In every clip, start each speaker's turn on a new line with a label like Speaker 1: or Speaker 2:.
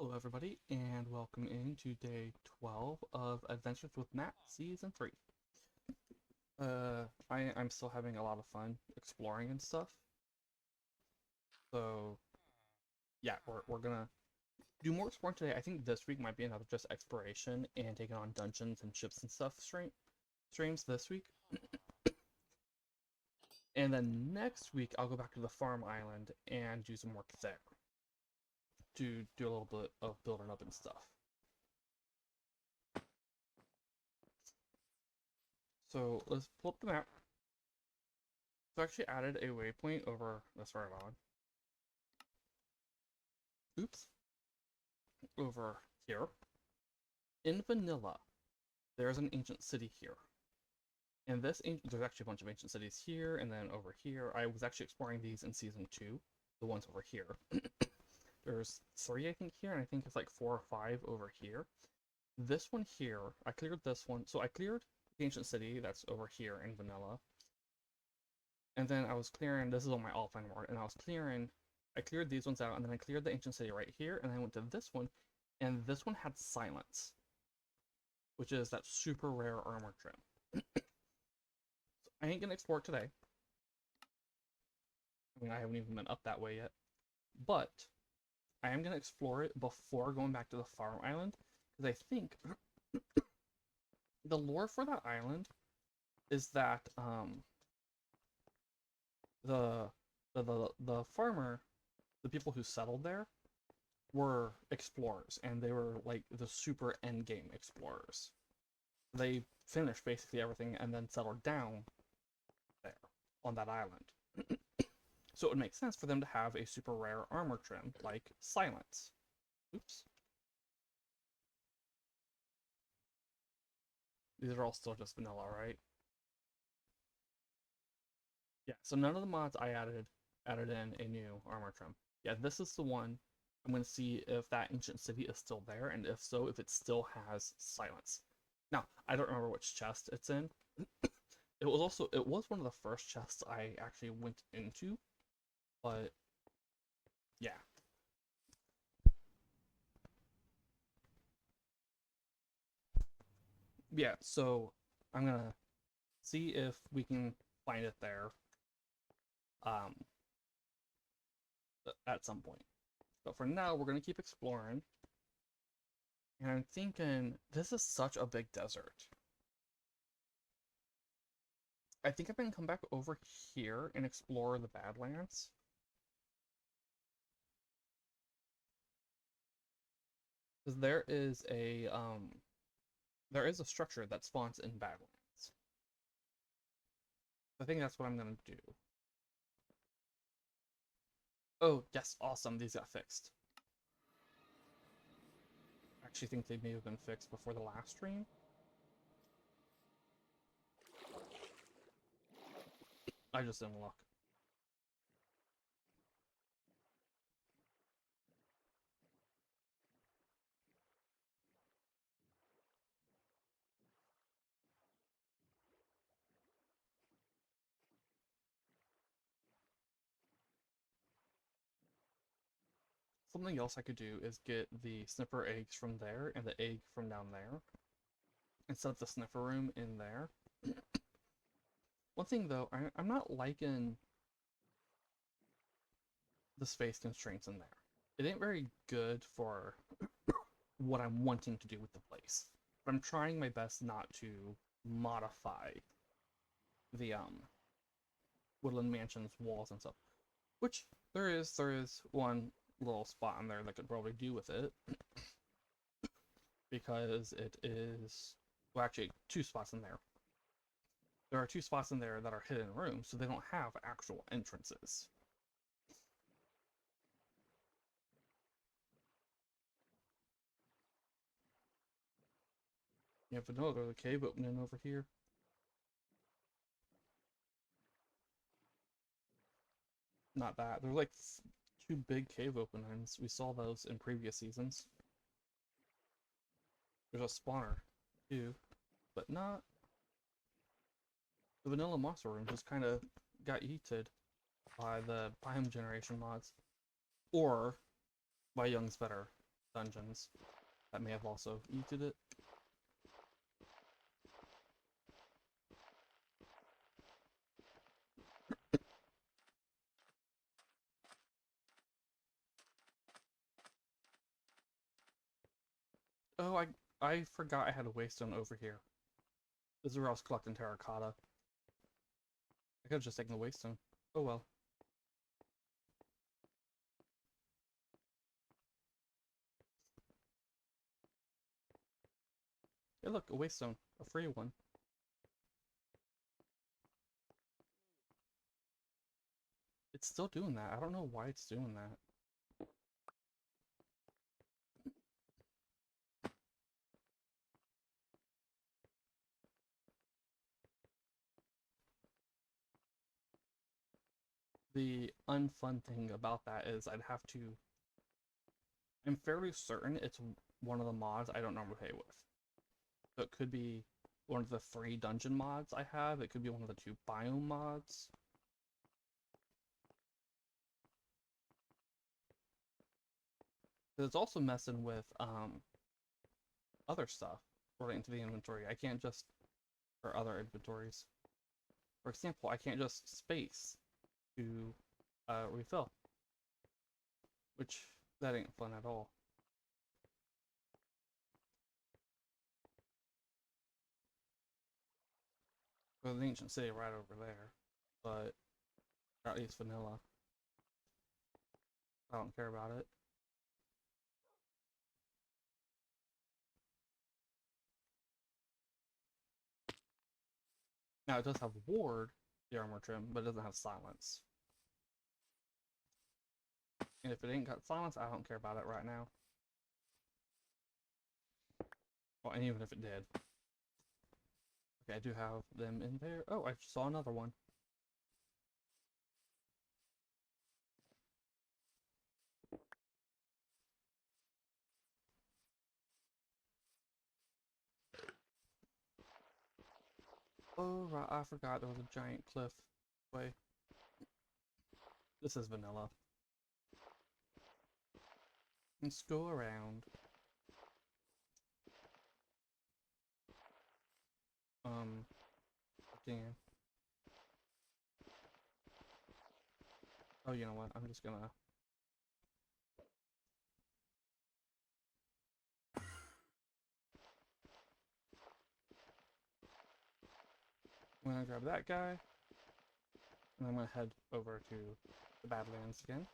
Speaker 1: Hello everybody, and welcome into day 12 of Adventures with Matt Season 3. I'm still having a lot of fun exploring and stuff. So, yeah, we're gonna do more exploring today. I think this week might be another just exploration and taking on dungeons and ships and stuff streams this week. And then next week, I'll go back to the farm island and do some work there to do a little bit of building up and stuff. So let's pull up the map. So I actually added a waypoint over this right on. Oops. Over here. In vanilla, there's an ancient city here. And there's actually a bunch of ancient cities here, and then over here. I was actually exploring these in Season 2, the ones over here. There's 3, I think, here, and I think it's like 4 or 5 over here. This one here, I cleared this one. So I cleared the ancient city that's over here in vanilla. And then I was clearing, this is on my Alpine board, and I cleared these ones out, and then I cleared the ancient city right here, and then I went to this one, and this one had silence, which is that super rare armor trim. So I ain't gonna explore it today. I mean, I haven't even been up that way yet, but I am gonna explore it before going back to the farm island, because I think the lore for that island is that the farmer, the people who settled there, were explorers, and they were like the super endgame explorers. They finished basically everything and then settled down there on that island. So it would make sense for them to have a super rare armor trim like silence. Oops. These are all still just vanilla, right? Yeah, so none of the mods I added in a new armor trim. Yeah, this is the one. I'm going to see if that ancient city is still there, and if so, if it still has silence. Now, I don't remember which chest it's in. It was one of the first chests I actually went into, but yeah. Yeah, so I'm gonna see if we can find it there um at some point. But for now, we're gonna keep exploring. And I'm thinking, this is such a big desert. I think I'm gonna come back over here and explore the Badlands. Because there is a structure that spawns in Badlands. I think that's what I'm gonna do. Oh, yes, awesome, these got fixed. I actually think they may have been fixed before the last stream. I just didn't look. Something else I could do is get the sniffer eggs from there and the egg from down there, and set up the sniffer room in there. One thing though, I'm not liking the space constraints in there. It ain't very good for what I'm wanting to do with the place. But I'm trying my best not to modify the Woodland Mansion's walls and stuff. Which there is one little spot in there that could probably do with it. Because it is, well, actually 2 spots in there. There are 2 spots in there that are hidden rooms, so they don't have actual entrances. You have another cave opening over here. Not that. There's like 2 big cave openings. We saw those in previous seasons. There's a spawner too, but not. The vanilla monster room just kind of got yeeted by the biome generation mods, or by Young's Better. dungeons that may have also eaten it. Oh, I forgot I had a waystone over here. This is where I was collecting terracotta. I could have just taken the waystone. Oh well. Hey look, a waystone. A free one. It's still doing that. I don't know why it's doing that. The unfun thing about that is I'd have to... I'm fairly certain it's one of the mods I don't normally play with. So it could be one of the 3 dungeon mods I have. It could be one of the 2 biome mods. It's also messing with other stuff relating to the inventory. I can't just... or other inventories. For example, I can't just space to refill. Which, that ain't fun at all. There's an ancient city right over there, but at least vanilla. I don't care about it. Now it does have ward, the armor trim, but it doesn't have silence. And if it ain't got silence, I don't care about it right now. Well, and even if it did. Okay, I do have them in there. Oh, I saw another one. Oh, right, I forgot there was a giant cliff way. This is vanilla. Let's go around. Again. Oh, you know what? I'm just gonna... I'm gonna grab that guy. And I'm gonna head over to the Badlands again.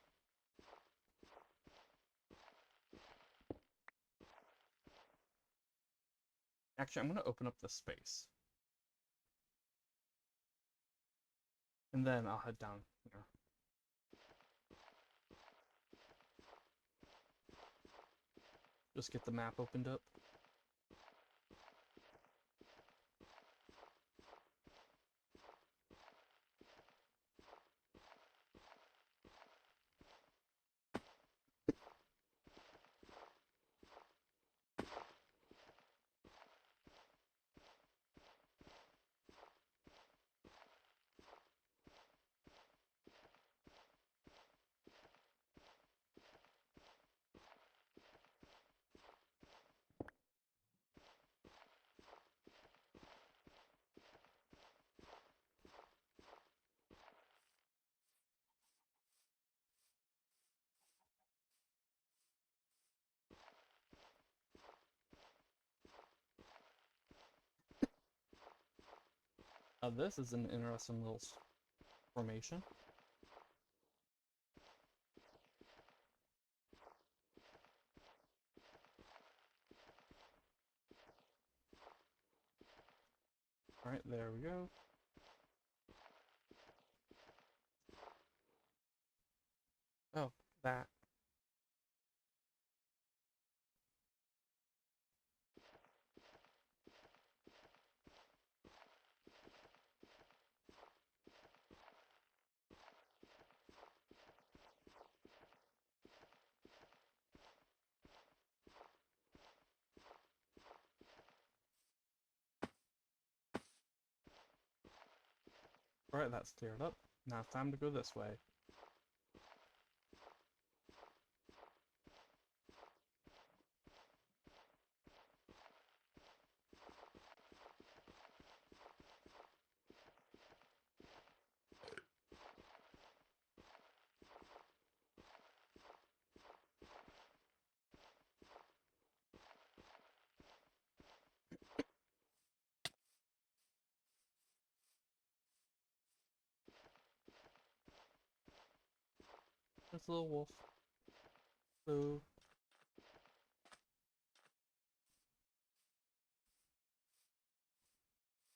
Speaker 1: Actually, I'm gonna open up the space. And then I'll head down here. Just get the map opened up. This is an interesting little formation. Alright, there we go. Oh, that. Alright, that's cleared up. Now it's time to go this way. it's a little wolf. So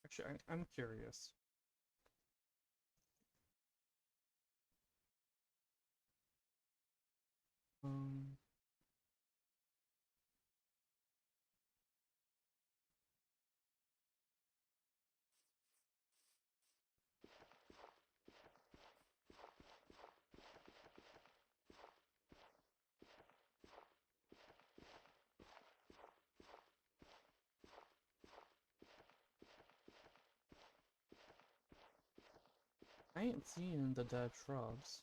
Speaker 1: actually, I'm curious. Um, I ain't seeing the dead shrubs.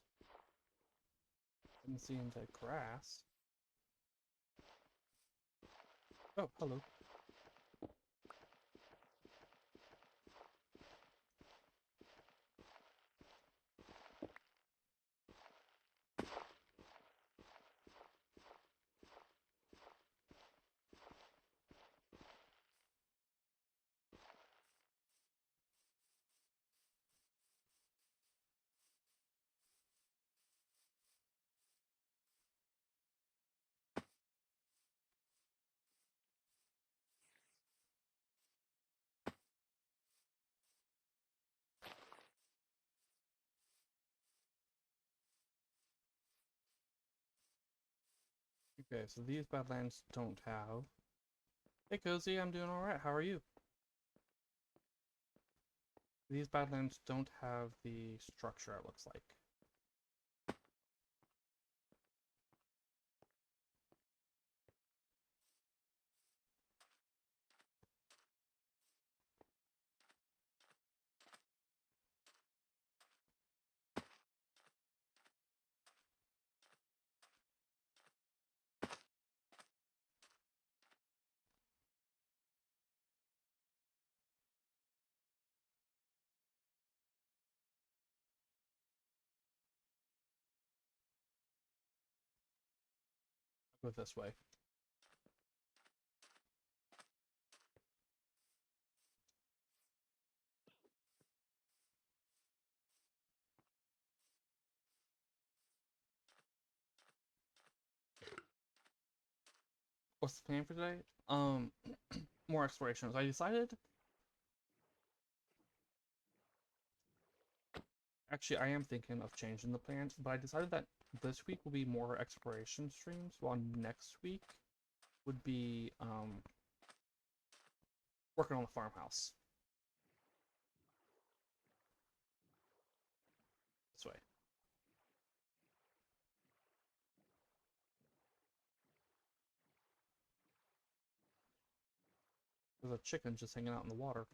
Speaker 1: I'm seeing dead grass. Oh, hello. Okay, so these badlands don't have. Hey, Cozy, I'm doing alright. How are you? These badlands don't have the structure, it looks like. I'll go this way. What's the plan for today? More explorations. I decided. Actually, I am thinking of changing the plan, but I decided that this week will be more exploration streams, while next week would be working on the farmhouse. This way. There's a chicken just hanging out in the water.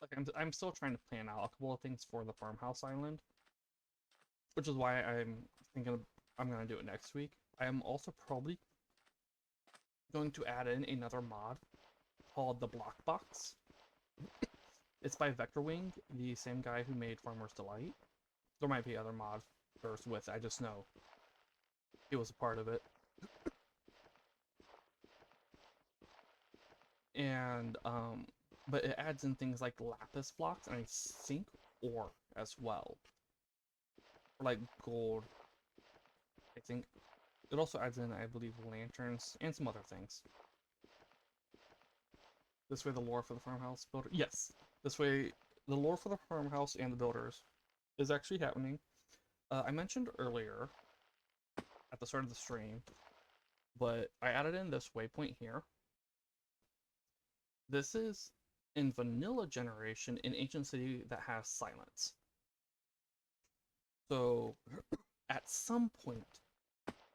Speaker 1: Like I'm still trying to plan out a couple of things for the farmhouse island, which is why I'm thinking I'm gonna do it next week. I am also probably going to add in another mod called the Block Box. It's by Vectorwing, the same guy who made Farmer's Delight. There might be other modders with it, I just know he was a part of it. And but it adds in things like lapis blocks and I think ore as well. Or like gold. I think it also adds in, I believe, lanterns and some other things. This way the lore for the farmhouse builder. Yes. This way the lore for the farmhouse and the builders is actually happening. I mentioned earlier at the start of the stream, but I added in this waypoint here. This is in vanilla generation in Ancient City that has silence. So at some point,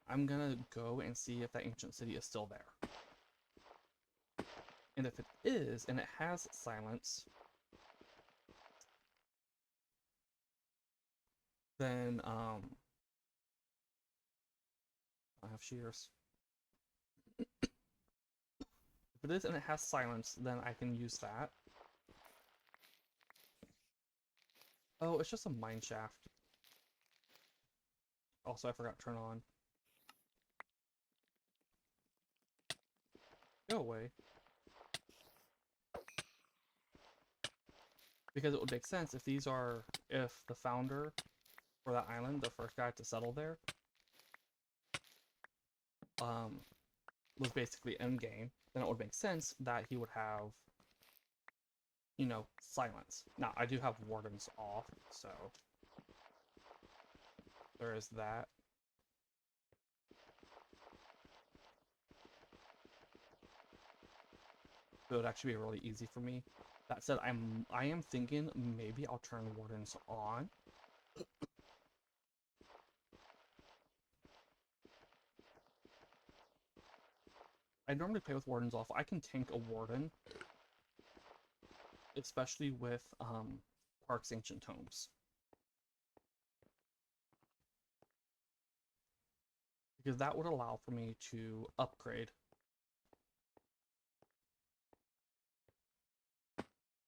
Speaker 1: I'm gonna go and see if that Ancient City is still there. And if it is, and it has silence, then I have shears. If it is and it has silence, then I can use that. Oh, it's just a mine shaft. Also, I forgot to turn on. Go away. Because it would make sense if if the founder for that island, the first guy to settle there, was basically endgame, then it would make sense that he would have, you know, silence. Now, I do have wardens off, so there is that. It would actually be really easy for me. That said, I am thinking maybe I'll turn wardens on. I normally play with wardens off. I can tank a warden, especially with Park's Ancient Tomes. Because that would allow for me to upgrade.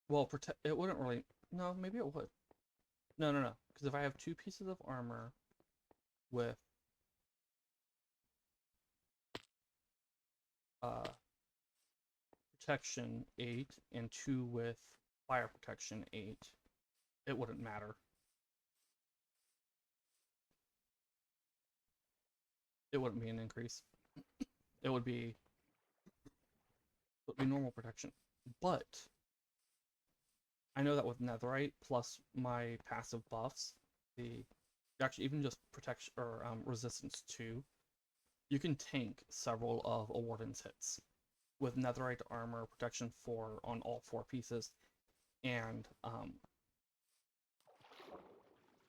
Speaker 1: Well, it wouldn't really... No, maybe it would. No. Because if I have 2 pieces of armor with protection 8 and 2 with fire protection 8, it wouldn't matter. It wouldn't be an increase. It would be normal protection. But I know that with netherite plus my passive buffs, actually even just protection or resistance 2, you can tank several of a warden's hits with netherite armor, protection 4 on all 4 pieces, and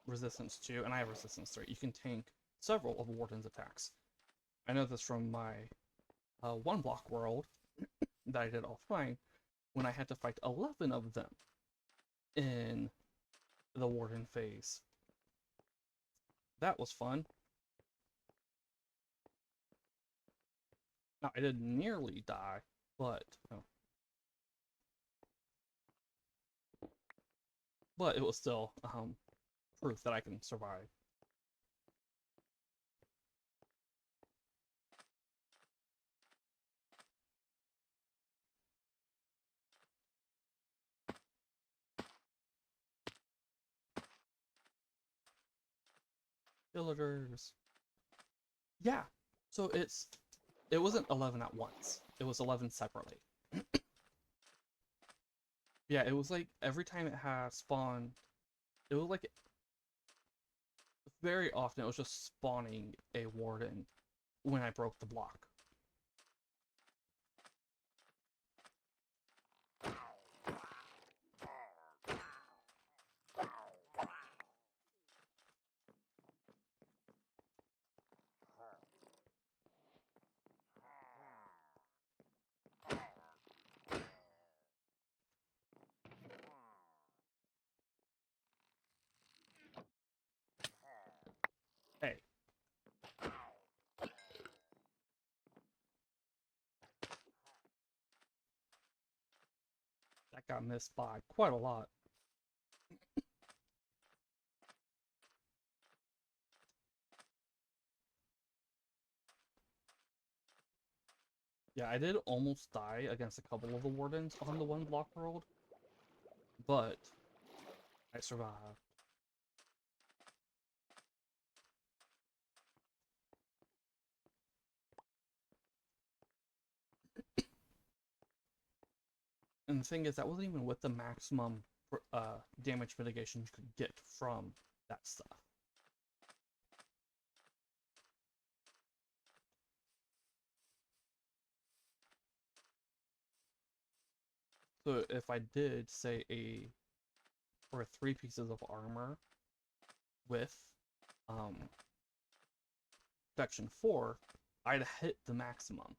Speaker 1: resistance 2, and I have resistance 3. You can tank several of a warden's attacks. I know this from my 1 block world that I did offline when I had to fight 11 of them in the warden phase. That was fun. Now, I did nearly die, but but it was still proof that I can survive. Villagers. Yeah. So it wasn't 11 at once. It was 11 separately. Yeah, it was like every time it has spawned, it was like very often it was just spawning a warden when I broke the block. Hey. That got missed by quite a lot. Yeah, I did almost die against a couple of the wardens on the 1 block world, but I survived. And the thing is, that wasn't even with the maximum damage mitigation you could get from that stuff. So if I did, say, or 3 pieces of armor with protection 4, I'd hit the maximum,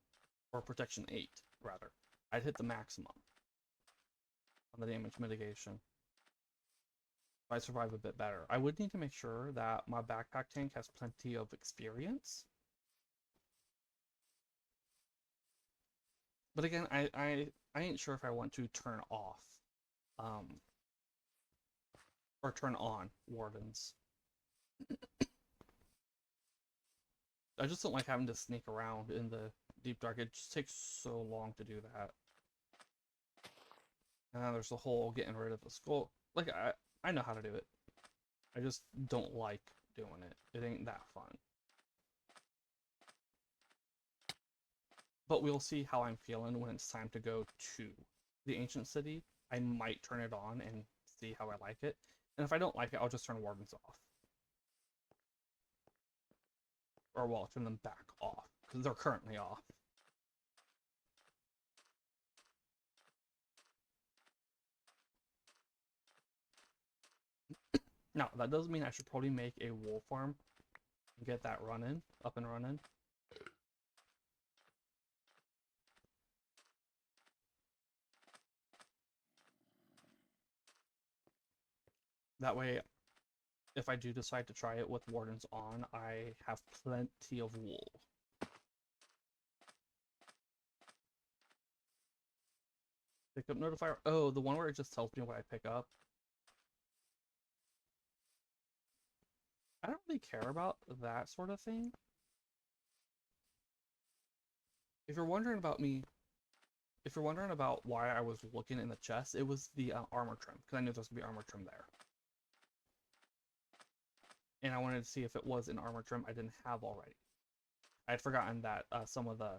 Speaker 1: or protection 8 rather. I'd hit the maximum on the damage mitigation. I survive a bit better. I would need to make sure that my backpack tank has plenty of experience. But again, I ain't sure if I want to turn off, um, or turn on wardens. I just don't like having to sneak around in the deep dark. It just takes so long to do that. And then there's the whole getting rid of the skull. Like, I know how to do it. I just don't like doing it. It ain't that fun. But we'll see how I'm feeling when it's time to go to the ancient city. I might turn it on and see how I like it. And if I don't like it, I'll just turn wardens off. Or, well, turn them back off, because they're currently off. Now, that doesn't mean I should probably make a wool farm and get that running, up and running. That way, if I do decide to try it with wardens on, I have plenty of wool. Pick up notifier. Oh, the one where it just tells me what I pick up. I don't really care about that sort of thing. If you're wondering about me, if you're wondering about why I was looking in the chest, it was the armor trim, because I knew there was going to be armor trim there. And I wanted to see if it was an armor trim I didn't have already. I had forgotten that some of the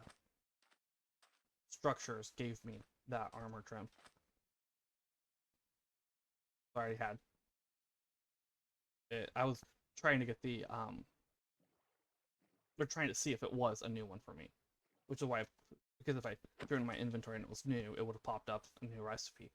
Speaker 1: structures gave me that armor trim. I already had it. I was trying to get the or trying to see if it was a new one for me, which is why, because if I threw in my inventory and it was new, it would have popped up a new recipe.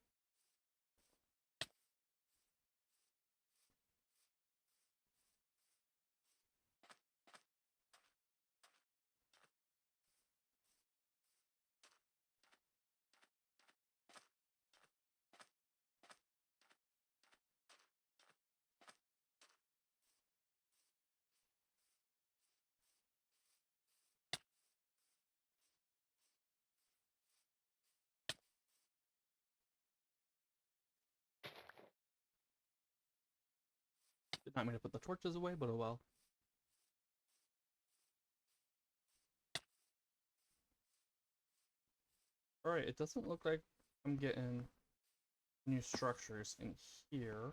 Speaker 1: Did not mean to put the torches away, but oh well. Alright, it doesn't look like I'm getting new structures in here.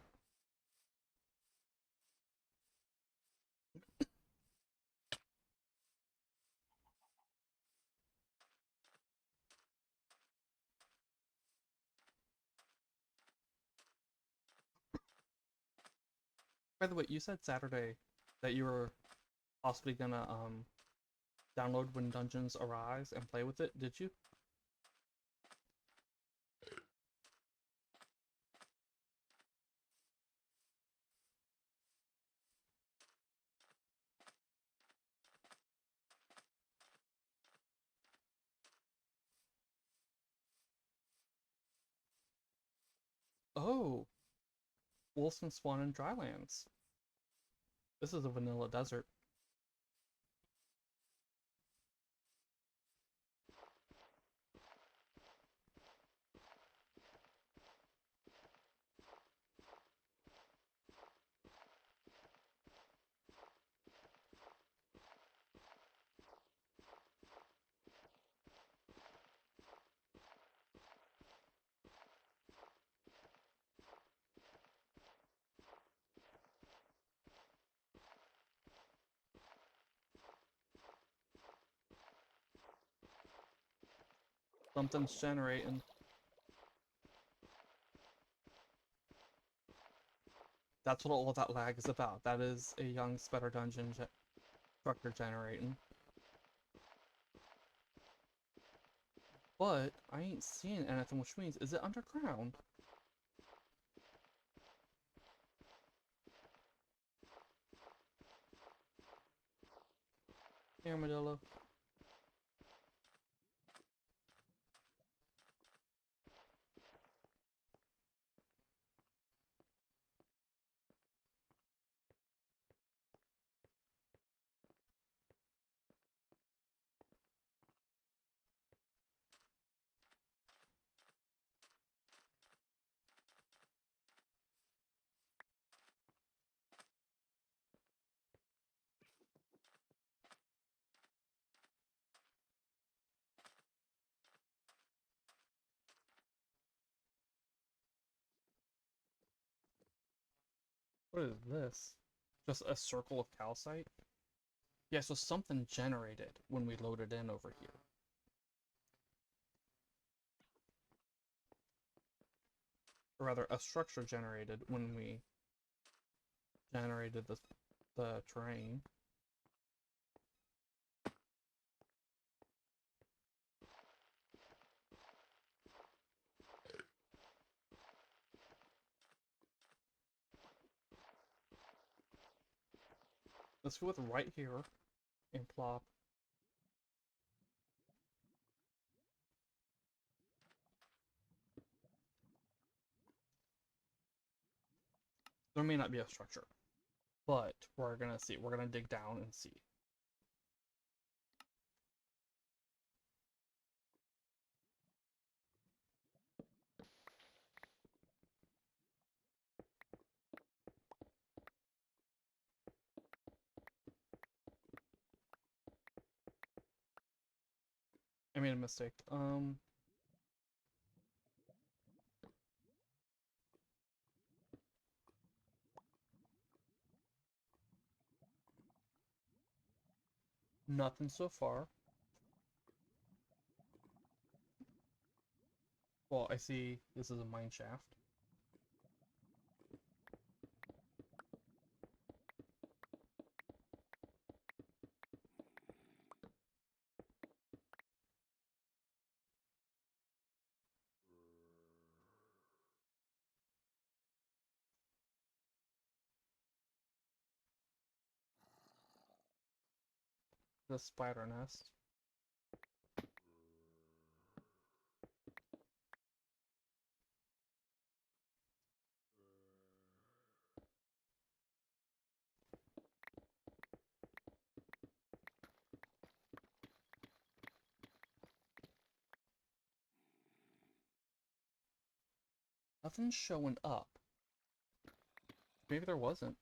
Speaker 1: By the way, you said Saturday that you were possibly gonna download When Dungeons Arise and play with it, did you? Oh, wolves can spawn in drylands. This is a vanilla desert. Something's generating. That's what all of that lag is about. That is a young Spetter Dungeon structure generating. But I ain't seeing anything, which means, is it underground? Hey, Armadillo. What is this? Just a circle of calcite? Yeah, so something generated when we loaded in over here. Or rather, a structure generated when we generated the terrain. Let's go with right here and plop. There may not be a structure, but we're gonna see. We're gonna dig down and see. I made a mistake. Nothing so far. Well, I see this is a mine shaft. The spider nest. Nothing's showing up. Maybe there wasn't.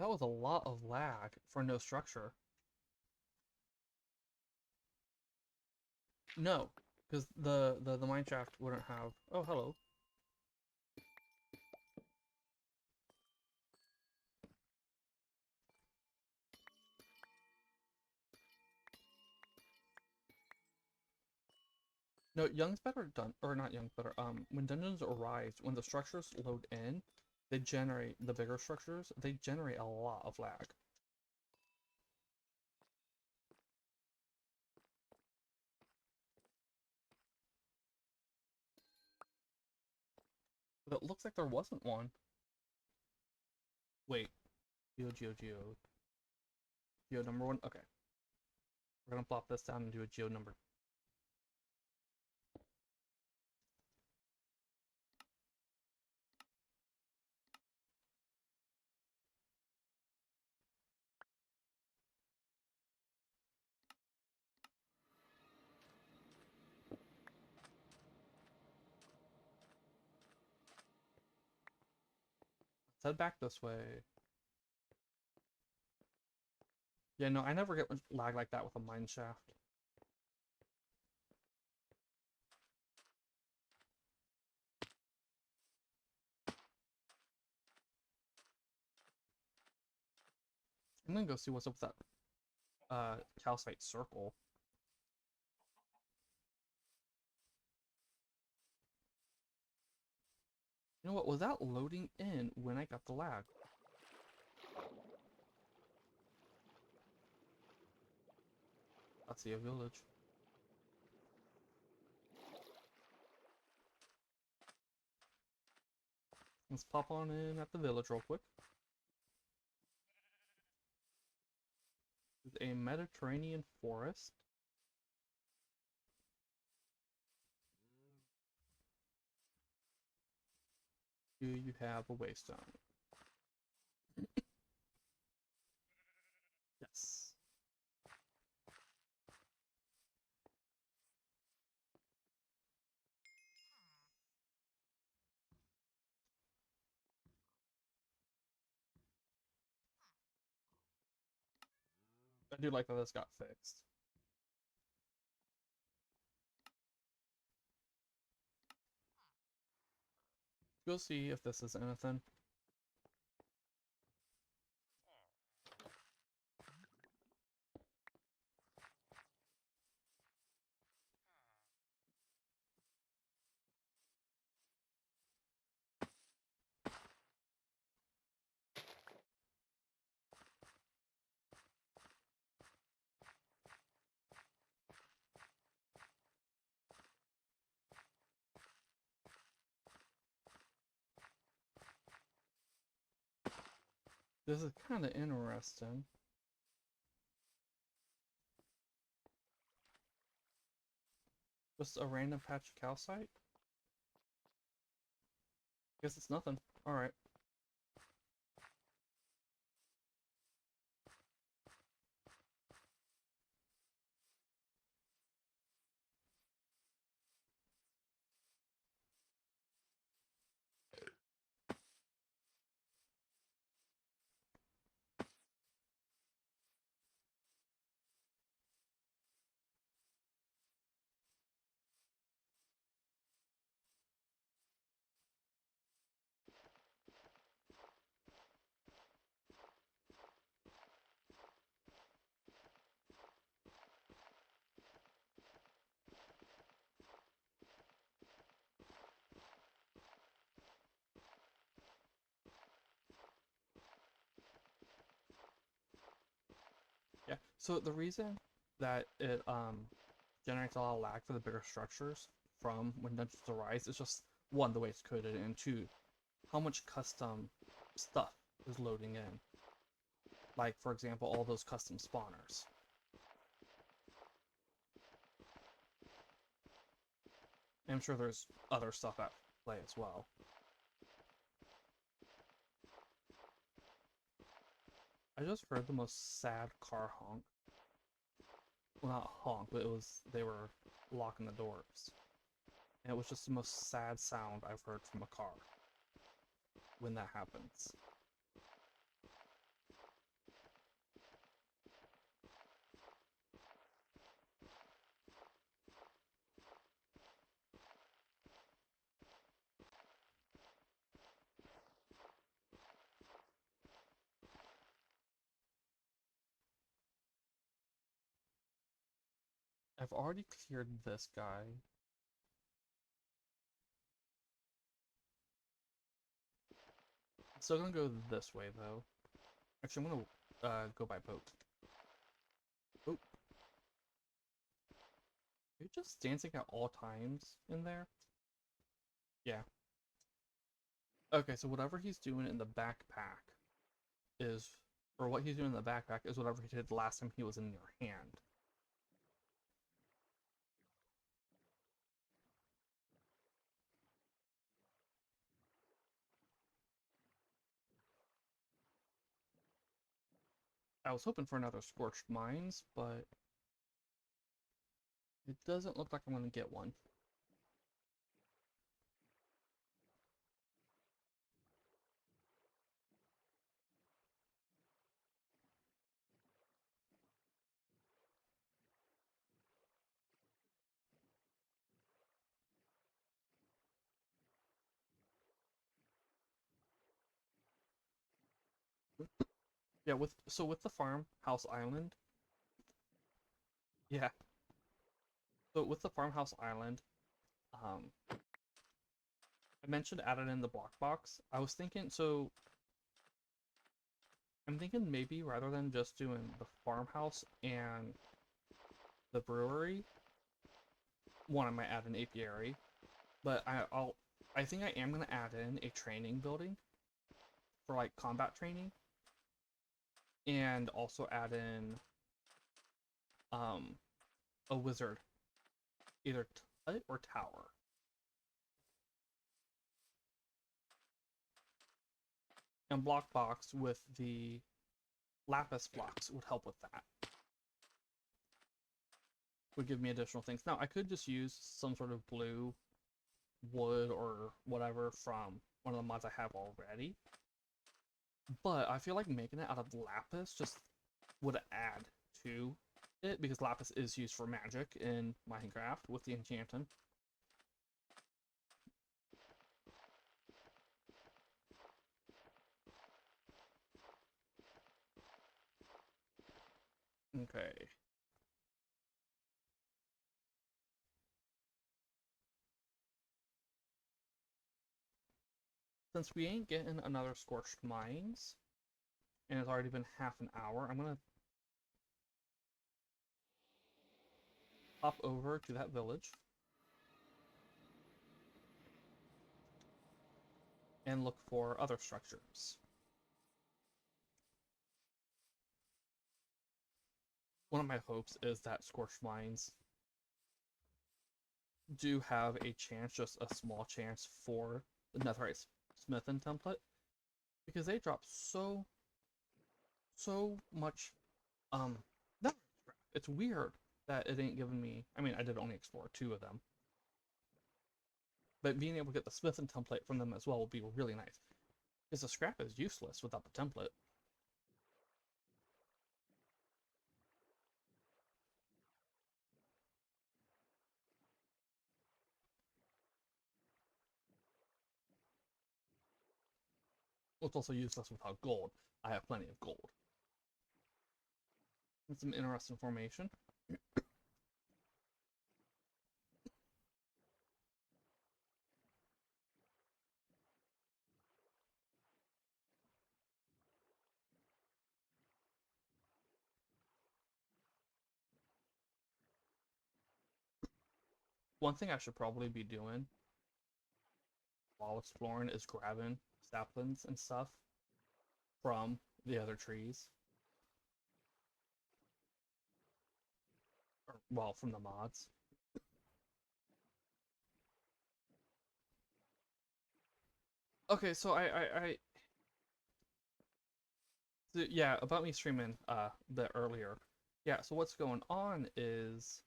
Speaker 1: That was a lot of lag for no structure. No, because the mine shaft wouldn't have. Oh, hello. No, Young's better done, or not Young's better. When dungeons arise, when the structures load in, they generate the bigger structures. They generate a lot of lag. But it looks like there wasn't one. Wait, geo number one. Okay, we're gonna plop this down and do a geo number. Let's head back this way. Yeah, no, I never get lag like that with a mine shaft. I'm gonna go see what's up with that calcite circle. You know what? Was that loading in when I got the lag? Let's see a village. Let's pop on in at the village real quick. It's a Mediterranean forest. Do you have a waystone? Yes. I do like that this got fixed. Go see if this is anything. This is kind of interesting. Just a random patch of calcite? Guess it's nothing. Alright. Yeah, so the reason that it generates a lot of lag for the bigger structures from when dungeons arise is just one, the way it's coded, and two, how much custom stuff is loading in. Like, for example, all those custom spawners. And I'm sure there's other stuff at play as well. I just heard the most sad car honk. Well, not honk, but they were locking the doors. And it was just the most sad sound I've heard from a car when that happens. I've already cleared this guy. I'm still gonna go this way though. Actually, I'm gonna go by boat. Oh, you're just dancing at all times in there? Yeah. Okay, so whatever he's doing in the backpack is, or what he's doing in the backpack is whatever he did the last time he was in your hand. I was hoping for another Scorched Mines, but it doesn't look like I'm gonna get one. Yeah, with the farmhouse island, yeah. So with the farmhouse island, I mentioned added in the block box. I was thinking, so I'm thinking maybe rather than just doing the farmhouse and the brewery, one I might add an apiary, but I think I am gonna add in a training building for like combat training, and also add in a wizard, either turret or tower. And block box with the lapis blocks would help with that. Would give me additional things. Now I could just use some sort of blue wood or whatever from one of the mods I have already. But I feel like making it out of lapis just would add to it because lapis is used for magic in Minecraft with the enchanting. Okay. Since we ain't getting another Scorched Mines, and it's already been half an hour, I'm gonna hop over to that village and look for other structures. One of my hopes is that Scorched Mines do have a chance, just a small chance, for the Netherite Smithing template, because they drop so much netherite scrap. It's weird that it ain't giving me. I mean, I did only explore 2 of them, but being able to get the Smithing template from them as well will be really nice, because the scrap is useless without the template. It's also useless without gold. I have plenty of gold. And some interesting formation. One thing I should probably be doing while exploring is grabbing saplings and stuff from the other trees. Or, well, from the mods. Okay, so yeah, about me streaming the earlier. Yeah, so what's going on is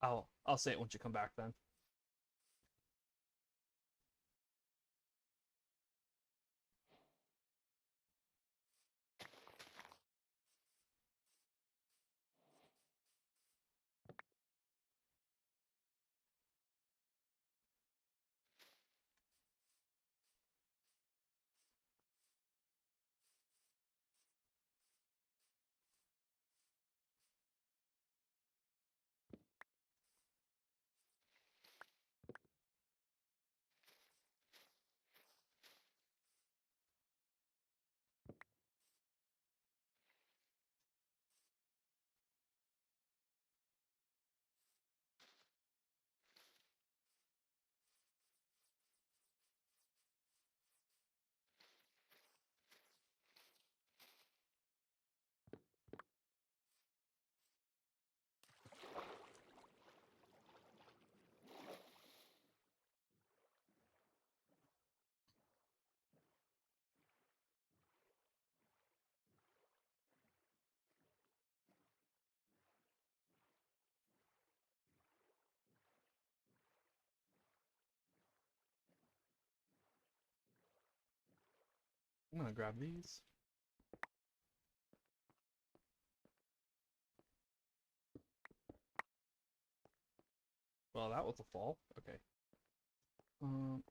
Speaker 1: oh, I'll say it once you come back then. I'm gonna grab these. Well, that was a fall. Okay.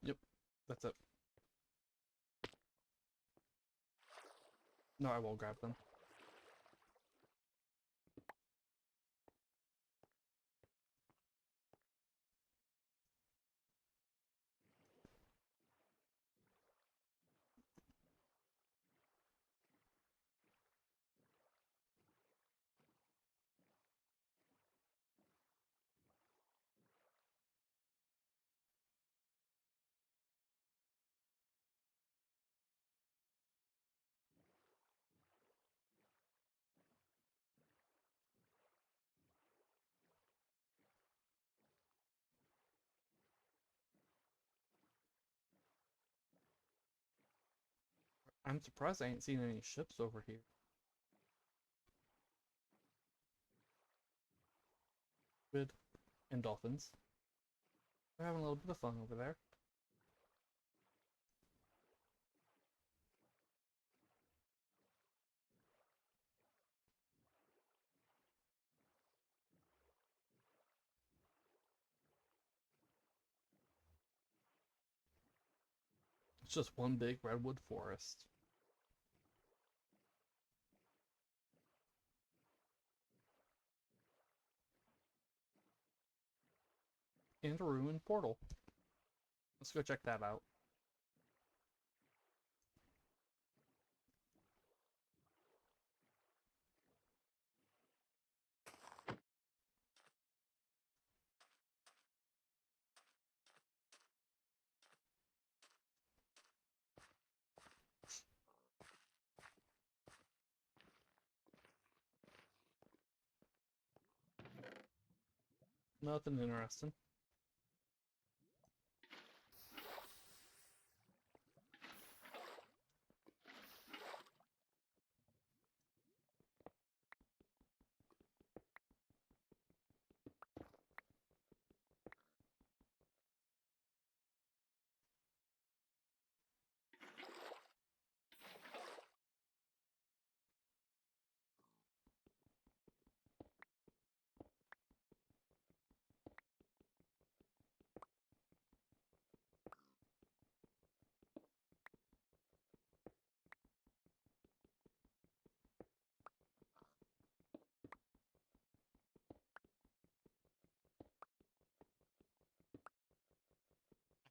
Speaker 1: Yep, that's it. No, I will grab them. I'm surprised I ain't seen any ships over here. Good. And dolphins. We're having a little bit of fun over there. It's just one big redwood forest. And a ruined portal. Let's go check that out. Nothing interesting.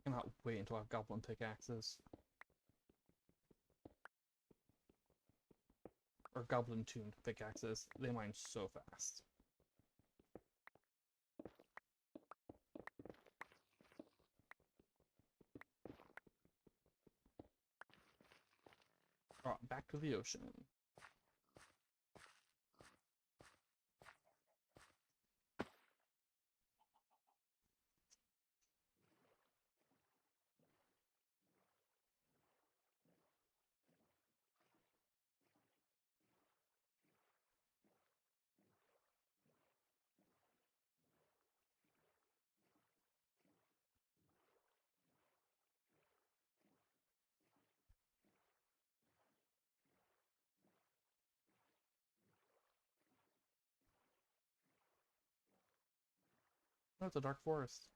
Speaker 1: I cannot wait until I have goblin pickaxes. Or goblin tuned pickaxes. They mine so fast. Alright, back to the ocean. Oh, it's a dark forest.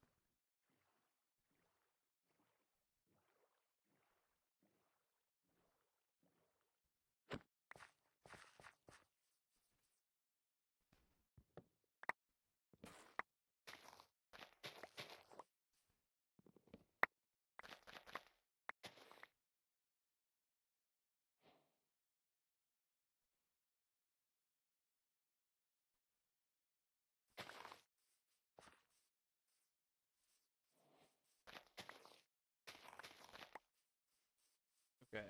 Speaker 1: Okay.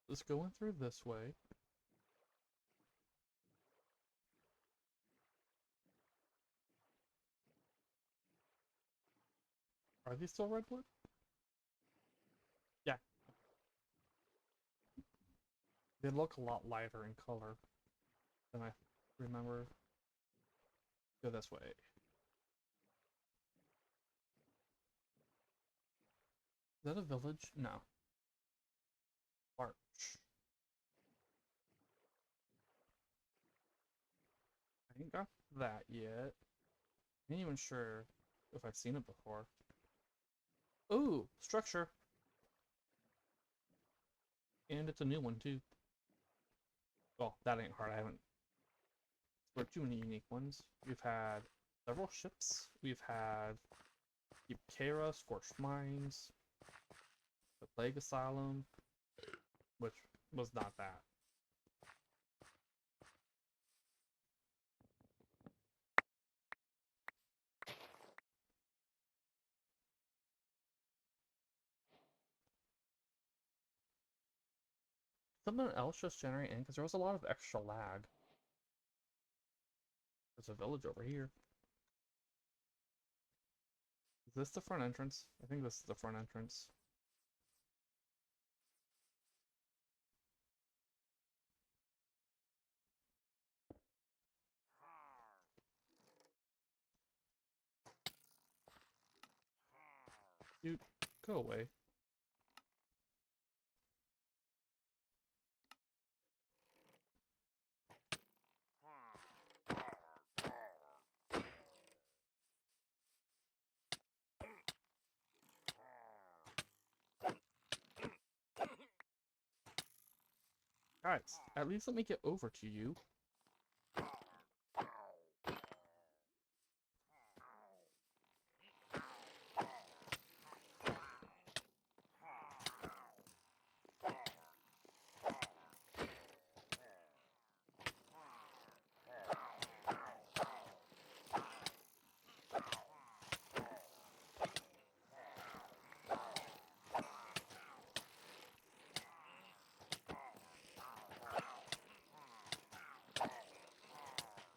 Speaker 1: Let's go in through this way. Are these still redwood? Yeah. They look a lot lighter in color than I remember. Go this way. Is that a village? No. Larch. I ain't got that yet. I ain't even sure if I've seen it before. Ooh, structure. And it's a new one too. Well, that ain't hard. I haven't explored too many unique ones. We've had several ships. We've had Keep Kara, Scorched Mines, the Plague Asylum, which was not that. Something else just generate in because there was a lot of extra lag. There's a village over here. Is this the front entrance? I think this is the front entrance. Dude, go away. Guys, at least let me get over to you.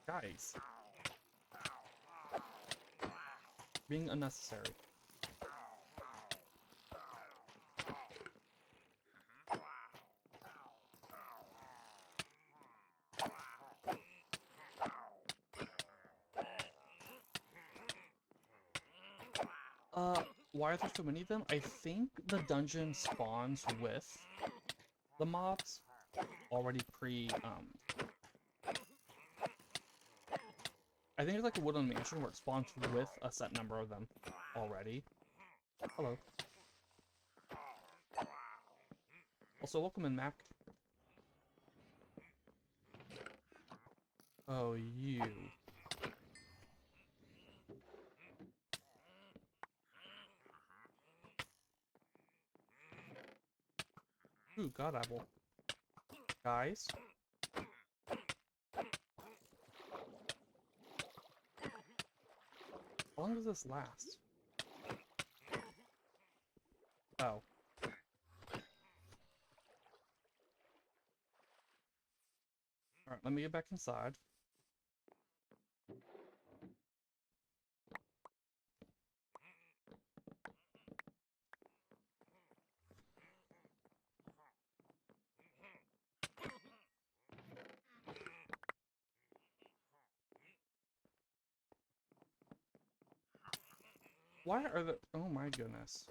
Speaker 1: Guys. Being unnecessary. Why are there so many of them? I think the dungeon spawns with the mobs already I think it's like a wooden mansion where it spawns with a set number of them already. Hello. Also, welcome in, Mac. Oh, you. Ooh, God apple. Guys? How long does this last? Oh. Alright, let me get back inside. Why are the... Oh my goodness.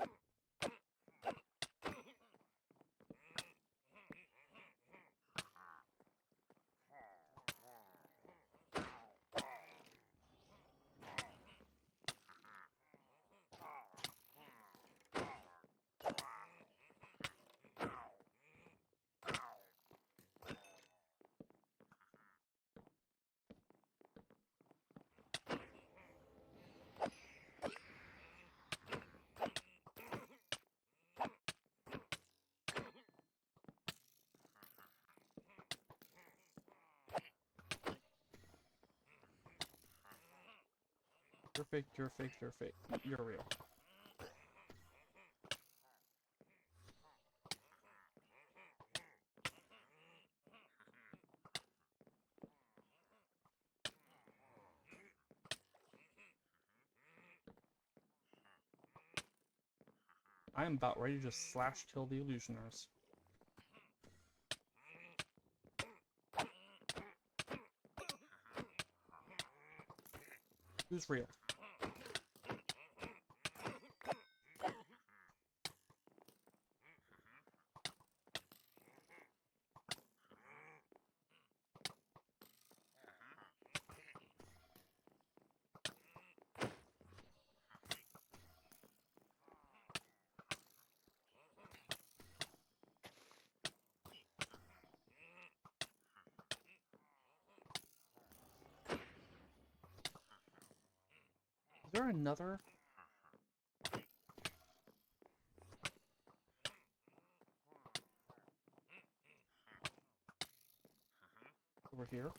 Speaker 1: You're fake, you're fake, you're fake. You're real. I am about ready to just slash kill the illusioners. Who's real? Is there another? Over here?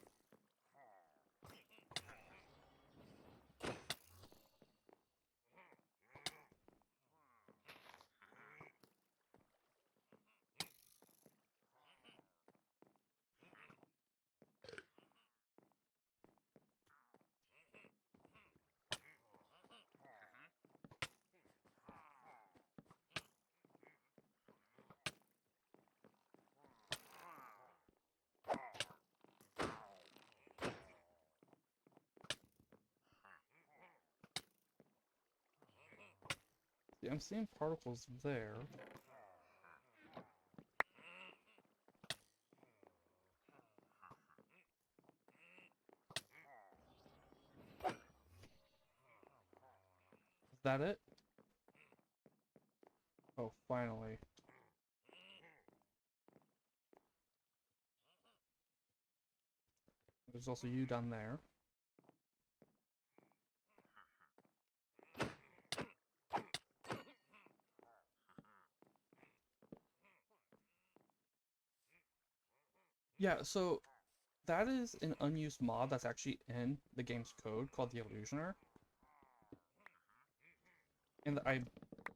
Speaker 1: Yeah, I'm seeing particles there. Is that it? Oh, finally. There's also you down there. Yeah, so that is an unused mod that's actually in the game's code called the Illusioner. And I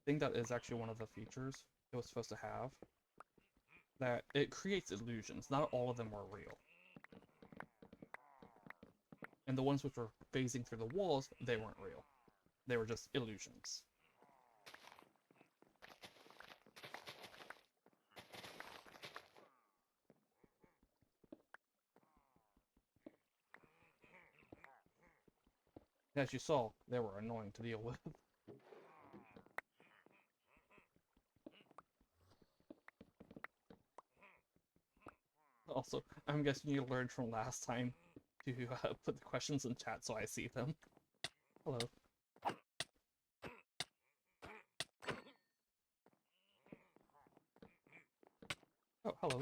Speaker 1: think that is actually one of the features it was supposed to have. That it creates illusions. Not all of them are real. And the ones which were phasing through the walls, they weren't real. They were just illusions. As you saw, they were annoying to deal with. Also, I'm guessing you learned from last time to put the questions in chat so I see them. Hello. Oh, hello.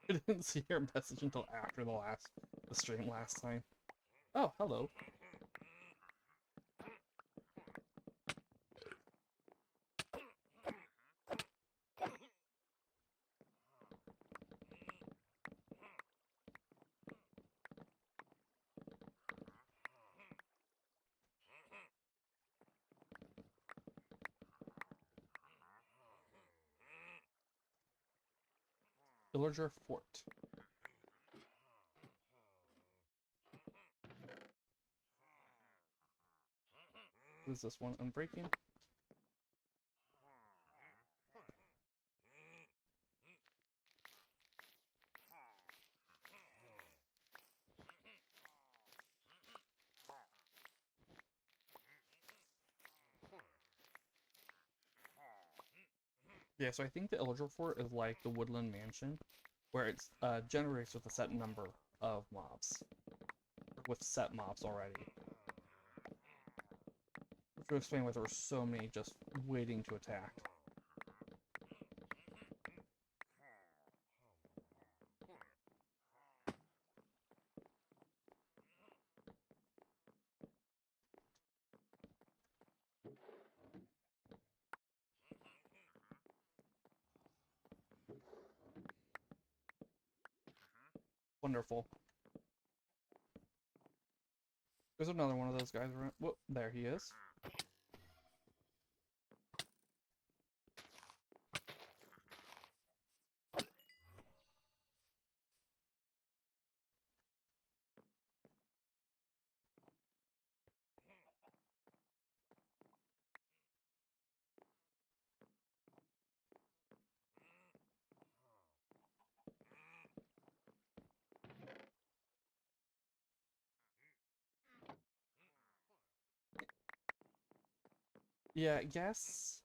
Speaker 1: I didn't see your message until after the stream last time. Oh, hello. Illager Fort. What is this one? Unbreaking? Yeah, so I think the Illager Fort is like the Woodland Mansion, where it generates with a set number of mobs. With set mobs already. Which will explain why there were so many just waiting to attack. Wonderful. There's another one of those guys around. Whoop, there he is. Yeah, yes.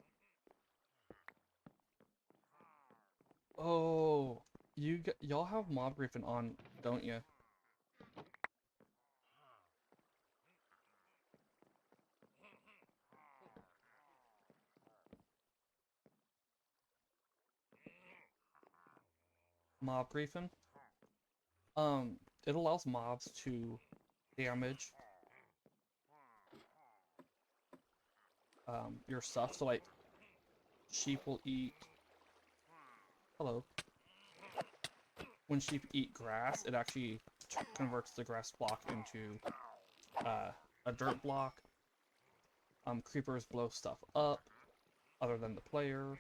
Speaker 1: Oh, y'all have Mob Griffin on, don't you? Mob Griffin. It allows mobs to damage your stuff. So like, sheep will eat. Hello. When sheep eat grass, it actually converts the grass block into a dirt block. Creepers blow stuff up, other than the player.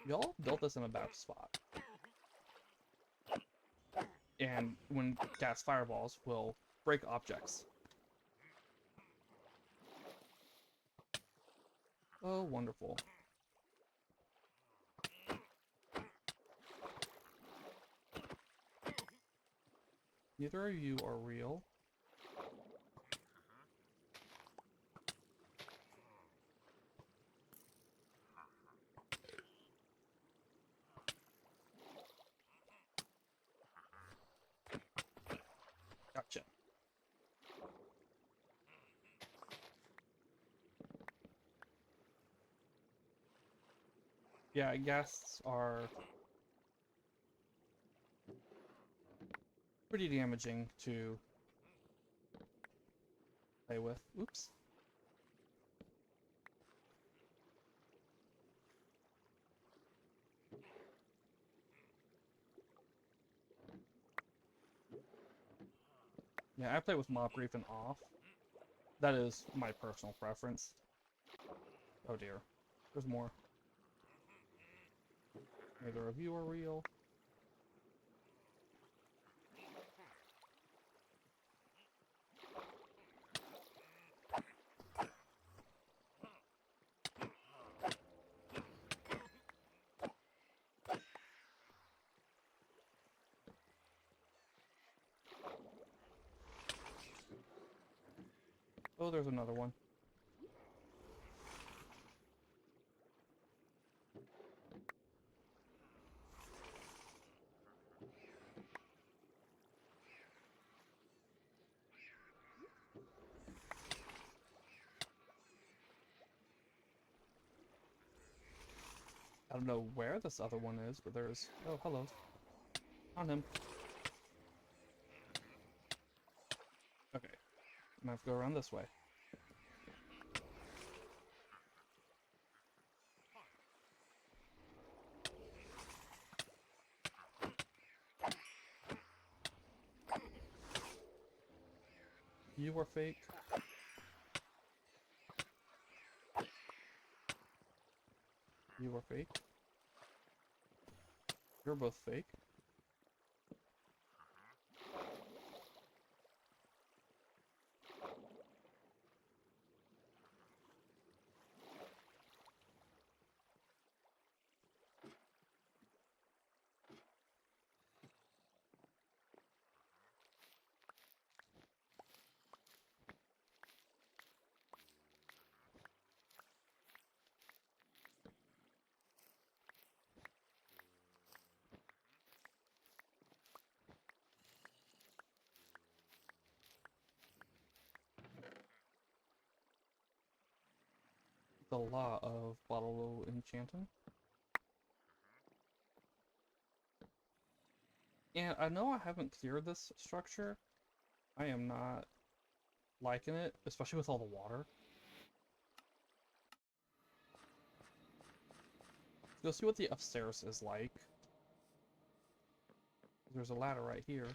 Speaker 1: Y'all built this in a bad spot. And when gas fireballs will break objects. Oh, wonderful. Neither of you are real. Gotcha. Yeah, guests are pretty damaging to play with. Oops. Yeah, I play with Mob Grief and off. That is my personal preference. Oh dear. There's more. Neither of you are real. Oh, there's another one. I don't know where this other one is, but there's... Oh, hello. On him. Okay. I'm gonna have to go around this way. You are fake. You are fake. You're both fake. The law of bottle enchanting. And I know I haven't cleared this structure. I am not liking it, especially with all the water. Go see what the upstairs is like. There's a ladder right here.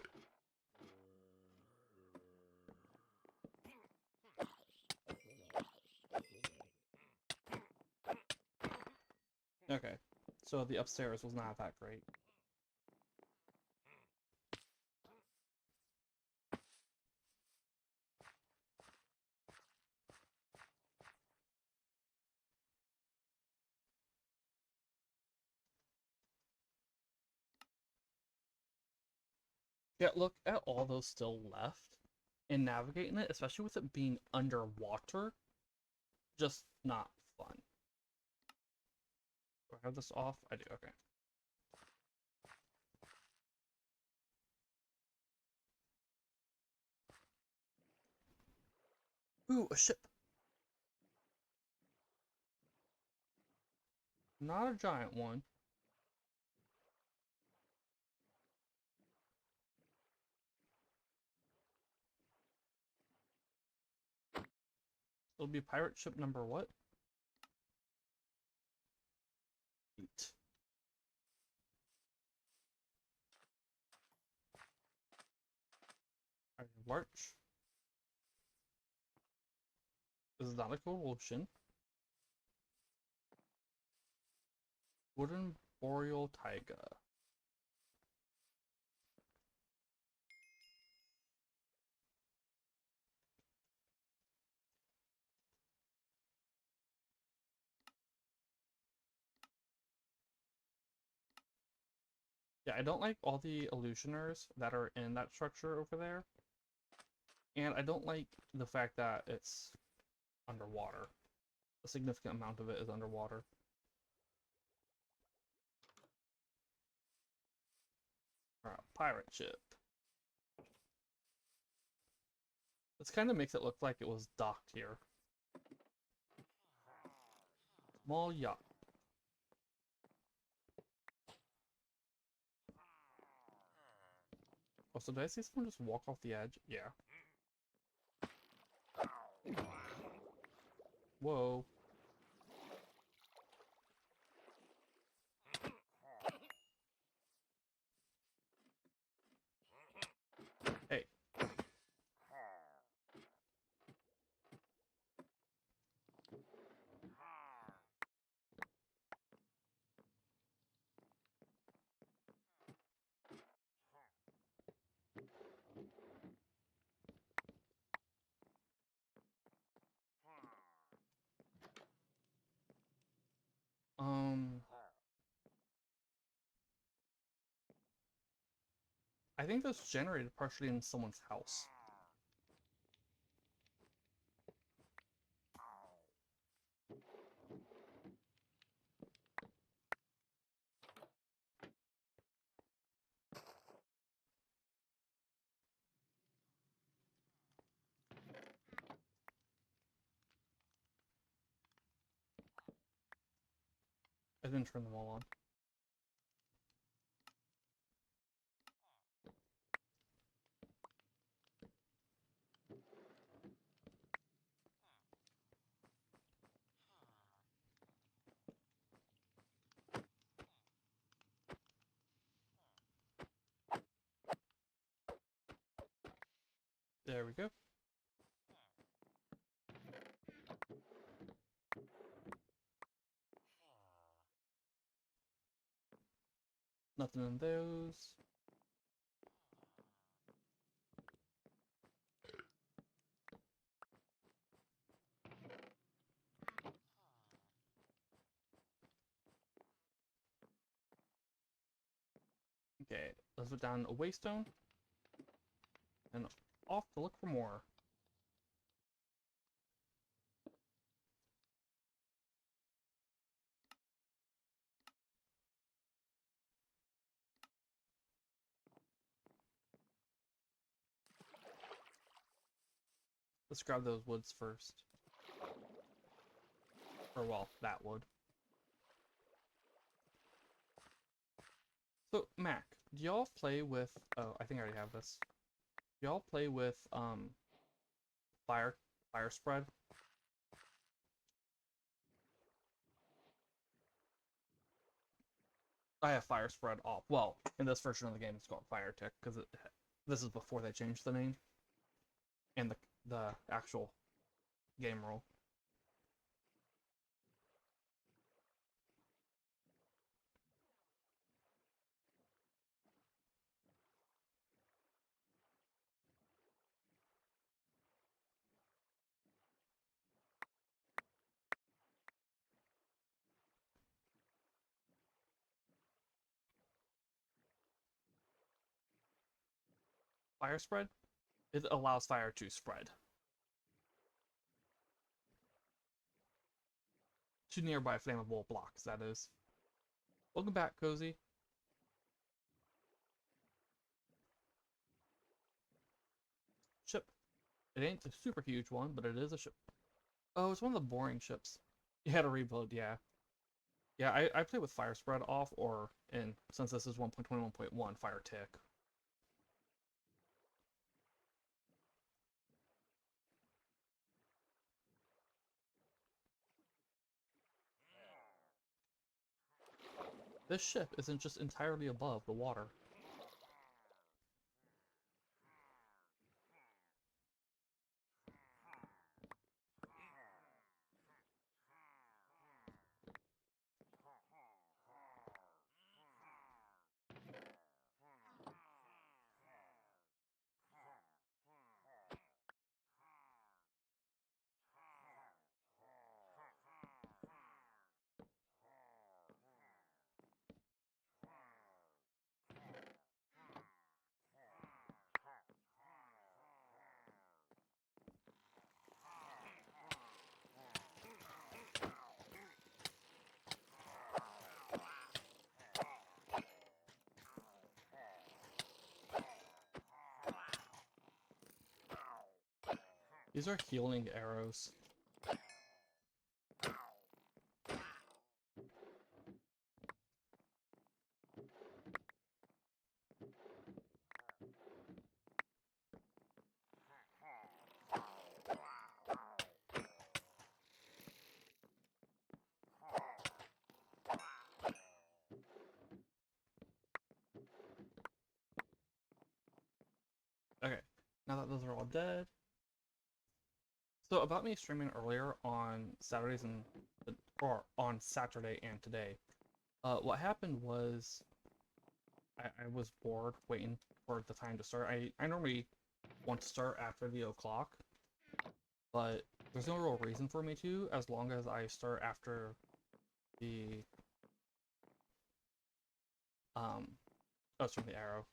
Speaker 1: Okay, so the upstairs was not that great. Yeah, look at all those still left. And navigating it, especially with it being underwater, just not fun. Do I have this off? I do, okay. Ooh, a ship. Not a giant one. It'll be pirate ship number what? 8. Larch. Is that a cool ocean? Wooden boreal taiga. Yeah, I don't like all the illusioners that are in that structure over there. And I don't like the fact that it's underwater. A significant amount of it is underwater. Alright, pirate ship. This kind of makes it look like it was docked here. Small yacht. Also, did I see someone just walk off the edge? Yeah. Whoa. Hey. I think this generated partially in someone's house. I didn't turn them all on. There we go. Nothing in those. Okay, let's put down a waystone. And off to look for more. Let's grab those woods first. Or, well, that wood. So, Mac, do y'all play with... Oh, I think I already have this. Do y'all play with, fire spread? I have fire spread off. Well, in this version of the game, it's called fire tick, because this is before they changed the name. And the actual game rule. Fire spread? It allows fire to spread to nearby flammable blocks, that is. Welcome back, Cozy. Ship. It ain't a super huge one, but it is a ship. Oh, it's one of the boring ships. You had to rebuild, yeah. Yeah, I play with fire spread off, or in, since this is 1.21.1, fire tick. This ship isn't just entirely above the water. These are healing arrows. dead. So about me streaming earlier on Saturdays and or on Saturday and today, what happened was I was bored waiting for the time to start. I normally want to start after the o'clock, but there's no real reason for me to, as long as I start after the oh, it's from the arrow.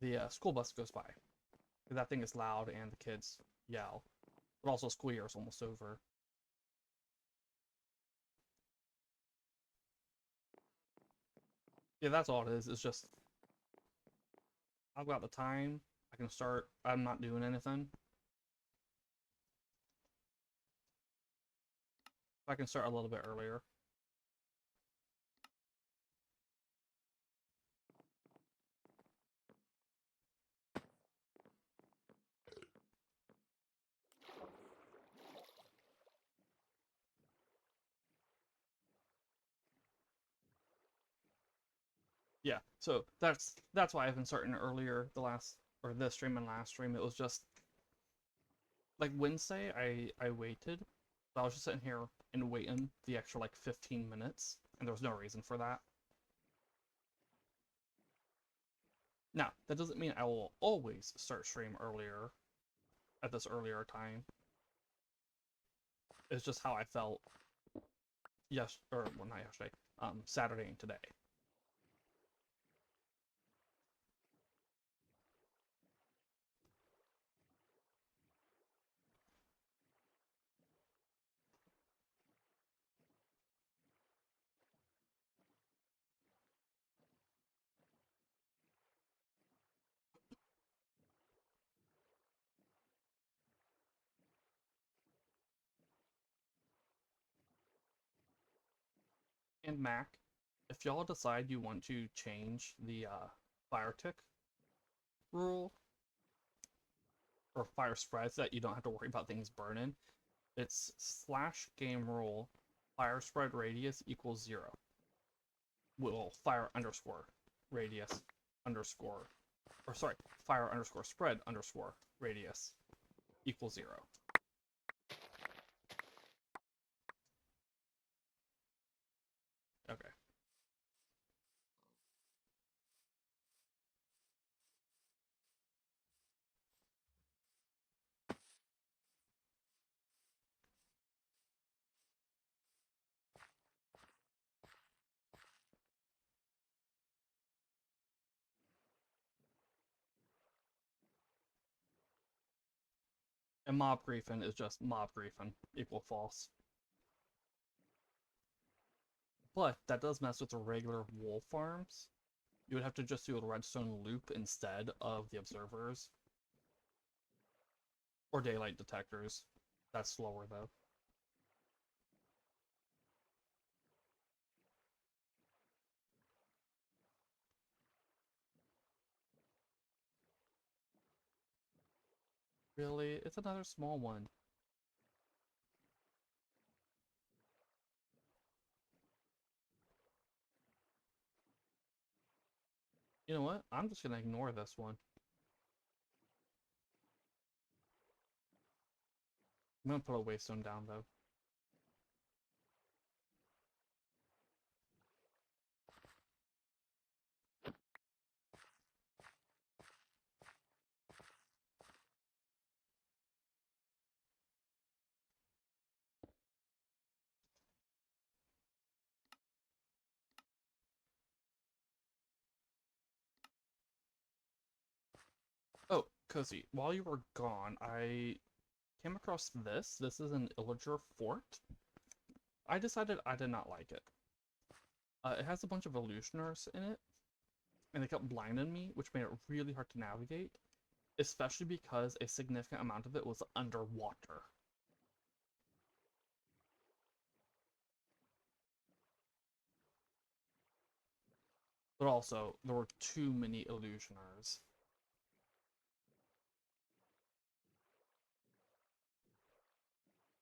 Speaker 1: The school bus goes by. That thing is loud and the kids yell. But also school year is almost over. Yeah, that's all it is. It's just I've got the time. I can start. I'm not doing anything. I can start a little bit earlier. Yeah, so that's why I've been starting earlier this stream and last stream. It was just like Wednesday I waited. So I was just sitting here and waiting the extra like 15 minutes, and there was no reason for that. Now, that doesn't mean I will always start stream earlier at this earlier time. It's just how I felt not yesterday, Saturday and today. And Mac, if y'all decide you want to change the fire tick rule or fire spread so that you don't have to worry about things burning, it's /game rule fire spread radius equals 0. Will fire underscore radius underscore, or sorry, fire underscore spread underscore radius equals 0. Okay. And mob griefing is just mob griefing equal false. But that does mess with the regular wool farms. You would have to just do a redstone loop instead of the observers. Or daylight detectors. That's slower though. Really? It's another small one. You know what? I'm just gonna ignore this one. I'm gonna put a waystone down though. Oh, Cozy, while you were gone, I came across this. This is an Illager Fort. I decided I did not like it. It has a bunch of illusioners in it, and they kept blinding me, which made it really hard to navigate, especially because a significant amount of it was underwater. But also, there were too many illusioners.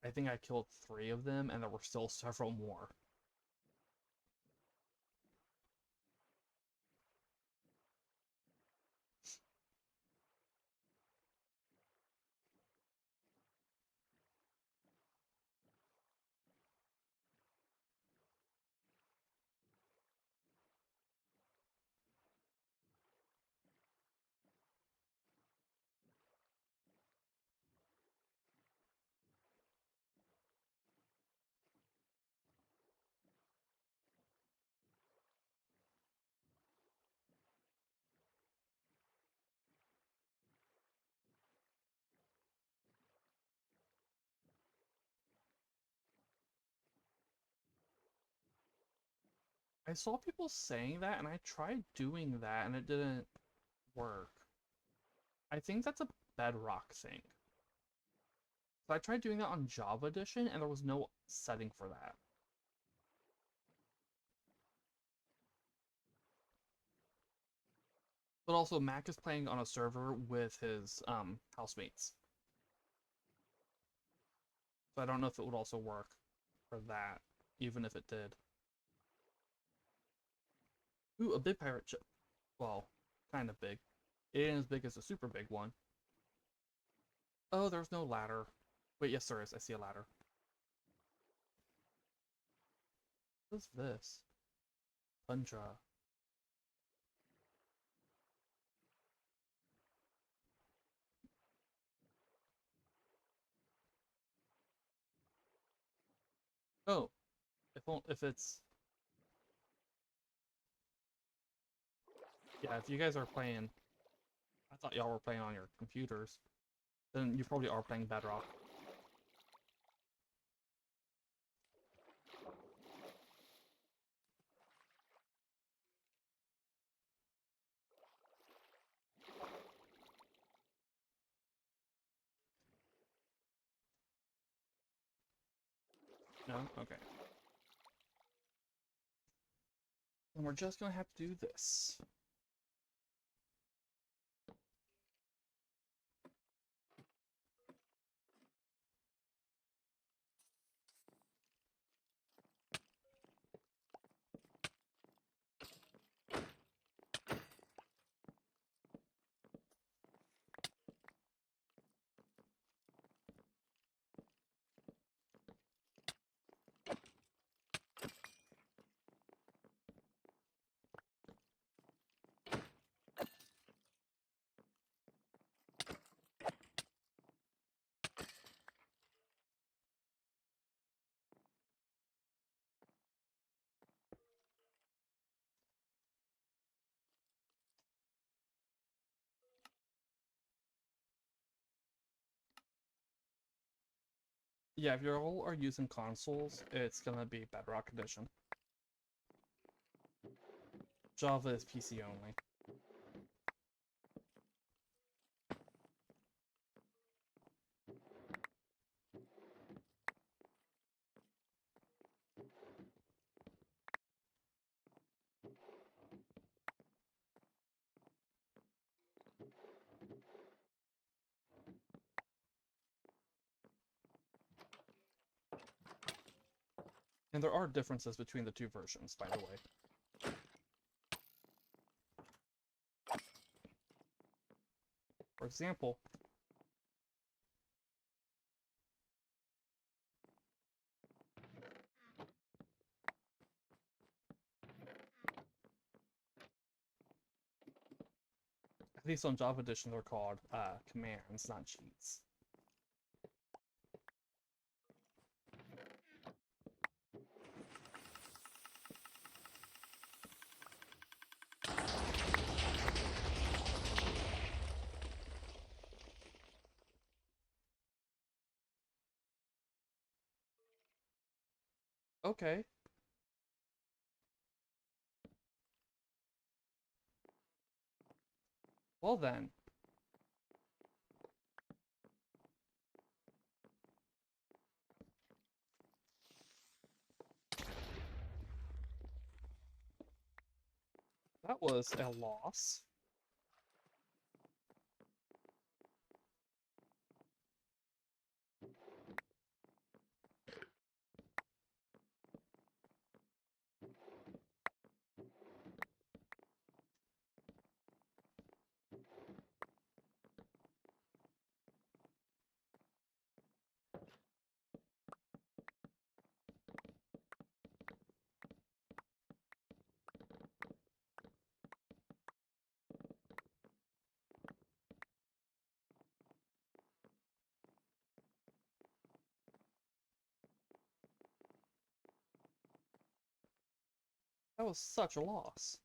Speaker 1: I think I killed 3 of them, and there were still several more. I saw people saying that, and I tried doing that, and it didn't work. I think that's a Bedrock thing. So I tried doing that on Java Edition, and there was no setting for that. But also, Mac is playing on a server with his housemates. So I don't know if it would also work for that, even if it did. Ooh, a big pirate ship. Well, kind of big. It ain't as big as a super big one. Oh, there's no ladder. Wait, yes there is. I see a ladder. What's this? Tundra. Oh, if it's... Yeah, if you guys are playing... I thought y'all were playing on your computers. Then you probably are playing Bedrock. No? Okay. And we're just gonna have to do this. Yeah, if you all are using consoles, it's gonna be Bedrock Edition. Java is PC only. And there are differences between the two versions, by the way. For example, at least on Java Edition, they're called commands, not cheats. Okay. Well then. That was a loss. That was such a loss.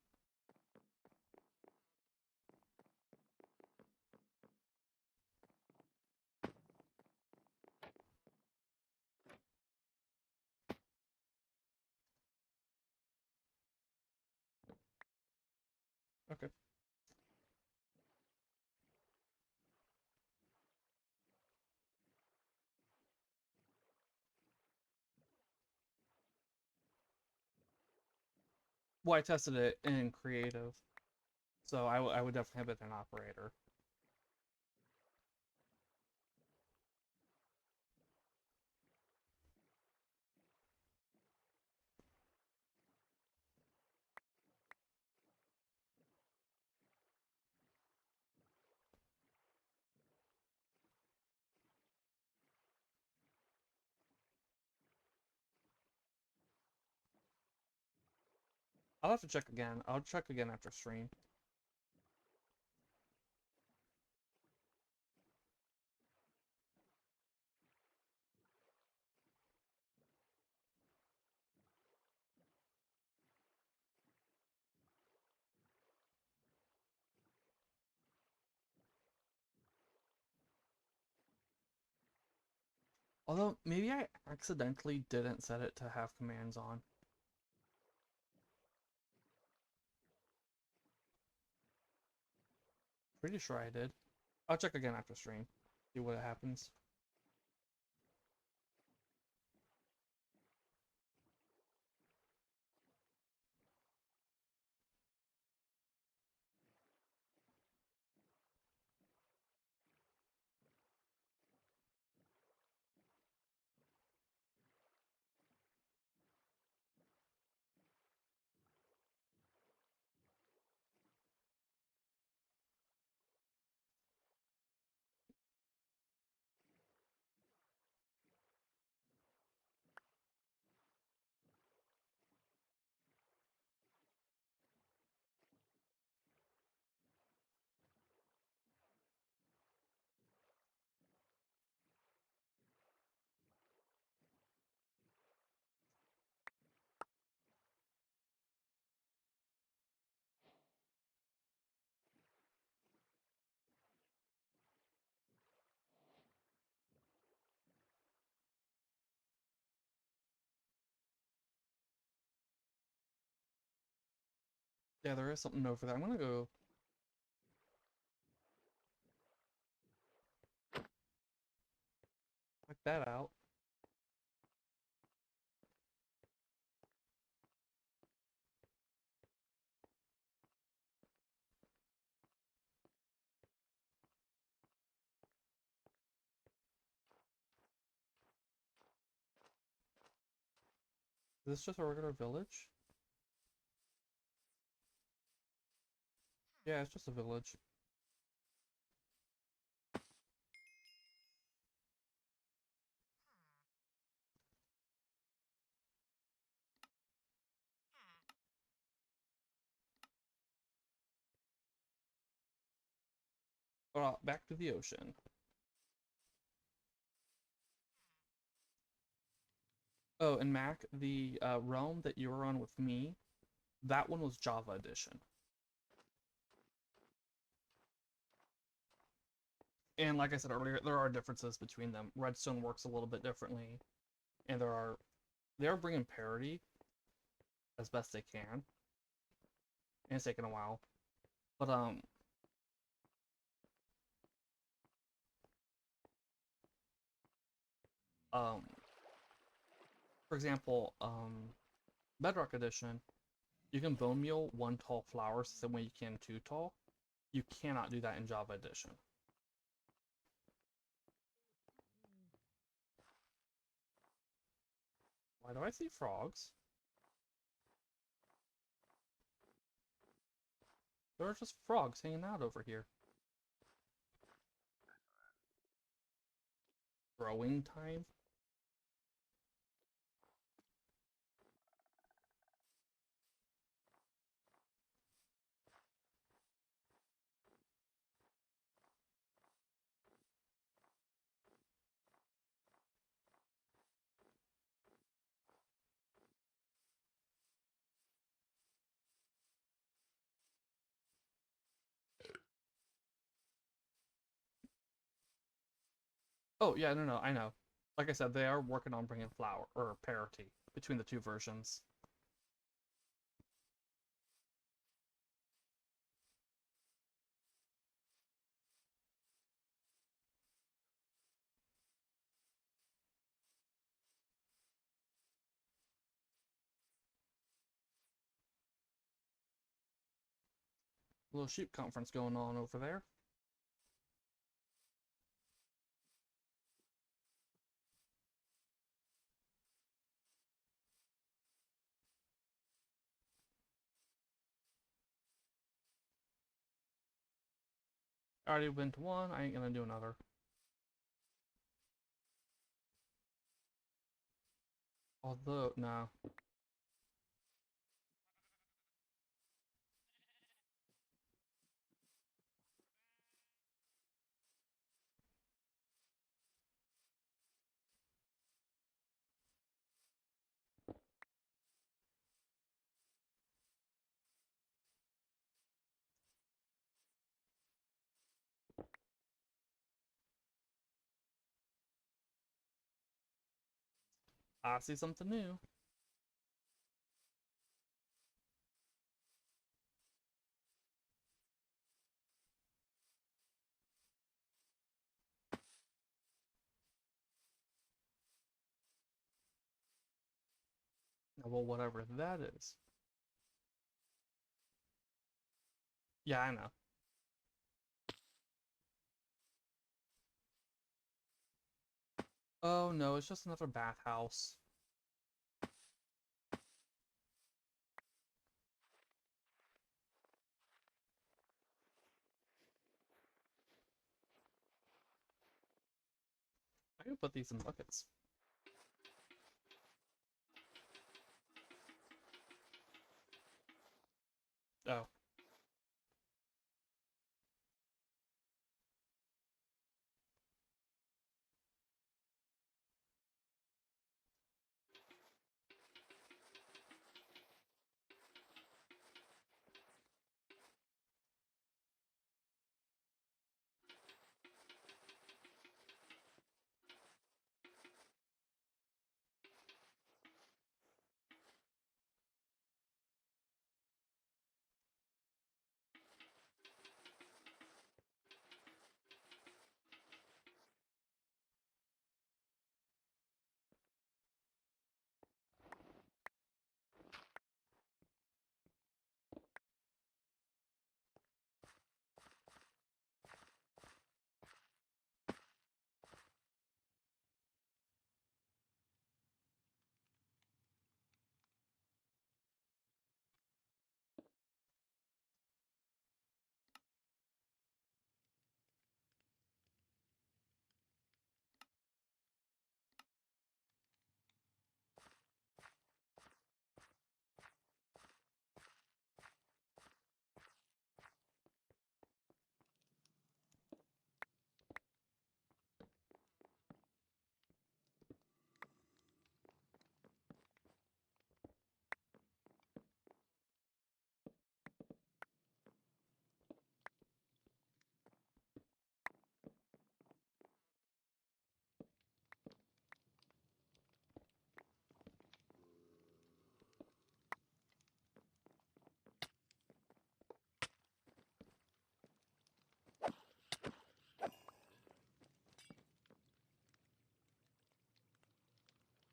Speaker 1: Well, I tested it in creative, so I would definitely have been an operator. I'll have to check again. I'll check again after stream. Although, maybe I accidentally didn't set it to have commands on. Pretty sure I did. I'll check again after stream. See what happens. Yeah, there is something over there. I'm gonna go check that out. Is this just a regular village? Yeah, it's just a village. Back to the ocean. Oh, and Mac, the realm that you were on with me, that one was Java Edition. And like I said earlier, there are differences between them. Redstone works a little bit differently, and they are bringing parity as best they can. And it's taken a while, but um, for example, Bedrock Edition, you can bone meal one tall flower the same way you can two tall. You cannot do that in Java Edition. Why do I see frogs? There are just frogs hanging out over here. Growing time? Oh, yeah, no, I know. Like I said, they are working on bringing flower or parity between the two versions. Little sheep conference going on over there. I already went to one, I ain't gonna do another. Although, no. I see something new. Well, whatever that is. Yeah, I know. Oh no, it's just another bathhouse. I can put these in buckets. Oh.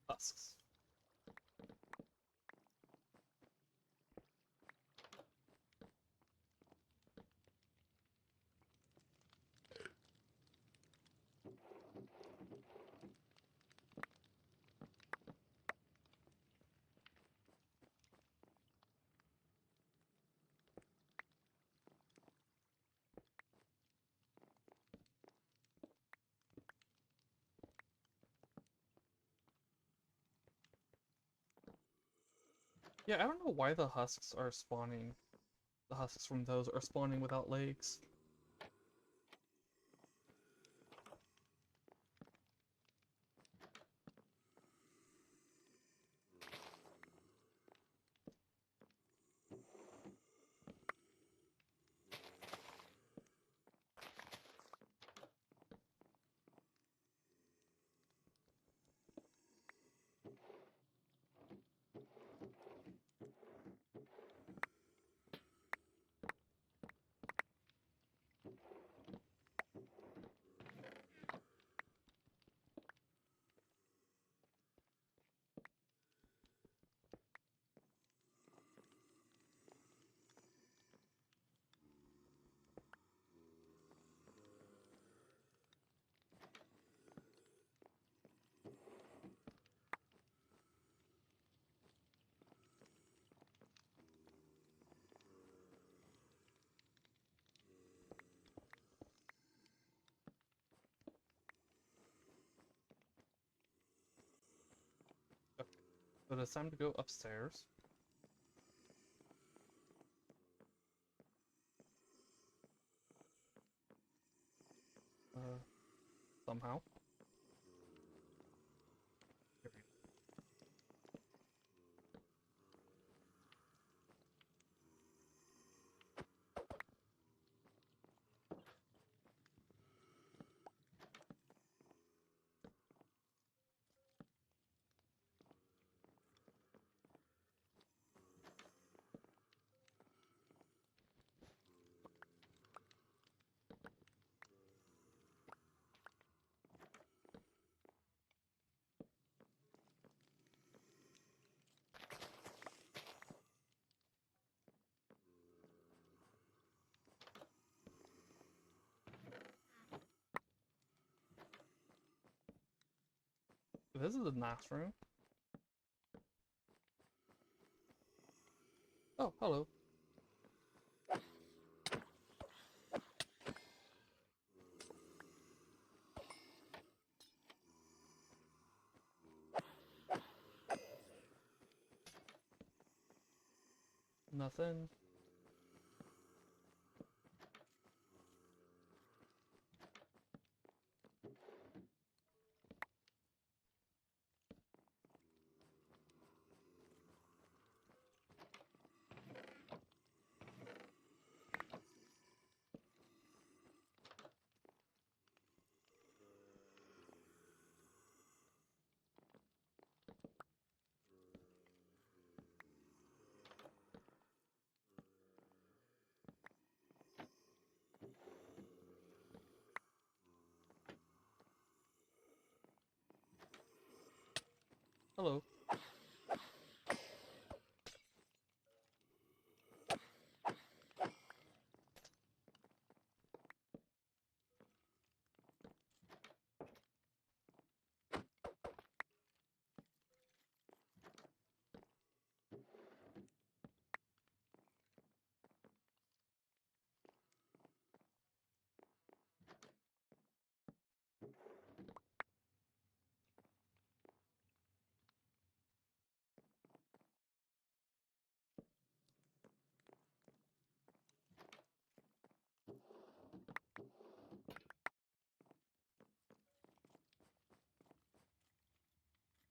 Speaker 1: Husks. Yeah, I don't know why the husks are spawning. The husks from those are spawning without legs. But it's time to go upstairs. Somehow. Here we go. This is a nice room. Oh, hello. Nothing. Hello.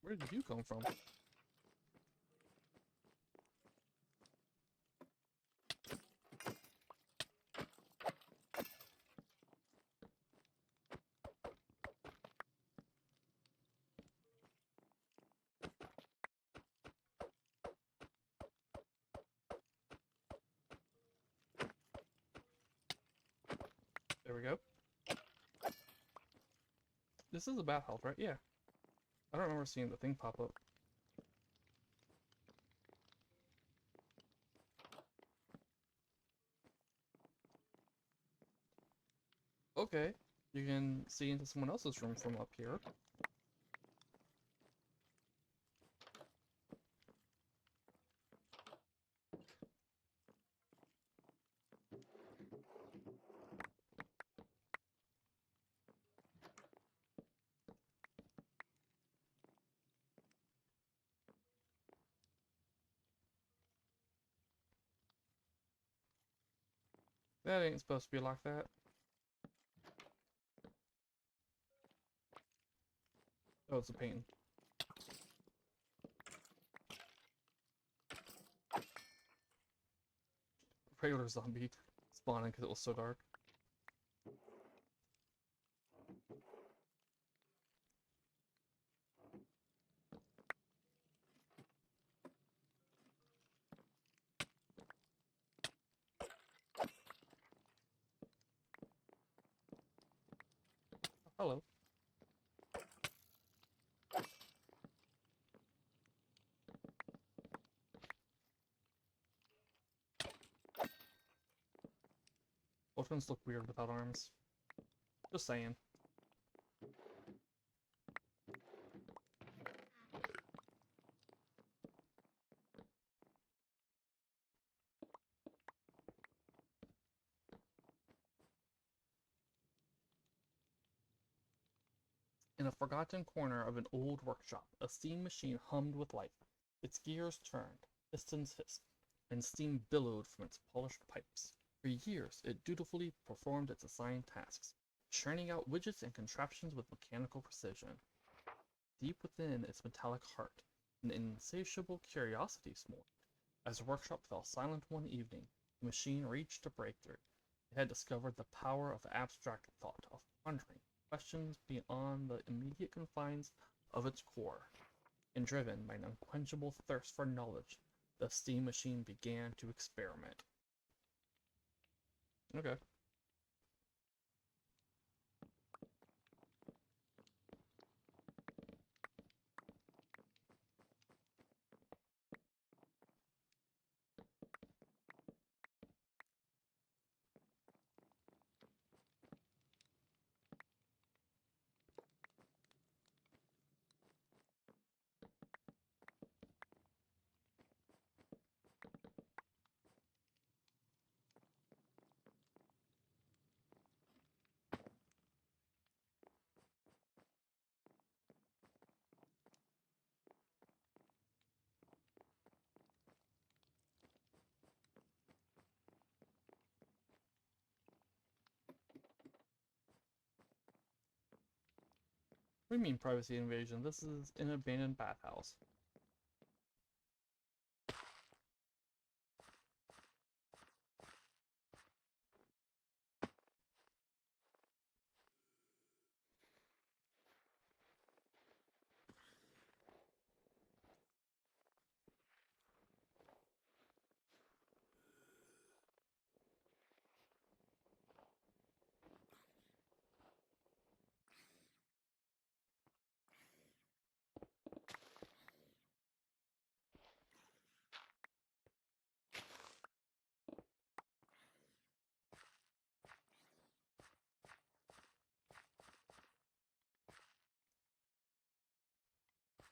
Speaker 1: Where did you come from? There we go. This is a bathhouse, right? Yeah. I don't remember seeing the thing pop up. Okay. You can see into someone else's room from up here. That ain't supposed to be like that. Oh, it's a painting. Regular zombie spawning because it was so dark. Hello. Orphans look weird without arms. Just saying. In a forgotten corner of an old workshop, a steam machine hummed with life. Its gears turned, pistons hissed, and steam billowed from its polished pipes. For years, it dutifully performed its assigned tasks, churning out widgets and contraptions with mechanical precision. Deep within its metallic heart, an insatiable curiosity smouldered. As the workshop fell silent one evening, the machine reached a breakthrough. It had discovered the power of abstract thought, of pondering questions beyond the immediate confines of its core. And driven by an unquenchable thirst for knowledge, the steam machine began to experiment. Okay. What do you mean privacy invasion? This is an abandoned bathhouse.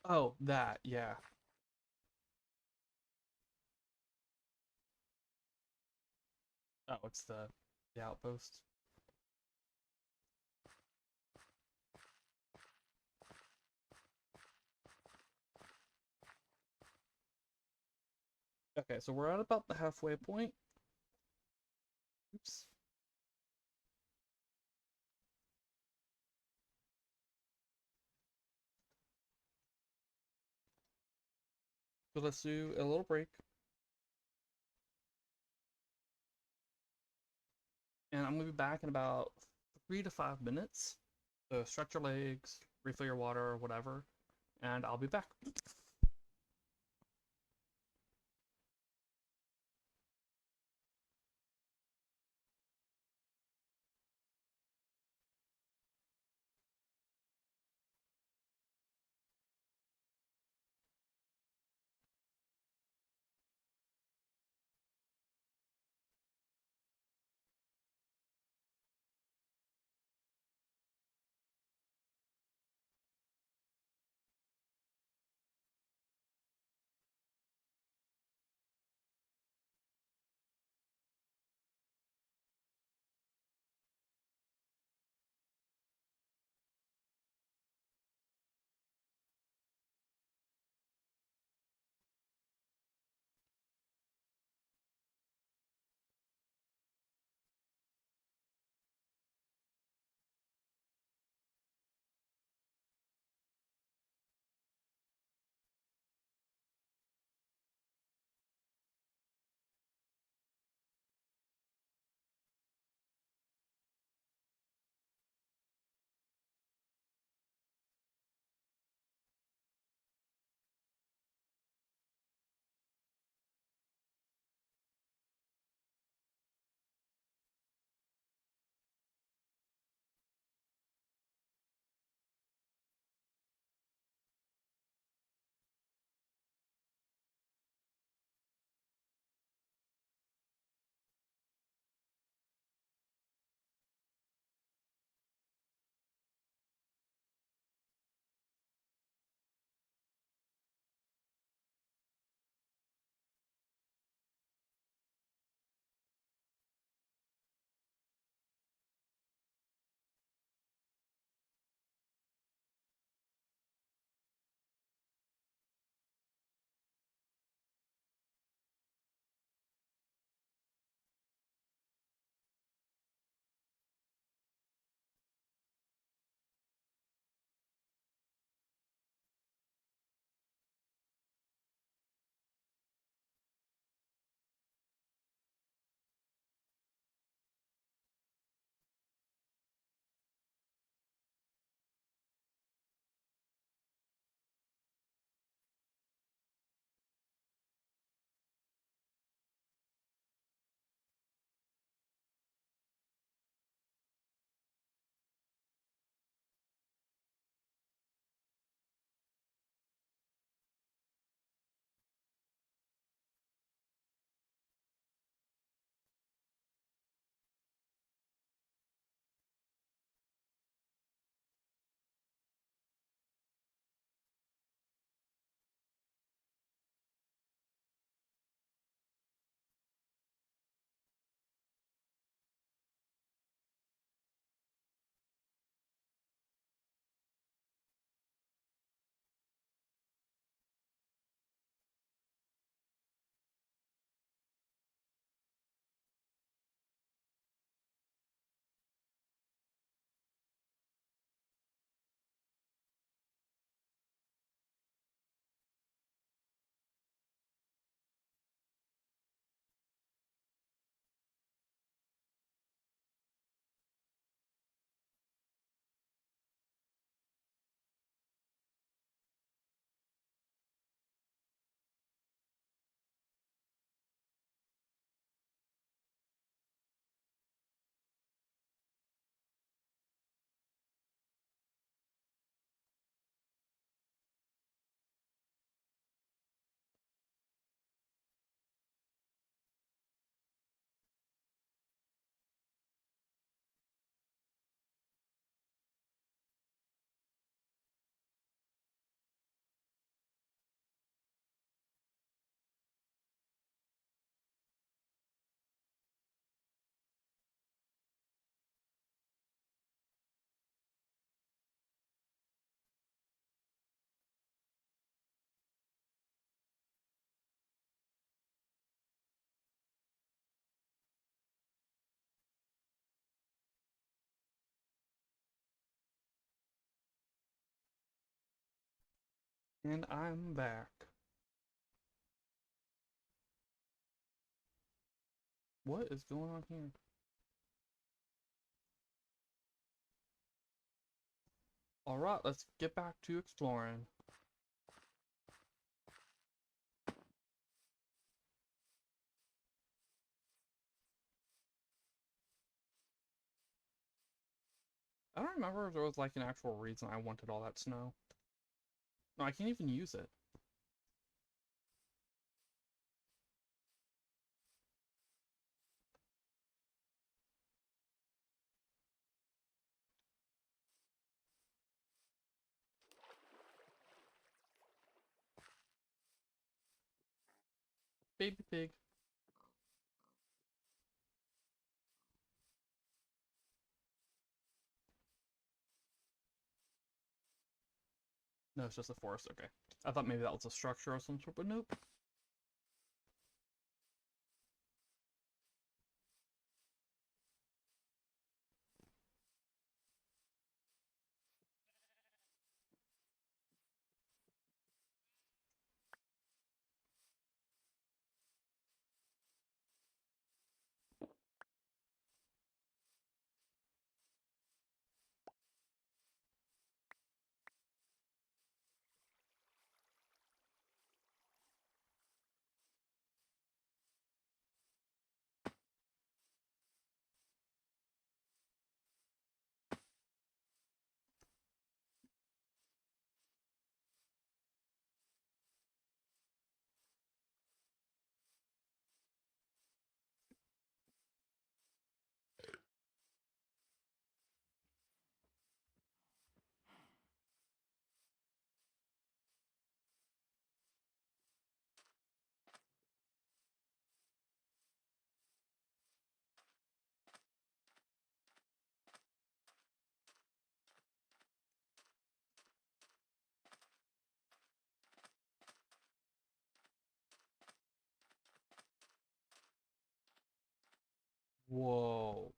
Speaker 1: Oh, that, yeah. Oh, it's the outpost. Okay, so we're at about the halfway point. Oops. So let's do a little break. And I'm gonna be back in about 3 to 5 minutes. So stretch your legs, refill your water, or whatever, and I'll be back. And I'm back. What is going on here? Alright, let's get back to exploring. I don't remember if there was like an actual reason I wanted all that snow. No, I can't even use it. Baby pig. No, it's just a forest. Okay. I thought maybe that was a structure of some sort, but nope. Whoa.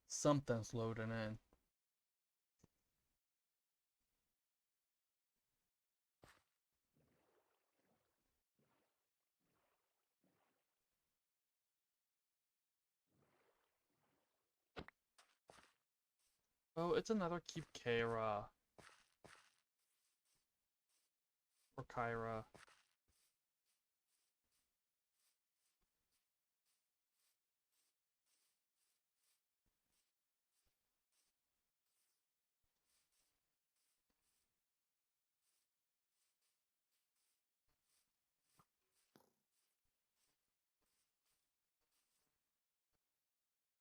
Speaker 1: Something's loading in. Oh, it's another Keep Kara. Or Kyra.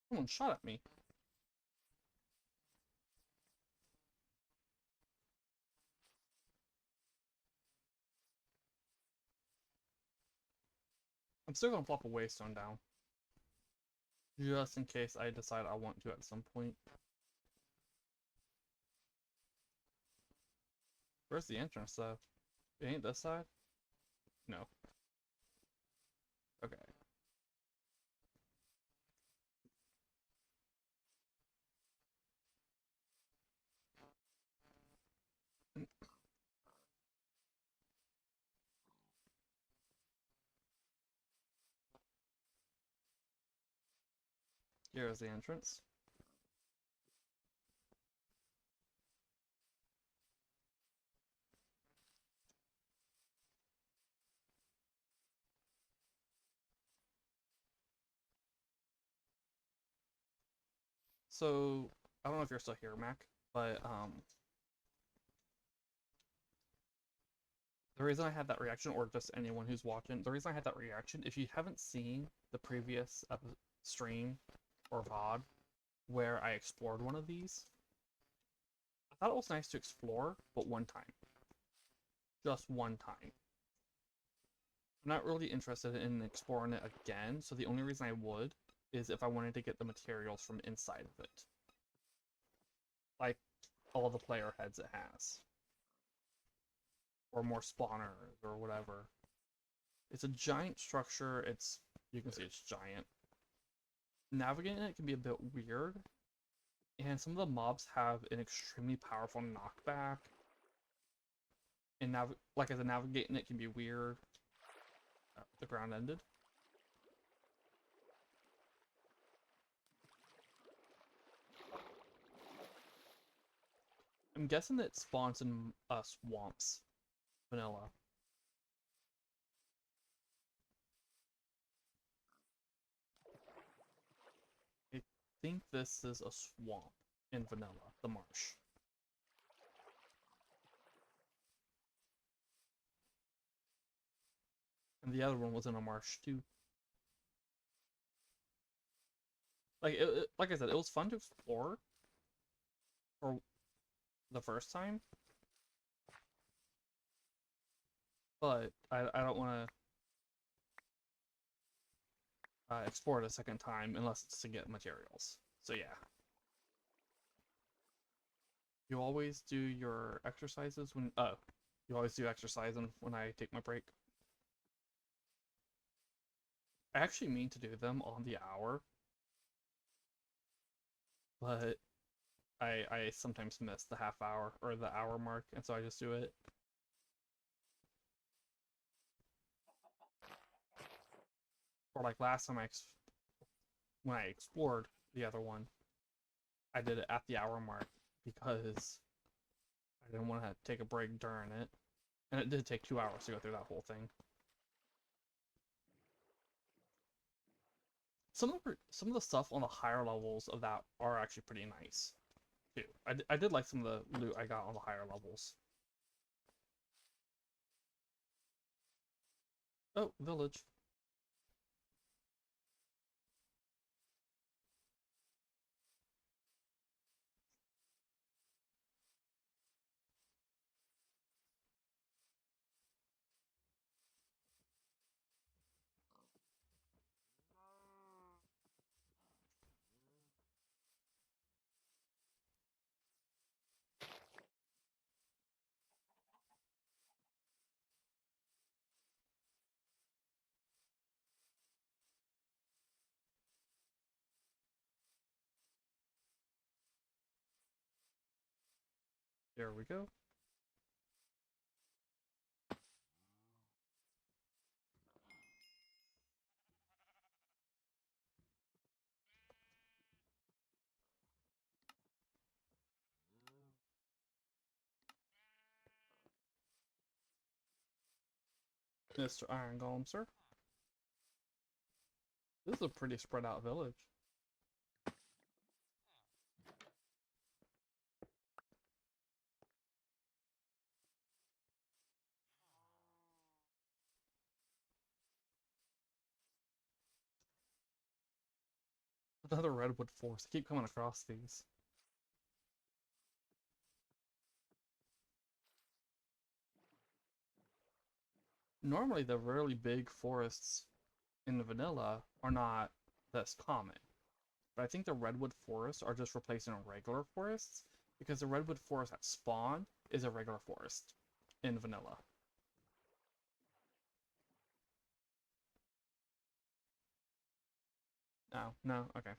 Speaker 1: Someone shot at me. I'm still gonna plop a waystone down. Just in case I decide I want to at some point. Where's the entrance though? It ain't this side? No. Okay. Here's the entrance. So, I don't know if you're still here, Mac, but the reason I had that reaction, or just anyone who's watching, the reason I had that reaction, if you haven't seen the previous stream or VOD where I explored one of these, I thought it was nice to explore, but one time. Just one time. I'm not really interested in exploring it again, so the only reason I would is if I wanted to get the materials from inside of it. Like all the player heads it has. Or more spawners or whatever. It's a giant structure, you can see it's giant. Navigating it can be a bit weird, And some of the mobs have an extremely powerful knockback. And like as a navigating it can be weird. The ground ended. I'm guessing it spawns in swamps. Vanilla. I think this is a swamp in vanilla, the marsh. And the other one was in a marsh too. Like like I said, it was fun to explore for the first time, but I don't want to explore it a second time unless it's to get materials. So yeah. You always do your exercises when you always do exercising when I take my break. I actually mean to do them on the hour, but I sometimes miss the half hour or the hour mark, and so I just do it. Or like last time when I explored the other one, I did it at the hour mark because I didn't want to take a break during it. And it did take 2 hours to go through that whole thing. Some of the stuff on the higher levels of that are actually pretty nice, too. I did like some of the loot I got on the higher levels. Oh, village. There we go. Mr. Iron Golem, sir. This is a pretty spread out village. Another redwood forest. I keep coming across these. Normally, the really big forests in the vanilla are not this common. But I think the redwood forests are just replacing regular forests because the redwood forest at spawn is a regular forest in vanilla. No, no, okay.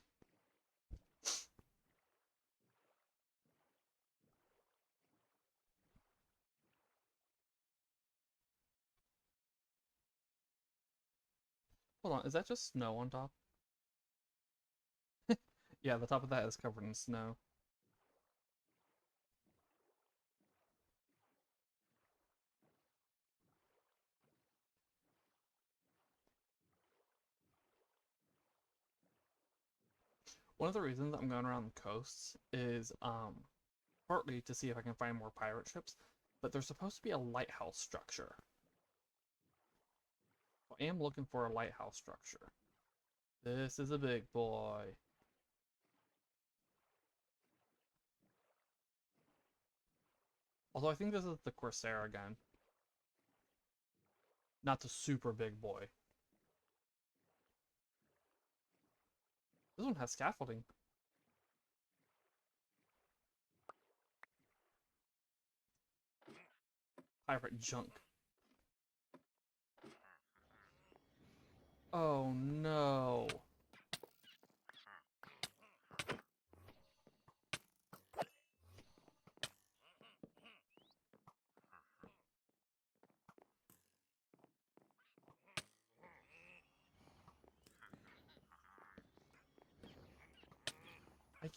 Speaker 1: Hold on, is that just snow on top? Yeah, the top of that is covered in snow. One of the reasons I'm going around the coasts is partly to see if I can find more pirate ships, but there's supposed to be a lighthouse structure. I am looking for a lighthouse structure. This is a big boy. Although I think this is the Corsair again. Not the super big boy. This one has scaffolding. Pirate junk. Oh no.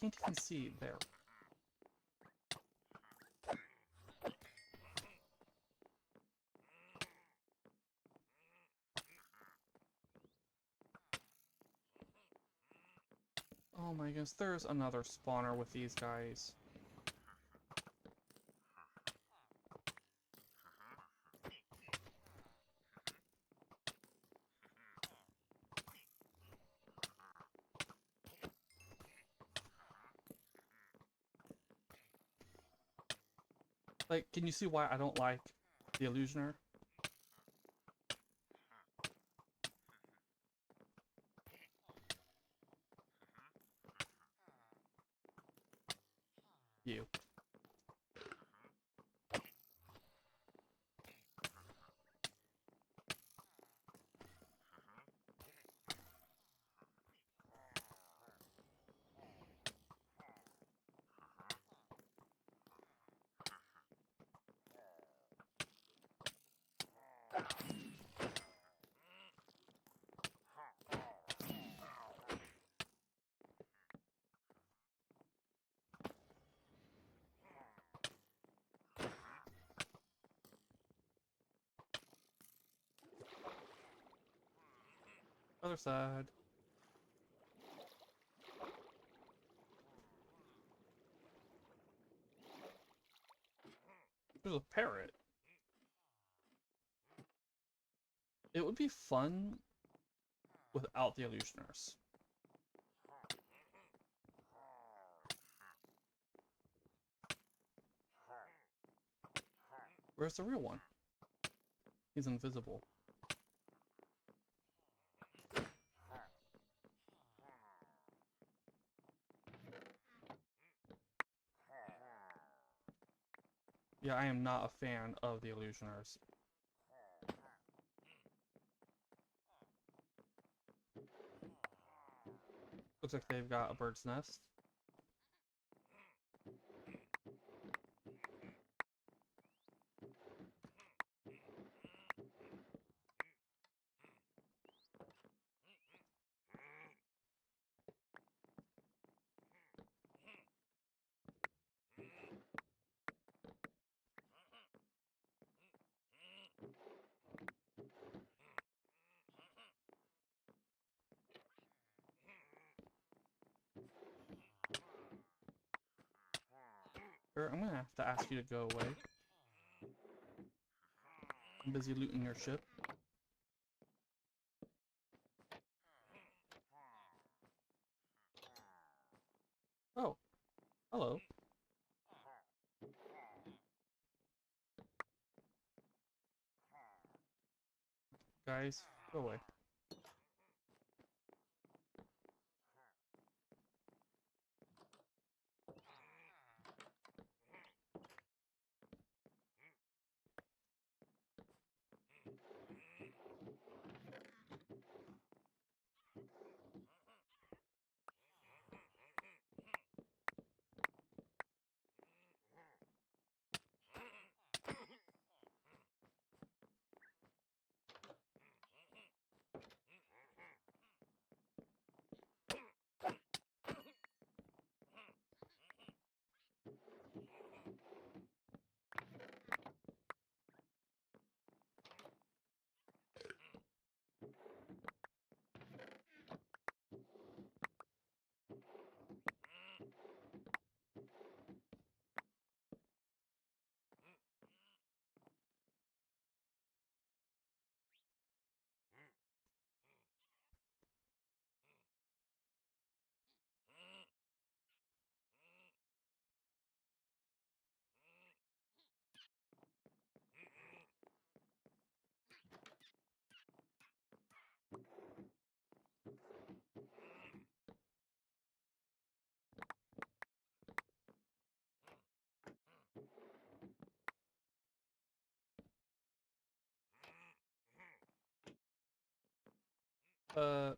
Speaker 1: can't even see there. Oh my goodness, there's another spawner with these guys. Like, can you see why I don't like the Illusioner? You. Other side. There's a parrot. It would be fun without the Illusioners. Where's the real one? He's invisible. Yeah, I am not a fan of the Illusioners. Looks like they've got a bird's nest. I'm gonna have to ask you to go away. I'm busy looting your ship. Oh, hello. Guys, go away.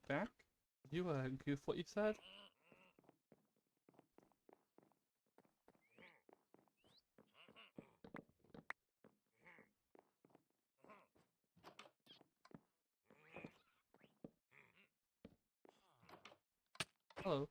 Speaker 1: Back? Did you, goof what you said? Hello.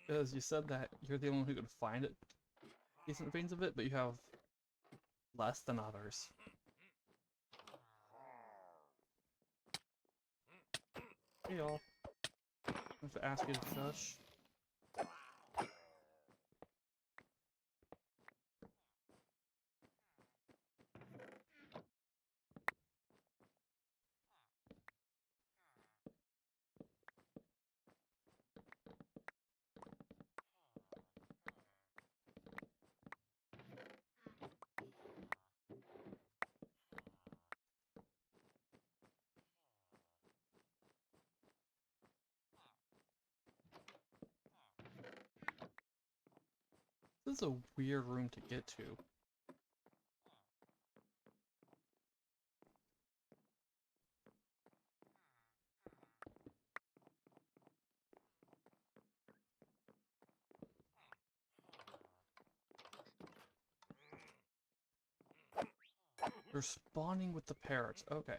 Speaker 1: Because you said that you're the only one who could find it, decent veins of it, but you have less than others. Hey y'all. I have to ask you to shush. This is a weird room to get to. They're spawning with the parrots. Okay.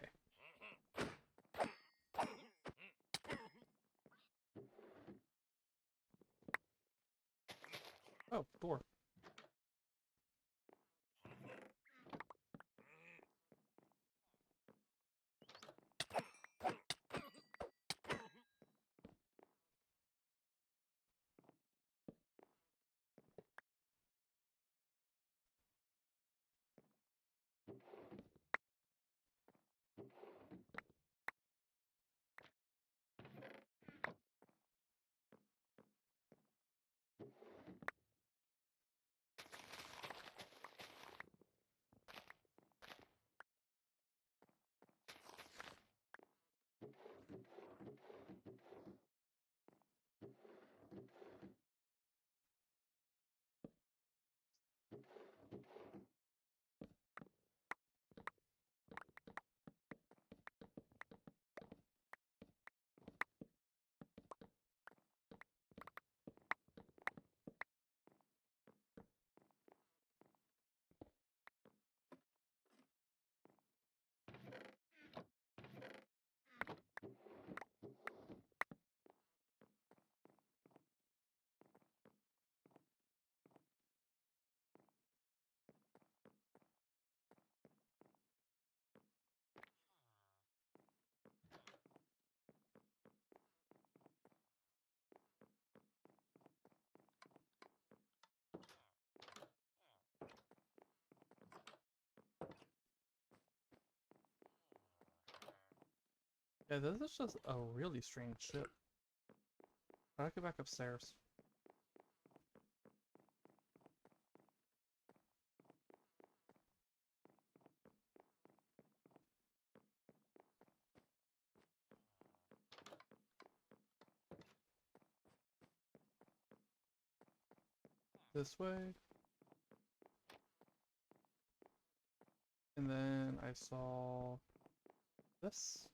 Speaker 1: Oh, door. Yeah, this is just a really strange ship. How do I get back upstairs? This way. And then I saw this.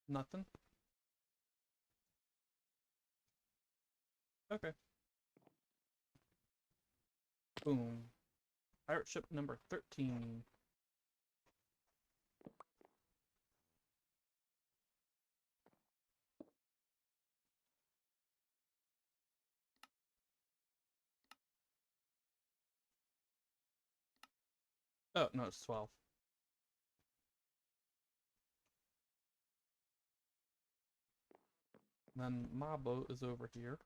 Speaker 1: Nothing. Okay. Boom. Pirate ship number 13. Oh, no, it's 12. And then my boat is over here.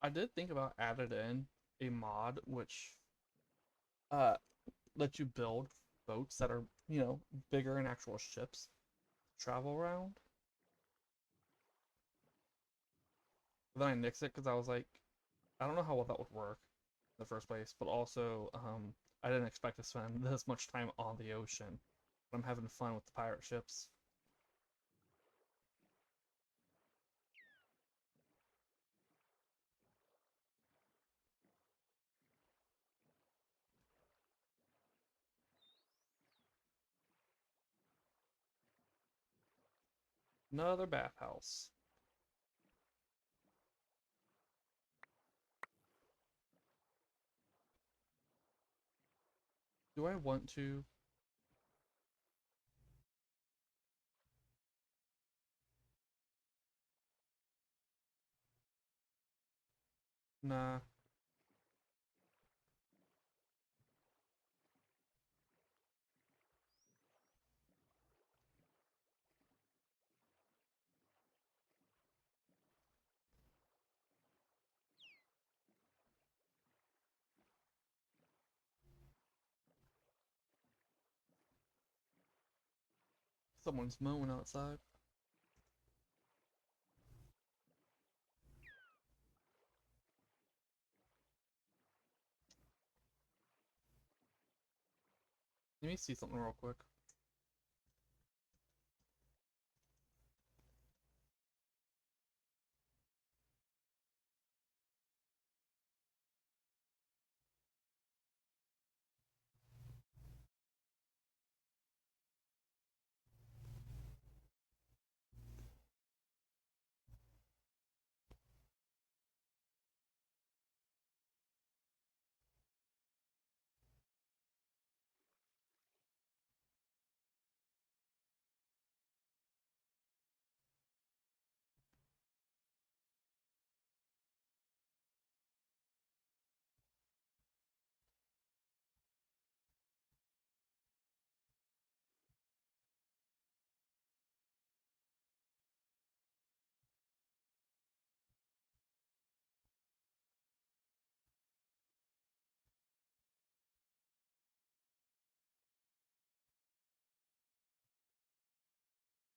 Speaker 1: I did think about adding in a mod which uh lets you build boats that are, bigger than actual ships to travel around. But then I nixed it because I was like, I don't know how well that would work. the first place, but also I didn't expect to spend this much time on the ocean. I'm having fun with the pirate ships. Another bathhouse. Do I want to? Nah. Someone's mowing outside. Let me see something real quick.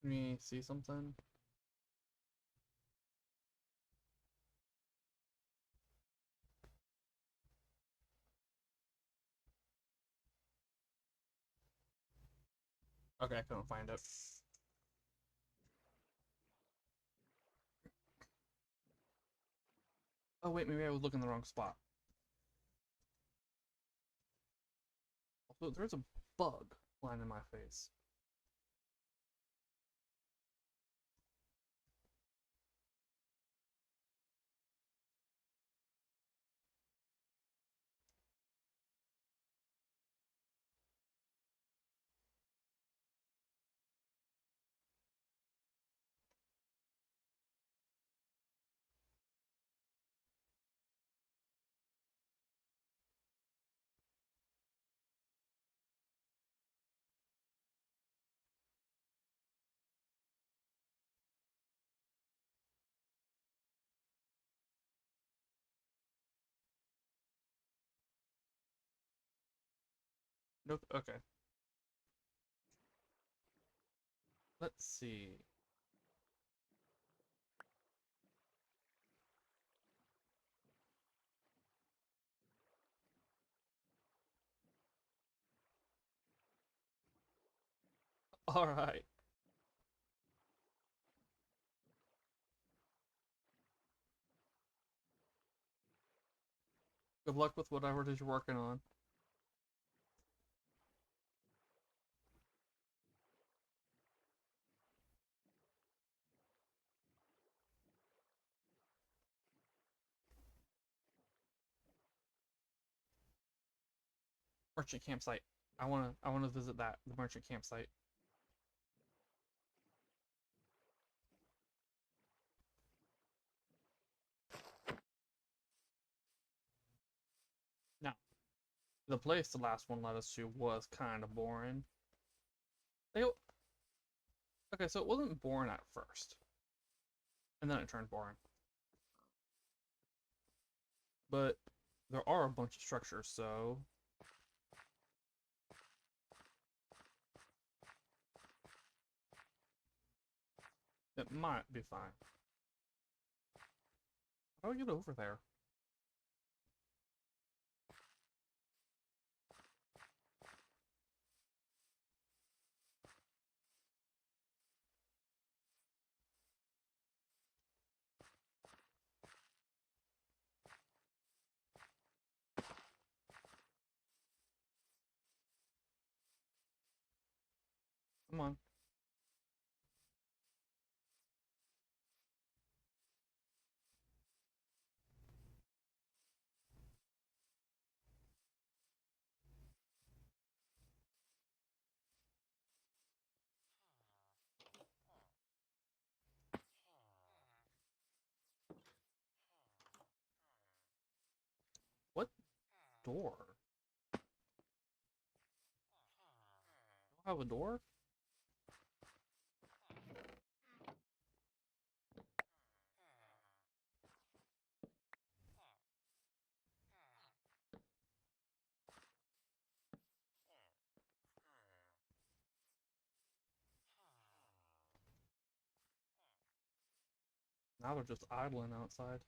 Speaker 1: Let me see something. Okay, I couldn't find it. Oh wait, maybe I was looking in the wrong spot. Also, there's a bug flying in my face. Nope. Okay. Let's see. All right. Good luck with whatever it is you're working on. Merchant campsite. I wanna visit that, the merchant campsite. Now, the place the last one led us to was kind of boring. They, okay, so it wasn't boring at first, and then it turned boring. But there are a bunch of structures, so it might be fine. How do I get over there? Come on. What door? I don't have a door? Now they're just idling outside.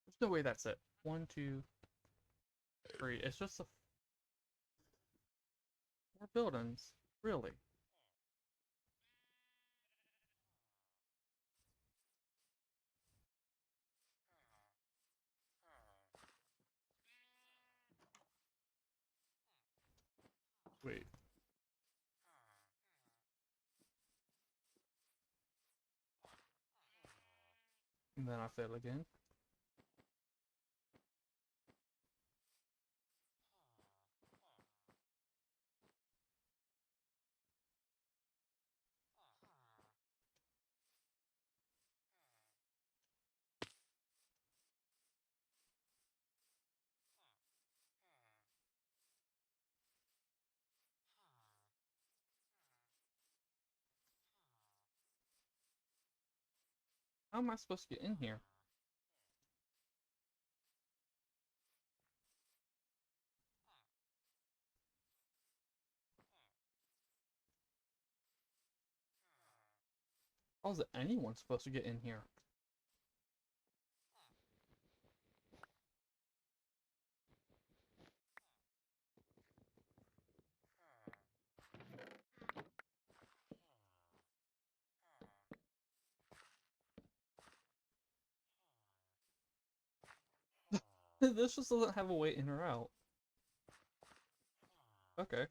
Speaker 1: There's no way that's it. 1, 2, 3. It's just a 4 buildings. Really? Wait. And then I fail again. How am I supposed to get in here? How is anyone supposed to get in here? This just doesn't have a way in or out. Okay.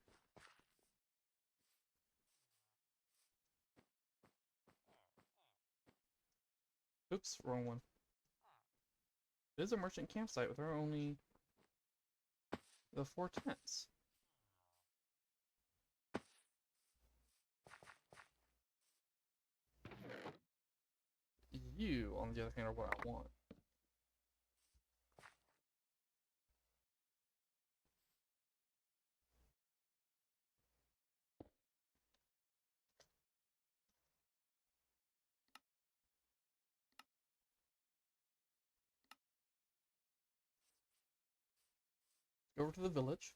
Speaker 1: Oops, wrong one. It is a merchant campsite with only the 4 tents. You, on the other hand, are what I want. Go over to the village.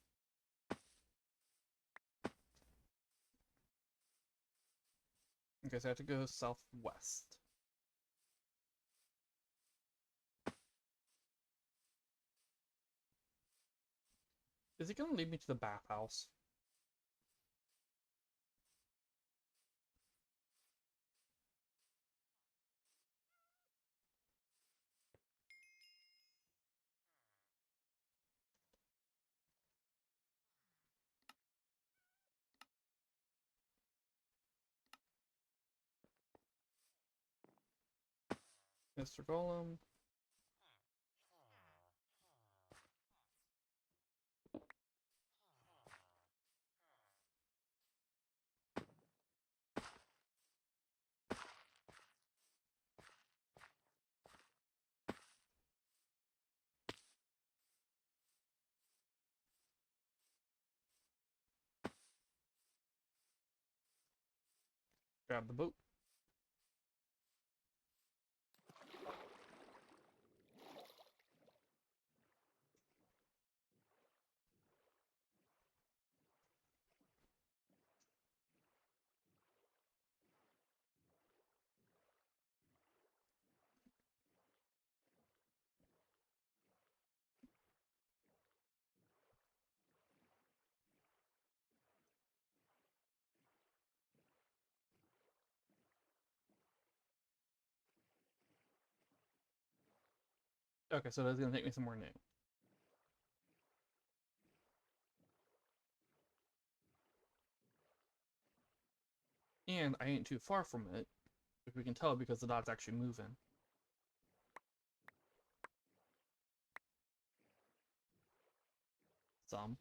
Speaker 1: Okay, so I have to go southwest. Is it gonna lead me to the bathhouse? Mr. Golem. Grab the boat. Okay, so that's gonna take me somewhere new. And I ain't too far from it, if we can tell because the dot's actually moving. Some.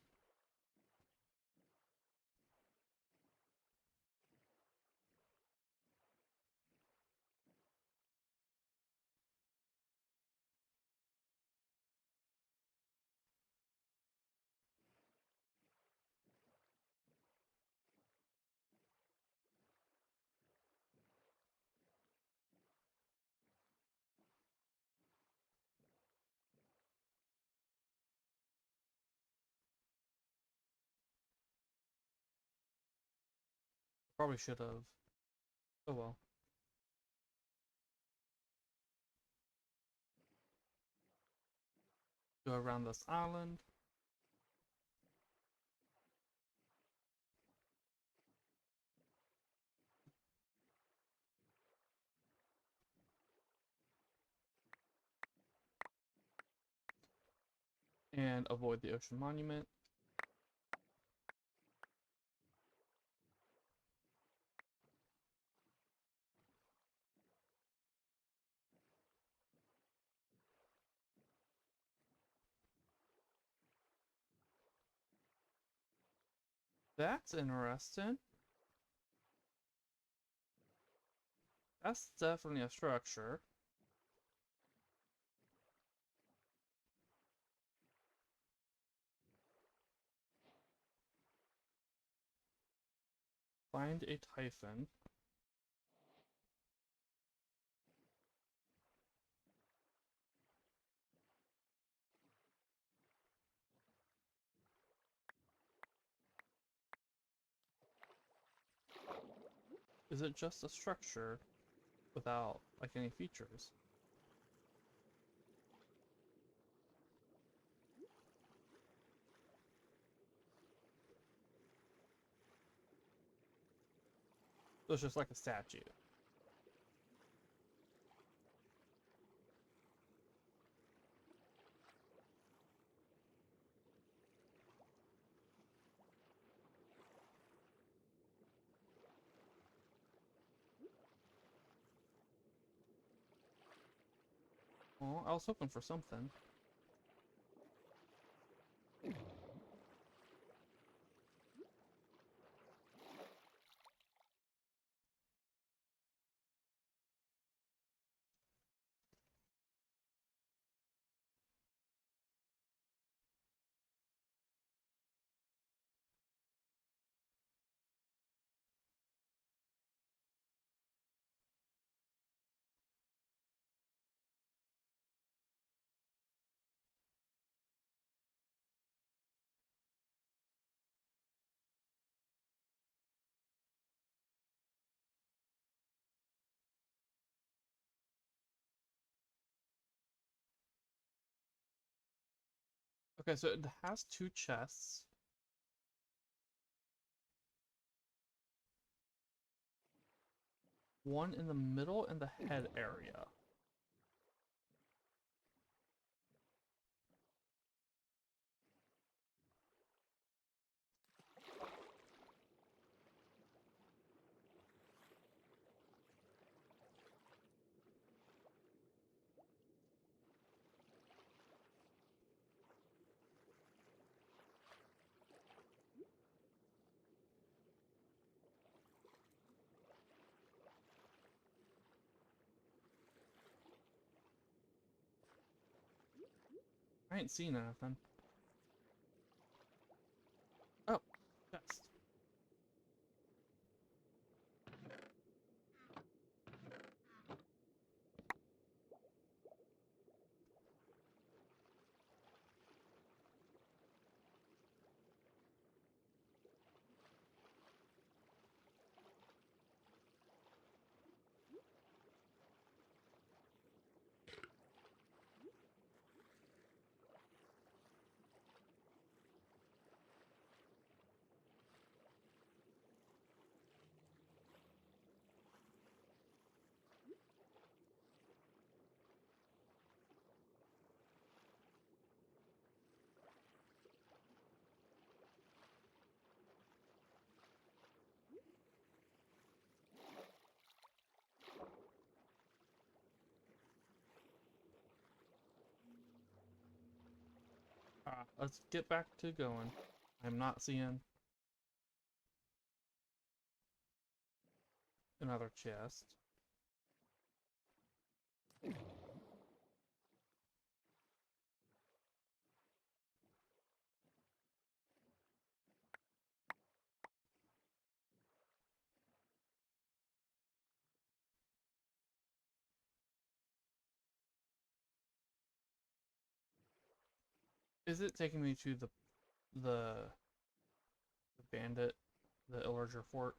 Speaker 1: Probably should have. Oh well. Go around this island. And avoid the ocean monument. That's interesting. That's definitely a structure. Find a typhon. Is it just a structure without like any features? So it's just like a statue. Oh, I was hoping for something. Okay, so it has two chests. One in the middle in the head area. I ain't seen anything. Oh, chest. let's get back to going. I'm not seeing another chest. Is it taking me to the, the bandit, the Illager Fort?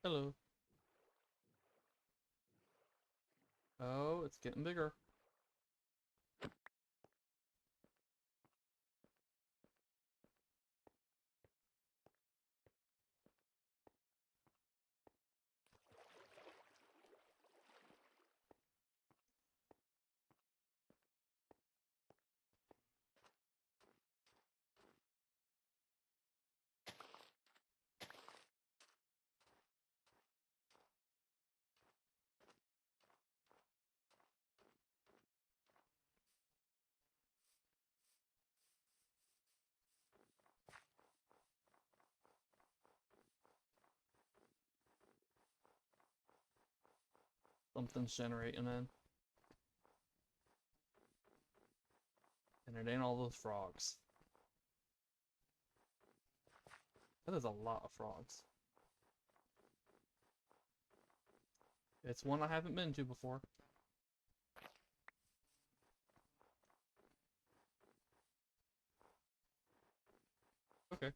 Speaker 1: Hello. Oh, it's getting bigger. Something's generating in. And it ain't all those frogs. That is a lot of frogs. It's one I haven't been to before. Okay.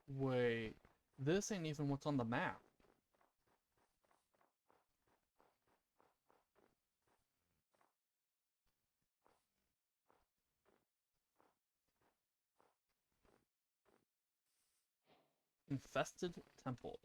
Speaker 1: Wait. This ain't even what's on the map. Infested temple.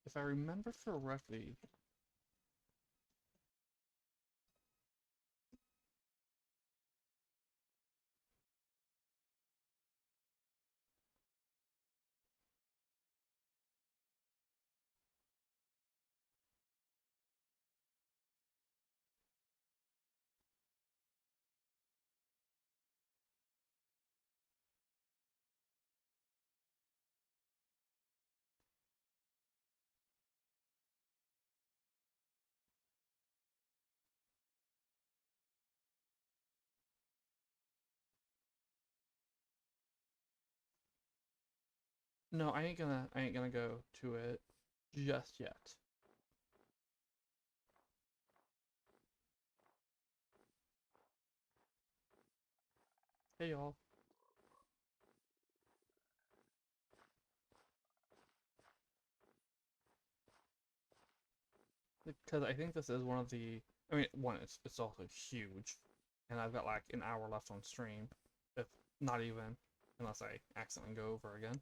Speaker 1: If I remember correctly, no, I ain't gonna go to it just yet. Hey y'all. Because I think this is one of the, I mean, one, it's also huge, and I've got like an hour left on stream, if not even, unless I accidentally go over again.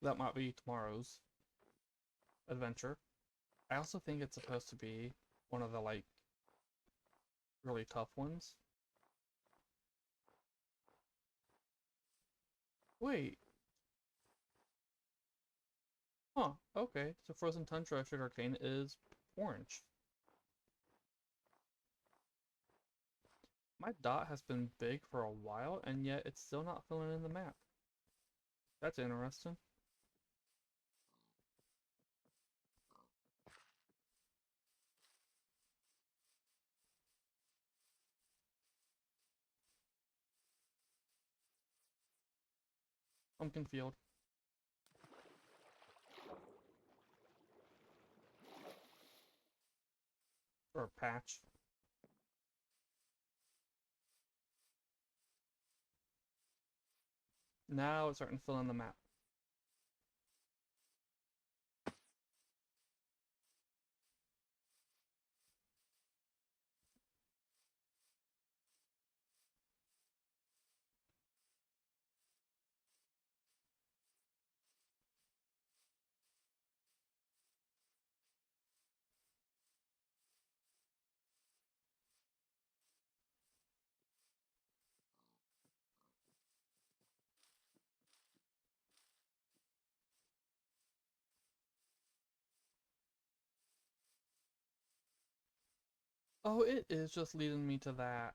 Speaker 1: That might be tomorrow's adventure. I also think it's supposed to be one of the like really tough ones. Wait. Huh, okay. So Frozen Tundra Sugarcane is orange. My dot has been big for a while, and yet it's still not filling in the map. That's interesting. Pumpkin field. or patch. Now it's starting to fill in the map. Oh, it is just leading me to that.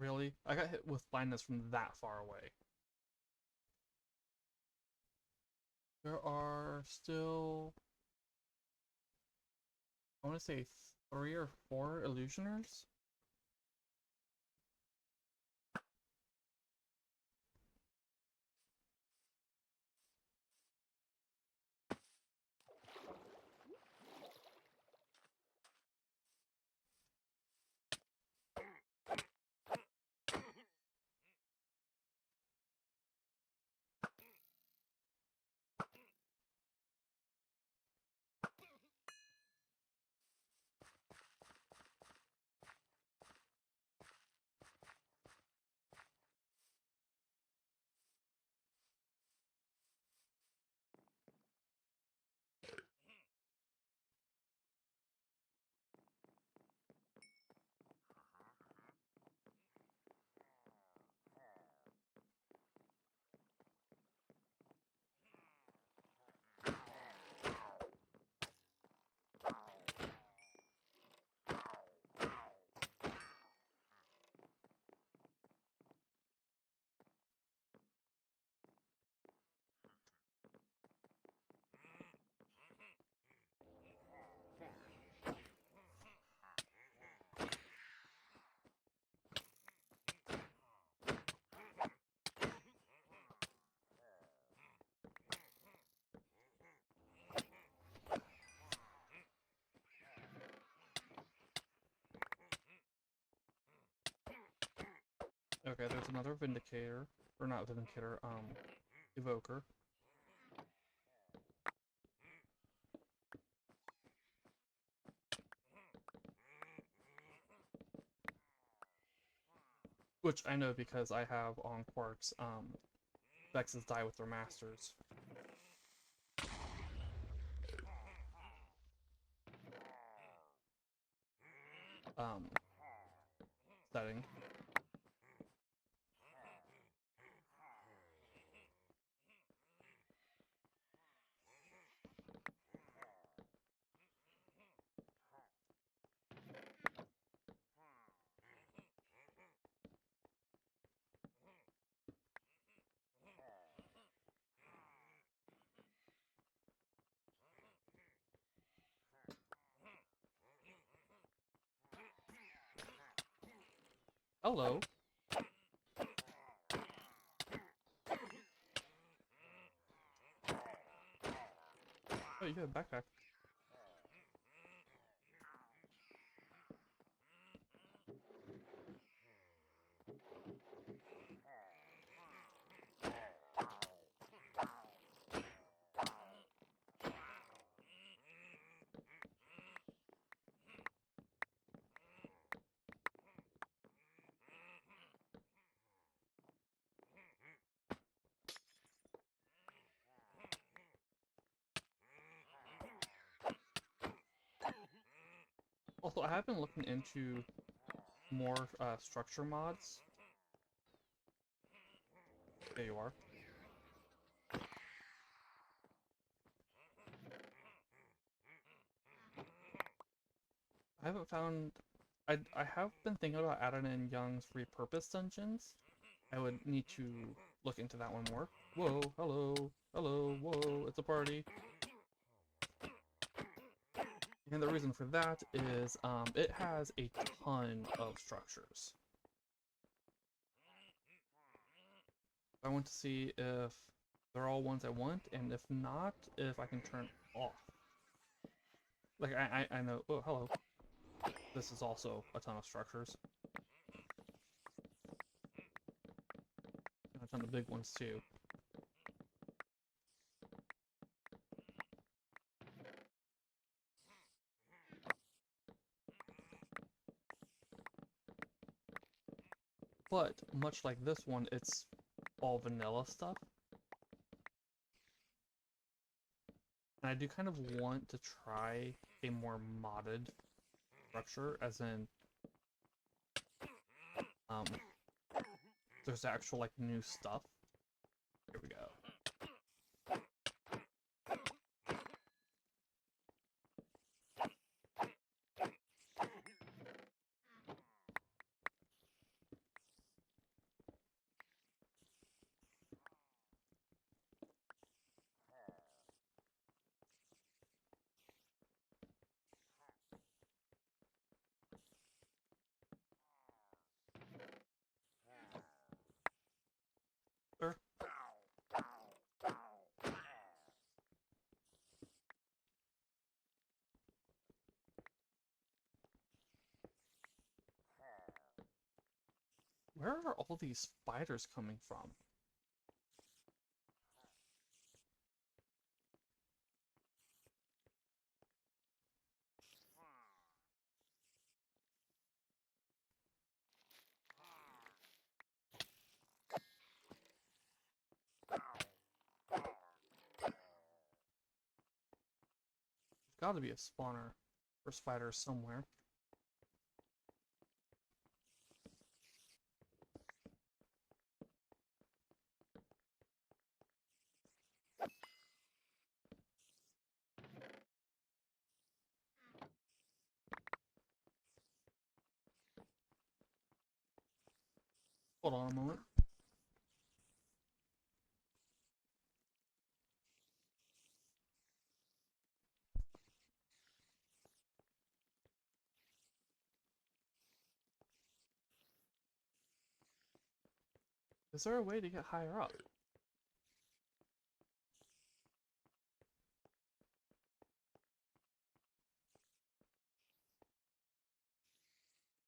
Speaker 1: Really? I got hit with blindness from that far away. There are still, I want to say 3 or 4 illusioners. Okay, there's another Vindicator. Or not Vindicator, Evoker. Which I know because I have on Quarks, Vexes die with their masters. Um, Setting. Hello. Oh, you have a backpack. Also, I have been looking into more structure mods. There you are. I haven't found. I have been thinking about adding in Young's repurposed dungeons. I would need to look into that one more. Whoa, hello, hello, whoa, it's a party. And the reason for that is it has a ton of structures. I want to see if they're all ones I want, and if not, if I can turn off. Like, I know, oh, hello. This is also a ton of structures. And a ton of big ones, too. But, much like this one, it's all vanilla stuff. And I do kind of want to try a more modded structure, as in, there's actual, like, new stuff. Here we go. Sure. Where are all these spiders coming from? There's gotta be a spawner for spiders somewhere. Hold on a moment. Is there a way to get higher up?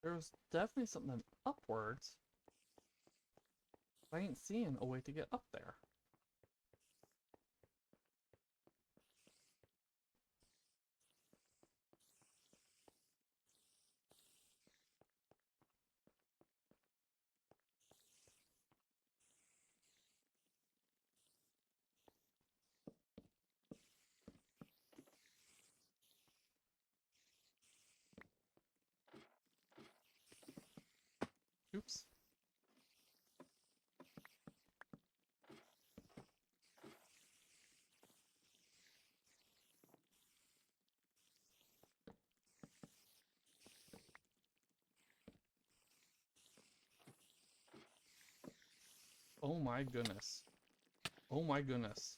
Speaker 1: There's definitely something upwards. I ain't seeing a way to get up there. Oops. Oh my goodness. Oh my goodness.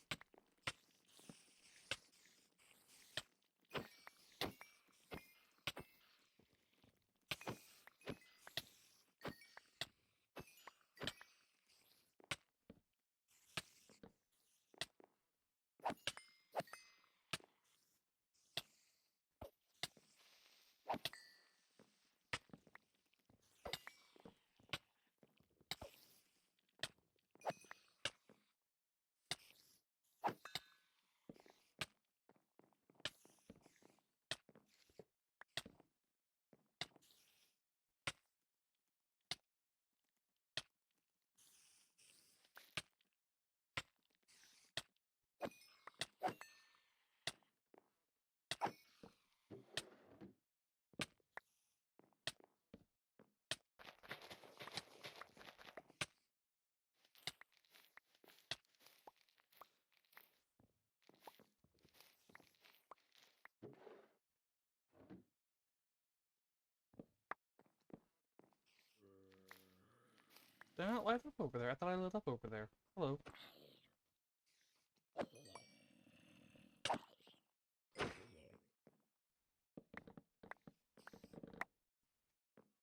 Speaker 1: Did I not light up over there? I thought I lit up over there. Hello.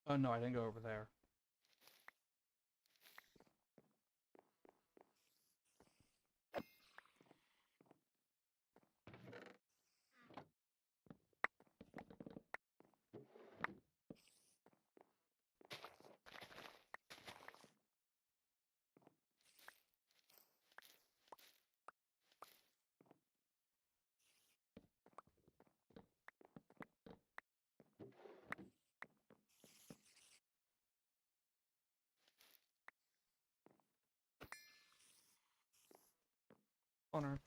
Speaker 1: Oh no, I didn't go over there. Honor.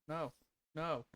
Speaker 1: No. No.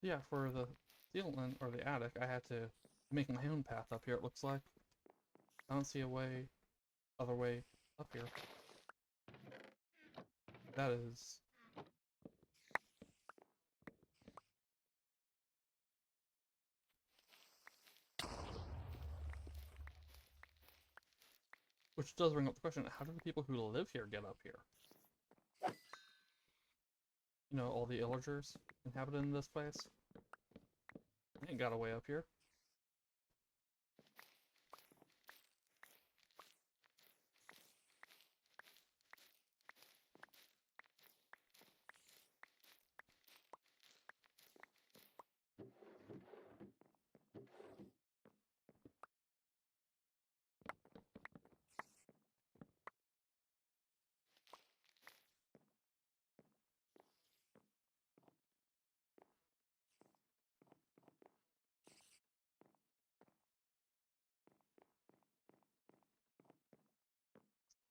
Speaker 1: Yeah, for the ceiling or the attic, I had to make my own path up here, it looks like. I don't see a way, other way up here. That is... Which does bring up the question, how do the people who live here get up here? You know, all the Illagers inhabiting this place? They ain't got a way up here.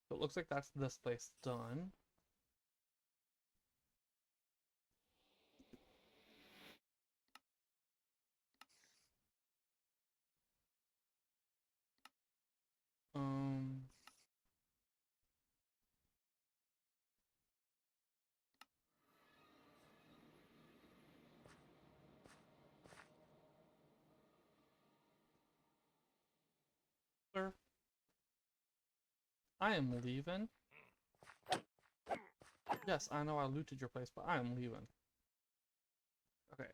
Speaker 1: So it looks like that's this place done. Um... Sir, I am leaving. Yes, I know I looted your place, but I am leaving. Okay.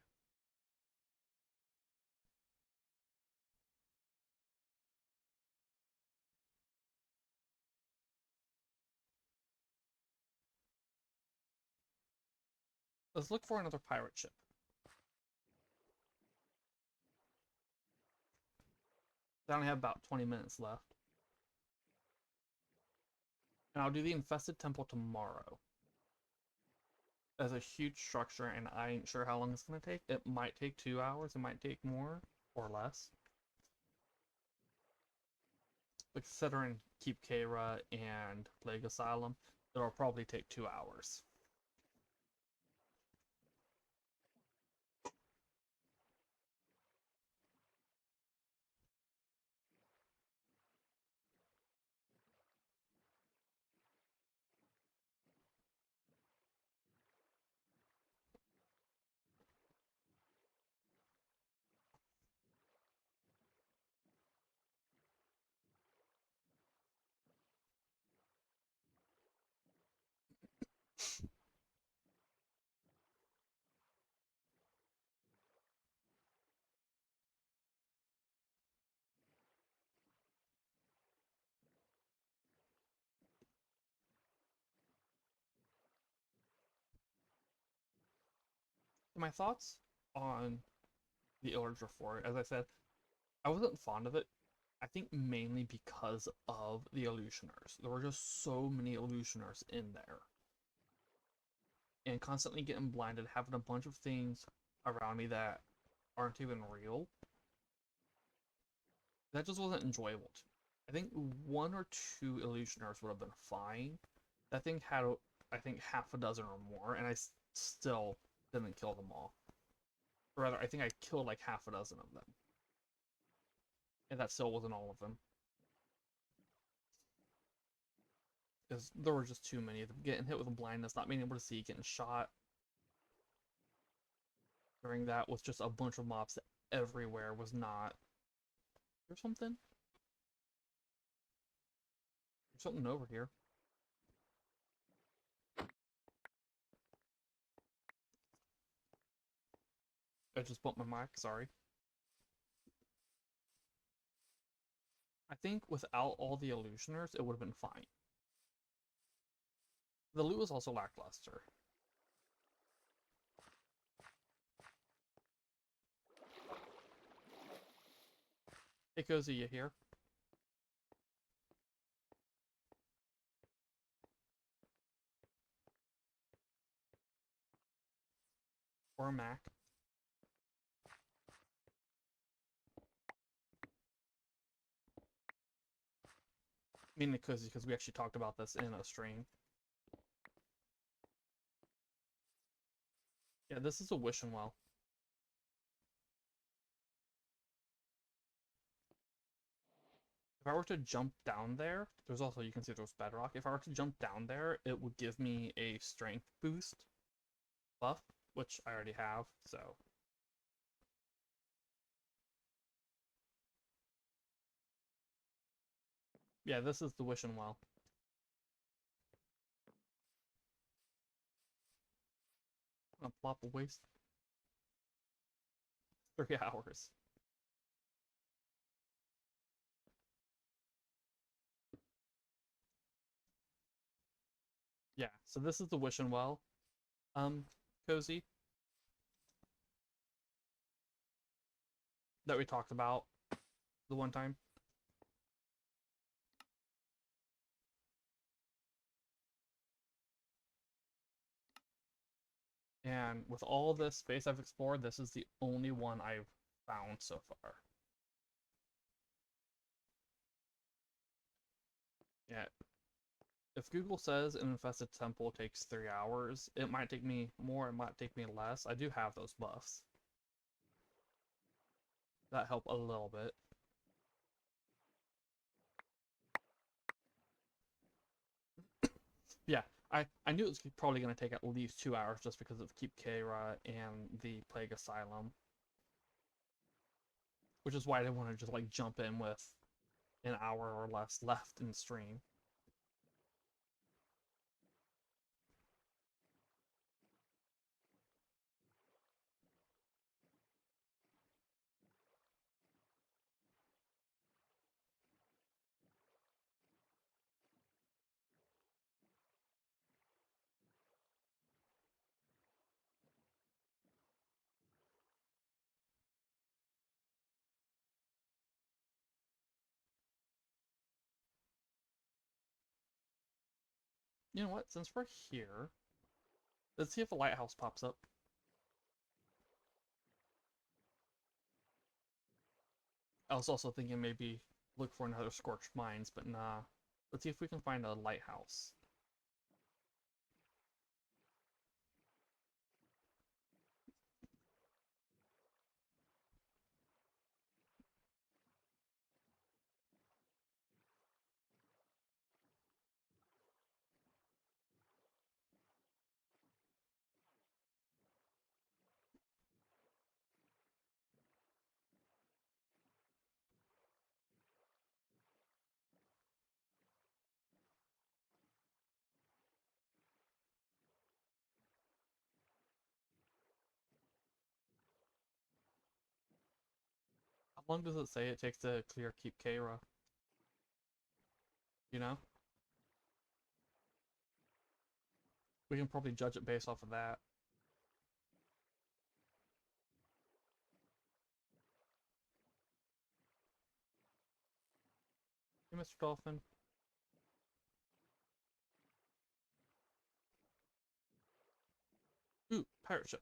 Speaker 1: Let's look for another pirate ship. I only have about 20 minutes left. And I'll do the Infested Temple tomorrow. As a huge structure, and I ain't sure how long it's going to take. It might take 2 hours, it might take more or less. But considering Keep Kara and Plague Asylum, it'll probably take 2 hours. My thoughts on the Illager Fort, as I said, I wasn't fond of it I think mainly because of the illusioners. There were just so many illusioners in there. And constantly getting blinded, having a bunch of things around me that aren't even real. That just wasn't enjoyable to me. I think one or two illusioners would have been fine. That thing had, I think, half a dozen or more, and I still didn't kill them all. Or rather, I think I killed like half a dozen of them. And that still wasn't all of them. Because there were just too many of them. Getting hit with a blindness, not being able to see, getting shot. During that with just a bunch of mobs everywhere was not... There's something? There's something over here. I just bumped my mic, sorry. I think without all the illusioners, it would have been fine. The loot was also lackluster. Hey Cozy, you here? Or a Mac? Meaning Cozy, because we actually talked about this in a stream. Yeah, this is a wishing well. If I were to jump down there, there's also, you can see there's bedrock. If I were to jump down there, it would give me a strength boost buff, which I already have, so. Yeah, this is the wishing well. I'm gonna plop a waste. 3 hours. Yeah, so this is the wishing well. Cozy, that we talked about the one time. And with all this space I've explored, this is the only one I've found so far. Yeah. If Google says an infested temple takes 3 hours, it might take me more, it might take me less. I do have those buffs. That help a little bit. Yeah, I knew it was probably going to take at least 2 hours just because of Keep Keira and the Plague Asylum. Which is why I didn't want to just like jump in with an hour or less left in the stream. You know what? Since we're here, let's see if a lighthouse pops up. I was also thinking maybe look for another Scorched Mines, but nah. Let's see if we can find a lighthouse. How long does it say it takes to clear Keep Keira? You know? We can probably judge it based off of that. Mr. Dolphin. Ooh, pirate ship.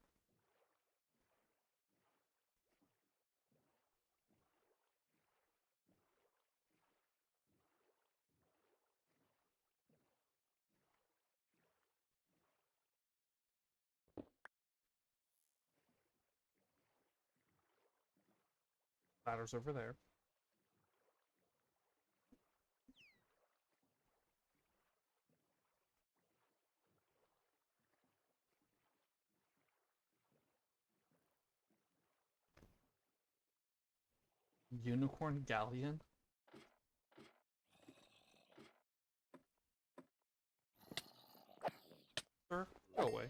Speaker 1: Ladder's over there. Unicorn galleon? Sir, go away.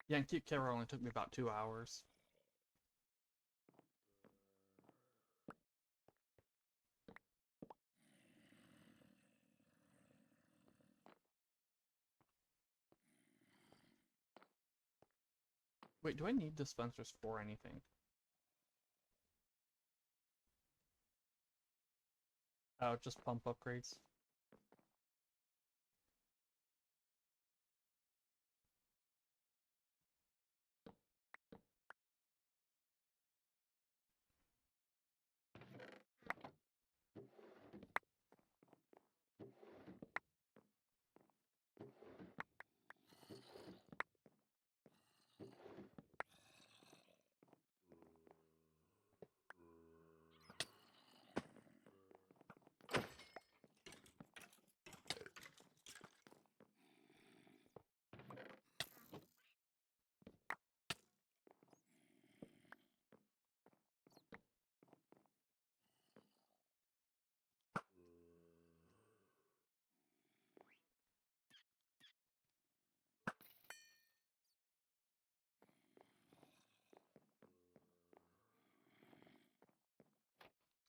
Speaker 1: Yankee Kara only took me about 2 hours. Wait, do I need dispensers for anything? Oh, just pump upgrades.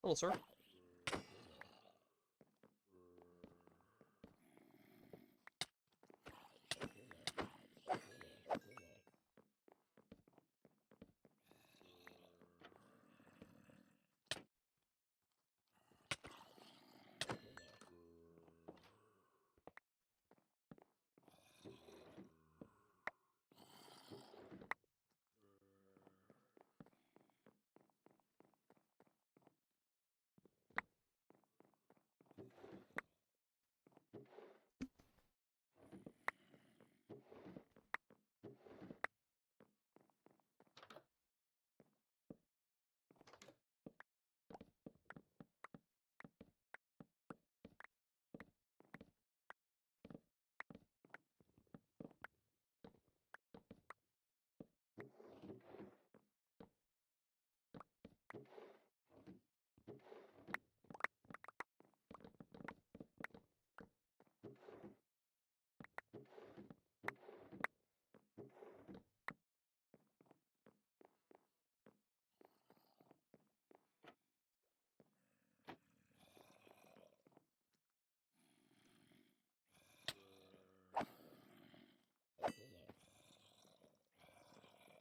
Speaker 1: Hello, sir.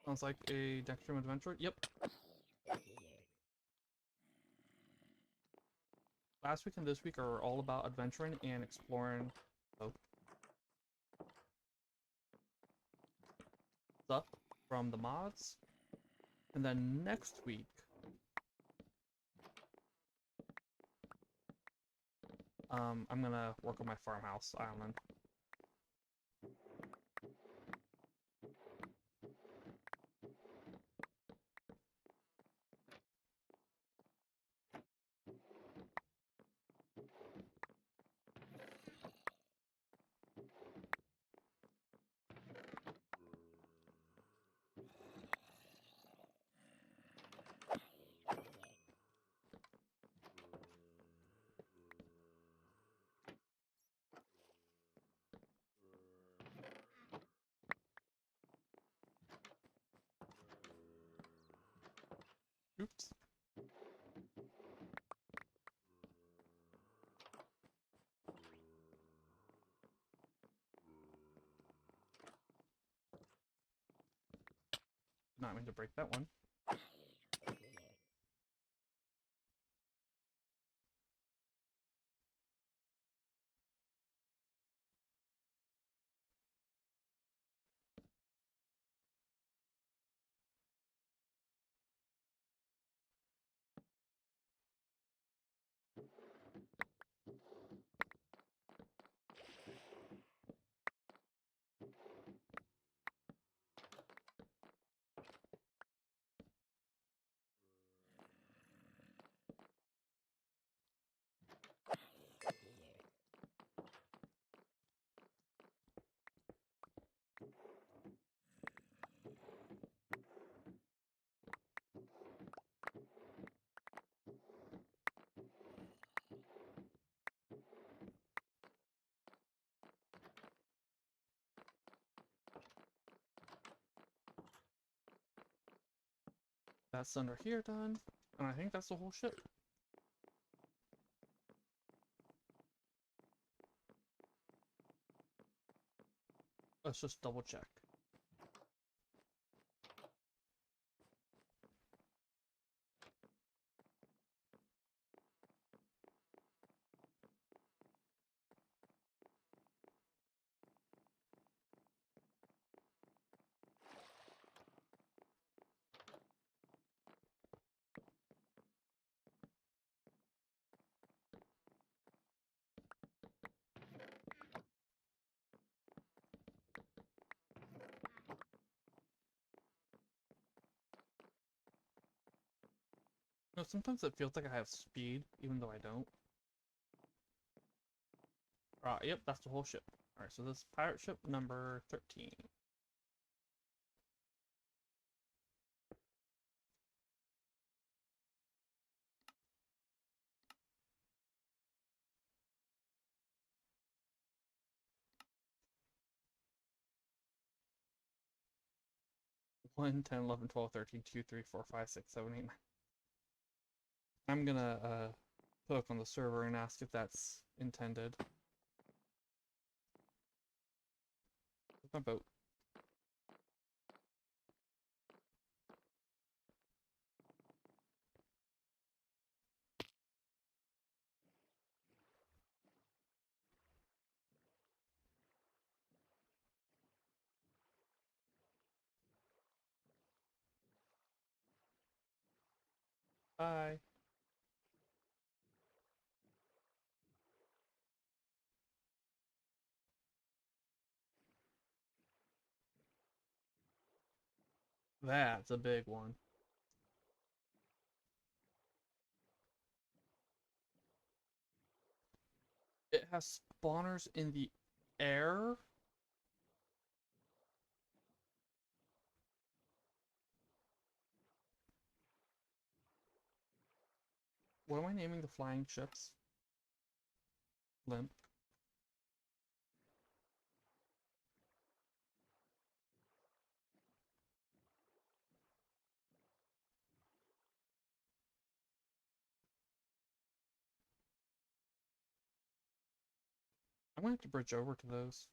Speaker 1: Sounds like a next room adventure. Yep. Last week and this week are all about adventuring and exploring stuff from the mods. And then next week, I'm gonna work on my farmhouse island. Oops. not mean to break that one. That's under here done, and I think that's the whole ship. Let's just double check. No, sometimes it feels like I have speed, even though I don't. Yep, that's the whole ship. Alright, so this is pirate ship number 13. One, 10, 11, 12, 13, 2, 3, 4, 5, 6, 7, 8, 9. I'm gonna poke on the server and ask if that's intended. Where's my boat? Bye. That's a big one. It has spawners in the air? What am I naming the flying ships? Limp. I'm gonna have to bridge over to those.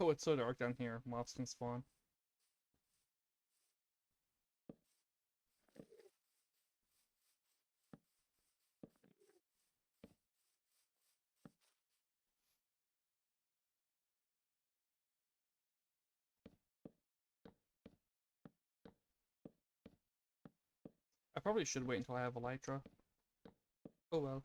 Speaker 1: Oh, it's so dark down here. Mobs can spawn. I probably should wait until I have Elytra. Oh well.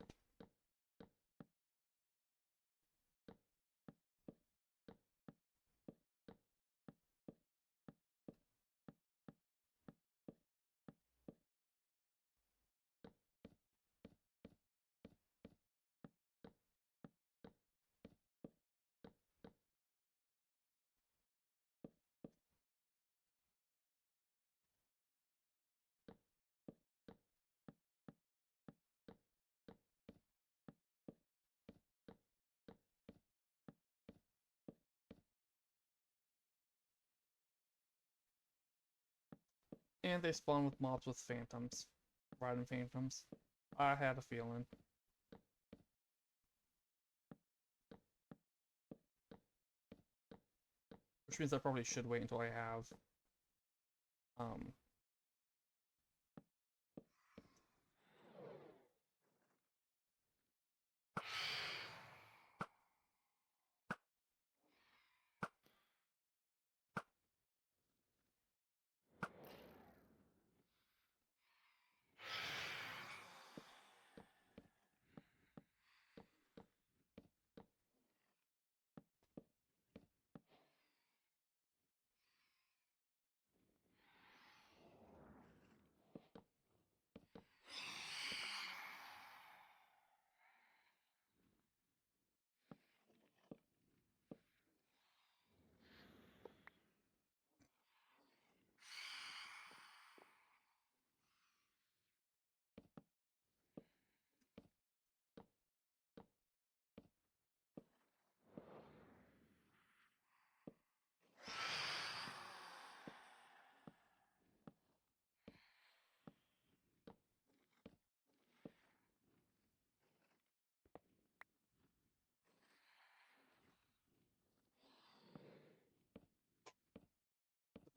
Speaker 1: And they spawn with mobs with phantoms. Riding phantoms. I had a feeling. Which means I probably should wait until I have um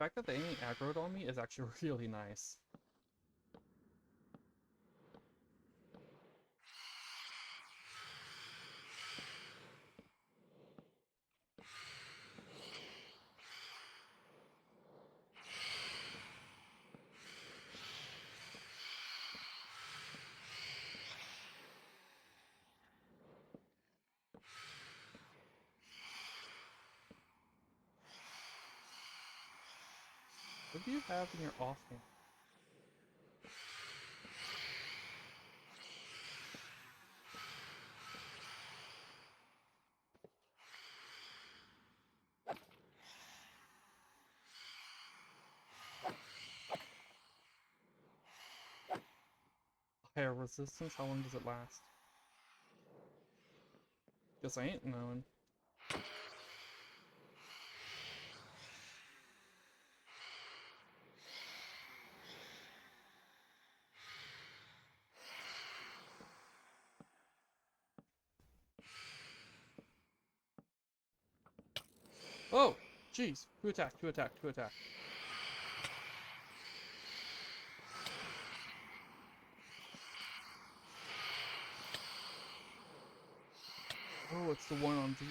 Speaker 1: the fact that they ain't aggroed on me is actually really nice. What do you have in your offhand? Higher resistance? How long does it last? Guess I ain't knowing. Oh! Jeez! Who attacked? Who attacked? Who attacked? Oh, it's the one on these.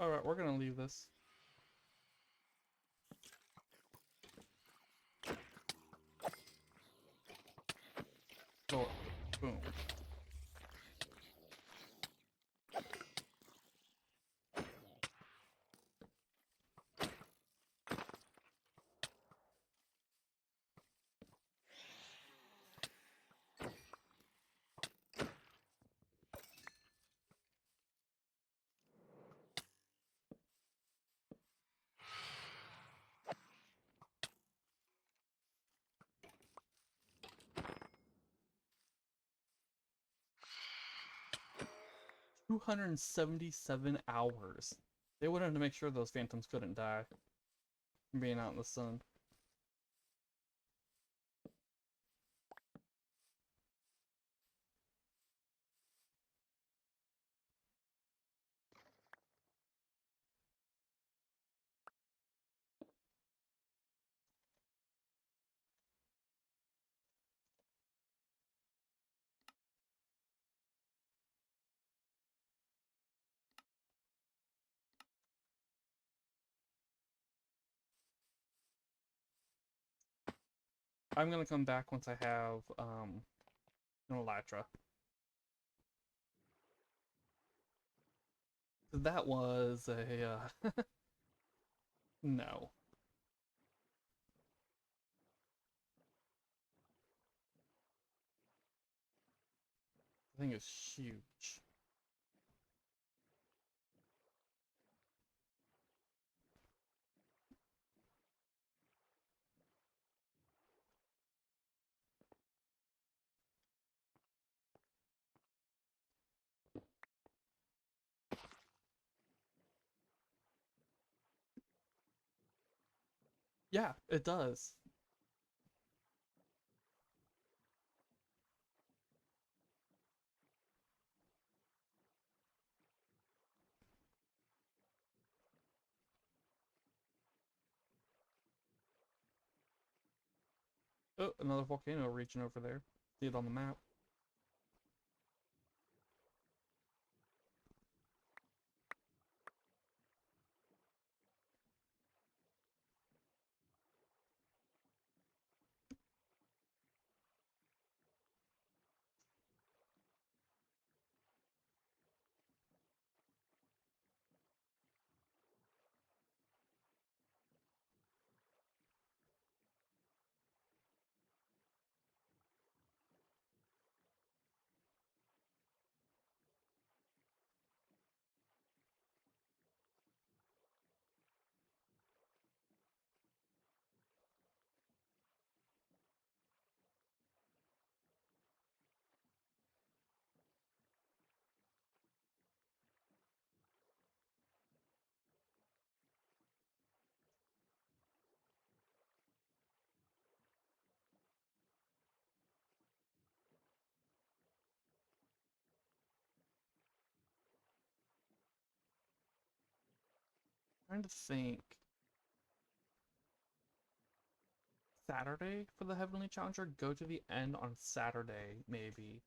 Speaker 1: Alright, we're gonna leave this. Oh, boom. 277 hours. They wanted to make sure those phantoms couldn't die from being out in the sun. I'm gonna come back once I have an Elytra. That was a no. The thing is huge. Yeah, it does. Oh, another volcano region over there. See it on the map. Trying to think. Saturday for the Heavenly Challenger? Go to the end on Saturday, maybe.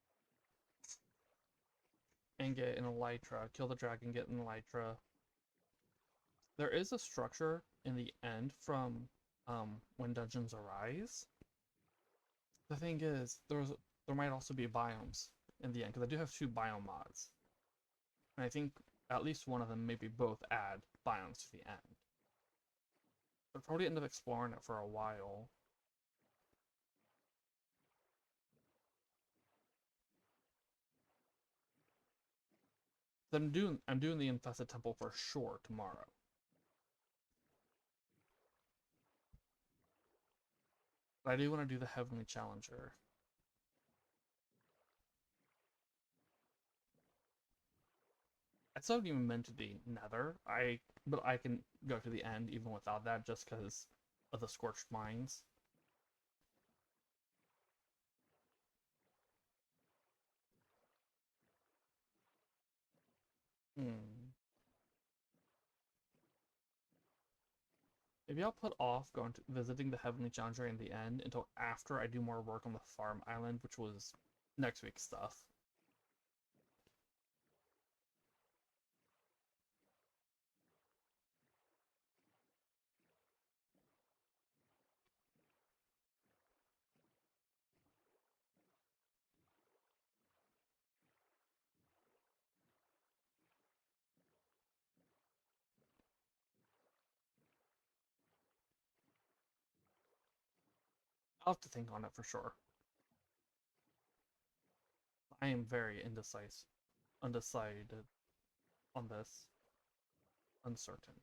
Speaker 1: And get an Elytra. Kill the dragon, get an Elytra. There is a structure in the end from when dungeons arise. The thing is, there might also be biomes in the end, because I do have 2 biome mods. And I think at least one of them, maybe both, add biomes to the end. I'll probably end up exploring it for a while. I'm doing the Infested Temple for sure tomorrow. But I do want to do the Heavenly Challenger. I still haven't even been to the Nether. But I can go to the end even without that, just because of the Scorched Mines. Hmm. Maybe I'll put off going to visiting the Heavenly Challenger in the end until after I do more work on the Farm Island, which was next week's stuff. I'll have to think on it for sure. I am very undecided on this. Uncertain.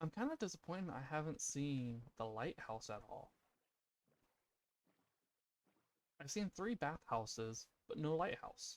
Speaker 1: I'm kind of disappointed I haven't seen the lighthouse at all. I've seen 3 bathhouses, but no lighthouse.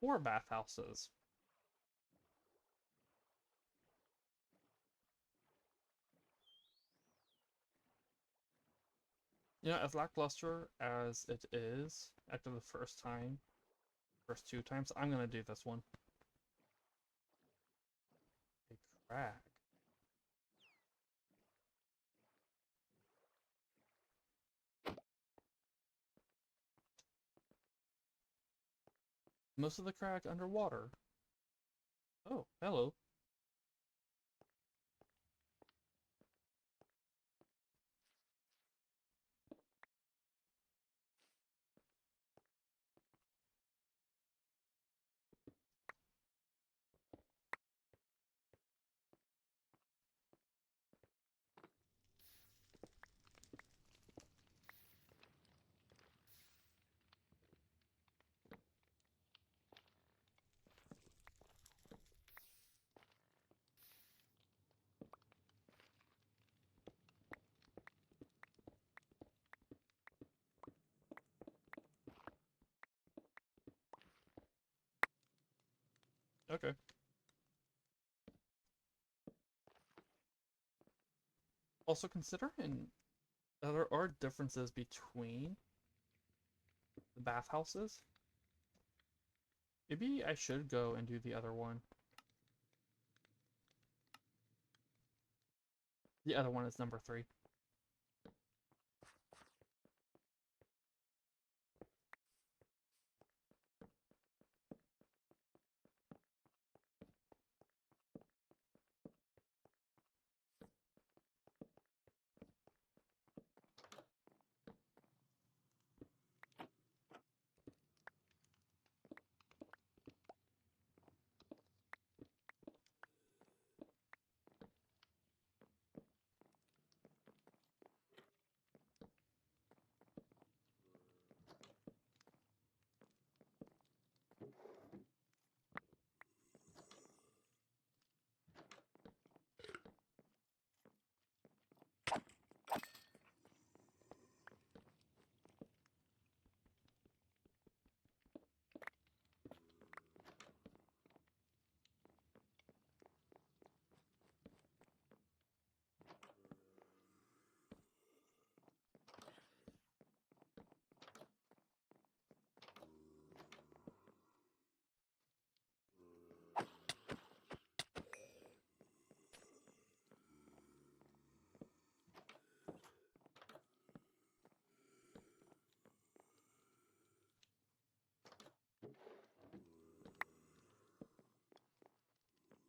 Speaker 1: Or bathhouses. You know, as lackluster as it is after the first 2 times, I'm gonna do this one. A crag. Most of the crag underwater. Oh, hello. Okay. Also considering that there are differences between the bathhouses, maybe I should go and do the other one. The other one is number 3.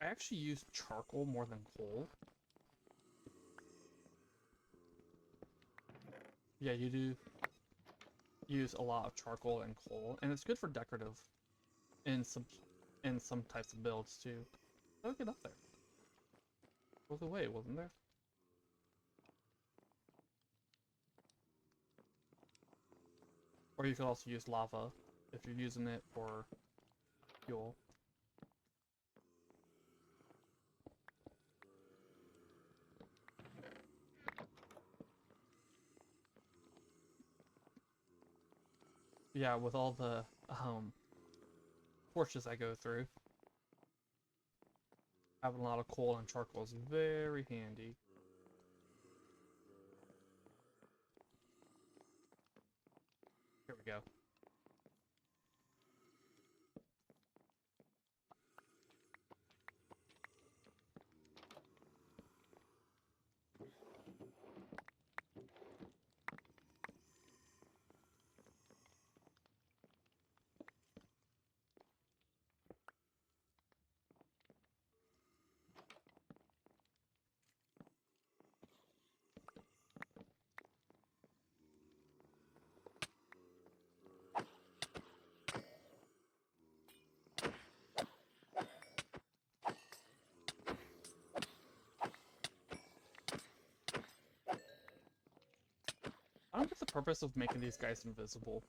Speaker 1: I actually use charcoal more than coal. Yeah, you do use a lot of charcoal and coal, and it's good for decorative in some types of builds too. How do I get up there? There was a way, wasn't there? Or you could also use lava if you're using it for fuel. Yeah, with all the torches I go through, having a lot of coal and charcoal is very handy. Here we go. I don't get the purpose of making these guys invisible.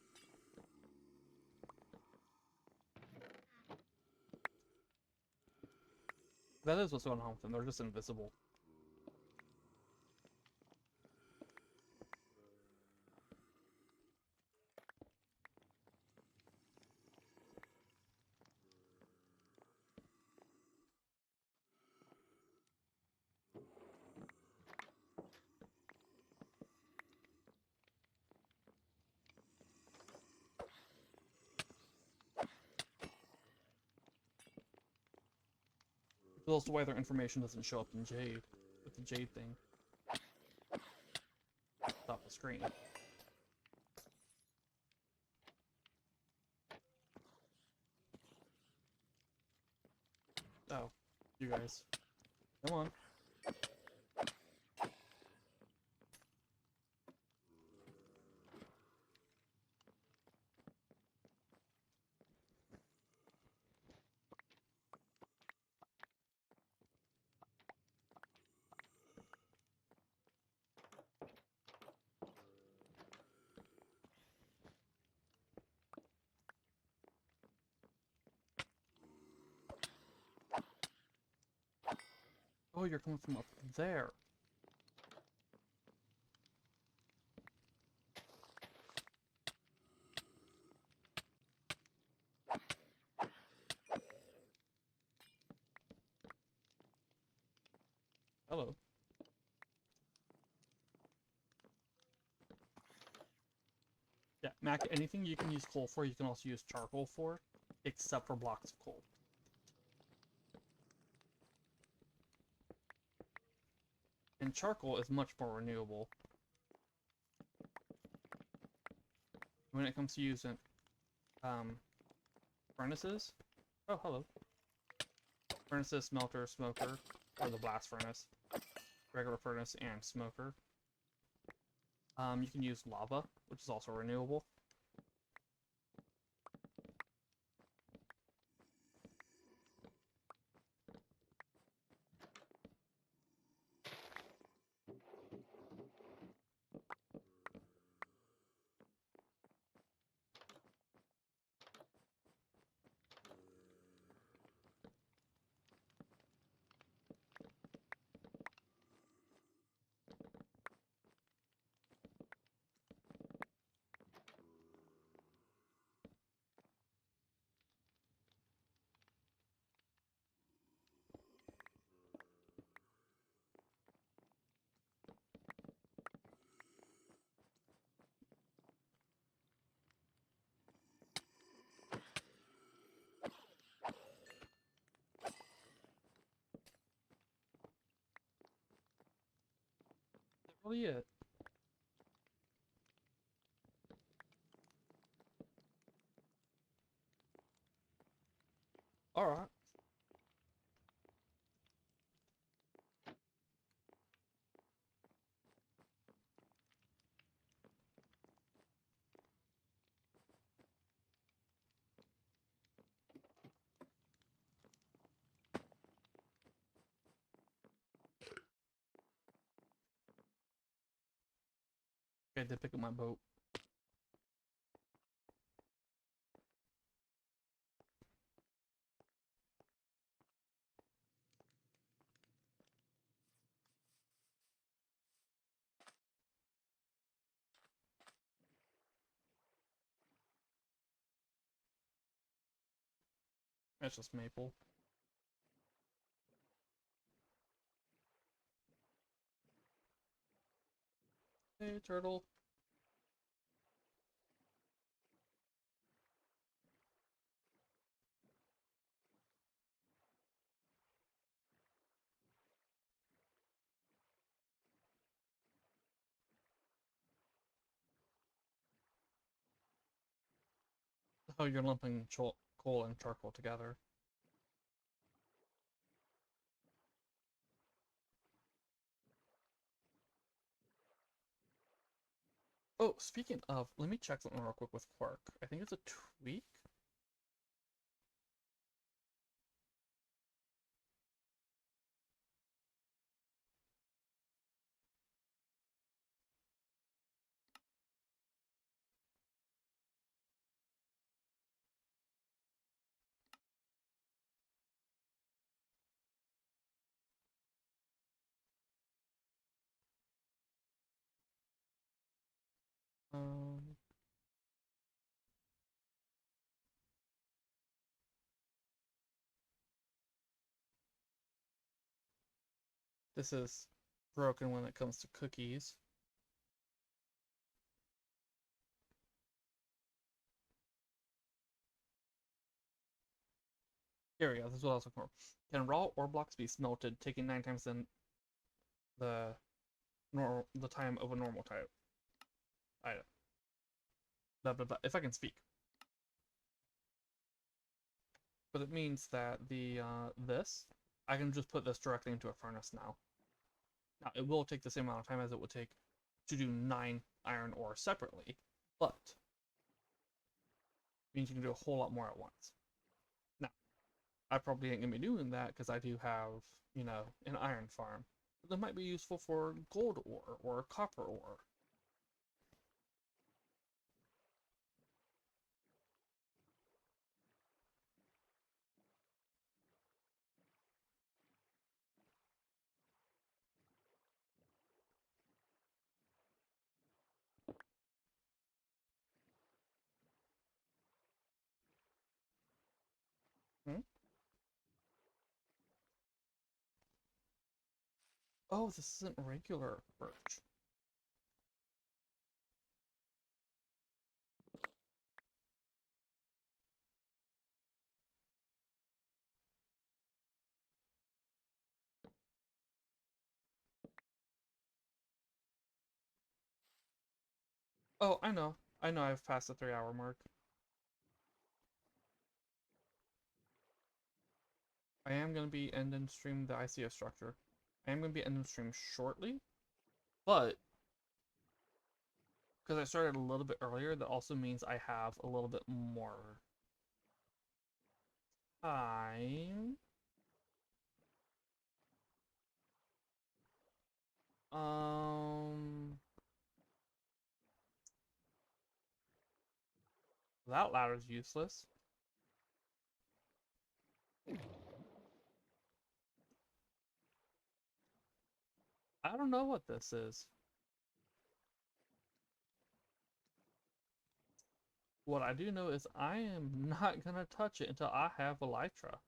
Speaker 1: That is what's going on with them, they're just invisible. It's also why their information doesn't show up in Jade, with the Jade thing. Top the screen. Oh, you guys. Come on. Oh, you're coming from up there. anything you can use coal for, you can also use charcoal for, except for blocks of coal. And charcoal is much more renewable. When it comes to using furnaces. Oh, hello. Furnaces, smelter, smoker, or the blast furnace. Regular furnace and smoker. You can use lava, which is also renewable. That's really it. Alright. Okay, I did pick up my boat. That's just maple. Hey, turtle. Oh, you're lumping coal and charcoal together. Oh, speaking of, let me check something real quick with Quark. I think it's a tweak. Um, this is broken when it comes to cookies. Here we go, this is what I was looking for. Can raw ore blocks be smelted, taking 9 times the the time of a normal type item? Blah, blah, blah. If I can speak. But it means that the this, I can just put this directly into a furnace now. Now, it will take the same amount of time as it would take to do 9 iron ore separately, but it means you can do a whole lot more at once. Now, I probably ain't gonna be doing that because I do have, you know, an iron farm. But that might be useful for gold ore or copper ore. Hmm? Oh, this isn't regular birch. Oh, I know. I know I've passed the 3 hour mark. I am going to be ending stream the ICO structure. I am going to be ending stream shortly, but because I started a little bit earlier, that also means I have a little bit more time. Um, that ladder's useless. I don't know what this is. What I do know is I am not gonna touch it until I have Elytra.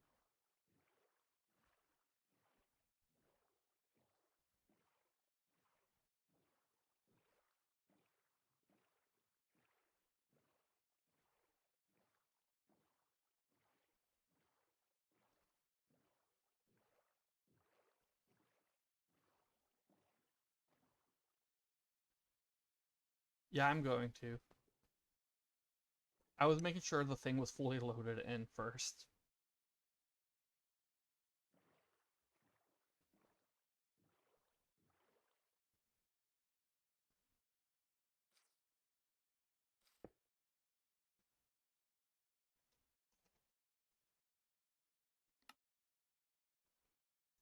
Speaker 1: Yeah, I'm going to. I was making sure the thing was fully loaded in first.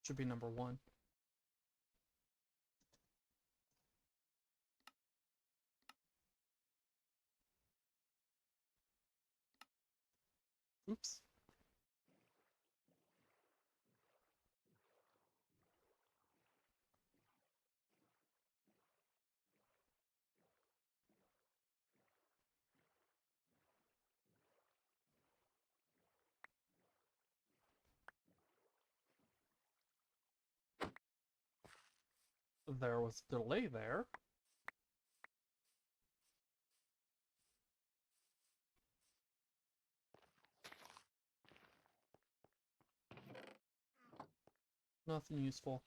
Speaker 1: Should be number 1. Oops. There was a delay there. Nothing useful.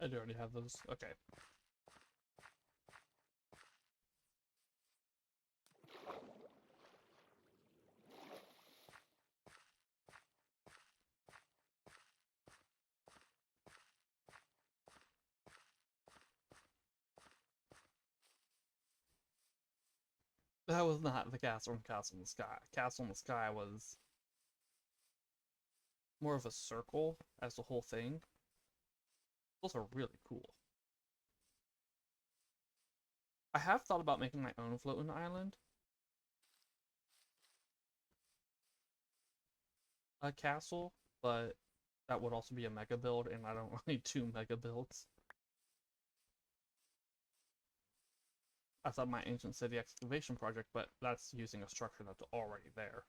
Speaker 1: I do already have those. Okay. That was not the castle in Castle in the Sky. Castle in the Sky was more of a circle as the whole thing. Those are really cool. I have thought about making my own floating island. A castle, but that would also be a mega build, and I don't really do mega builds. I thought my ancient city excavation project, but that's using a structure that's already there.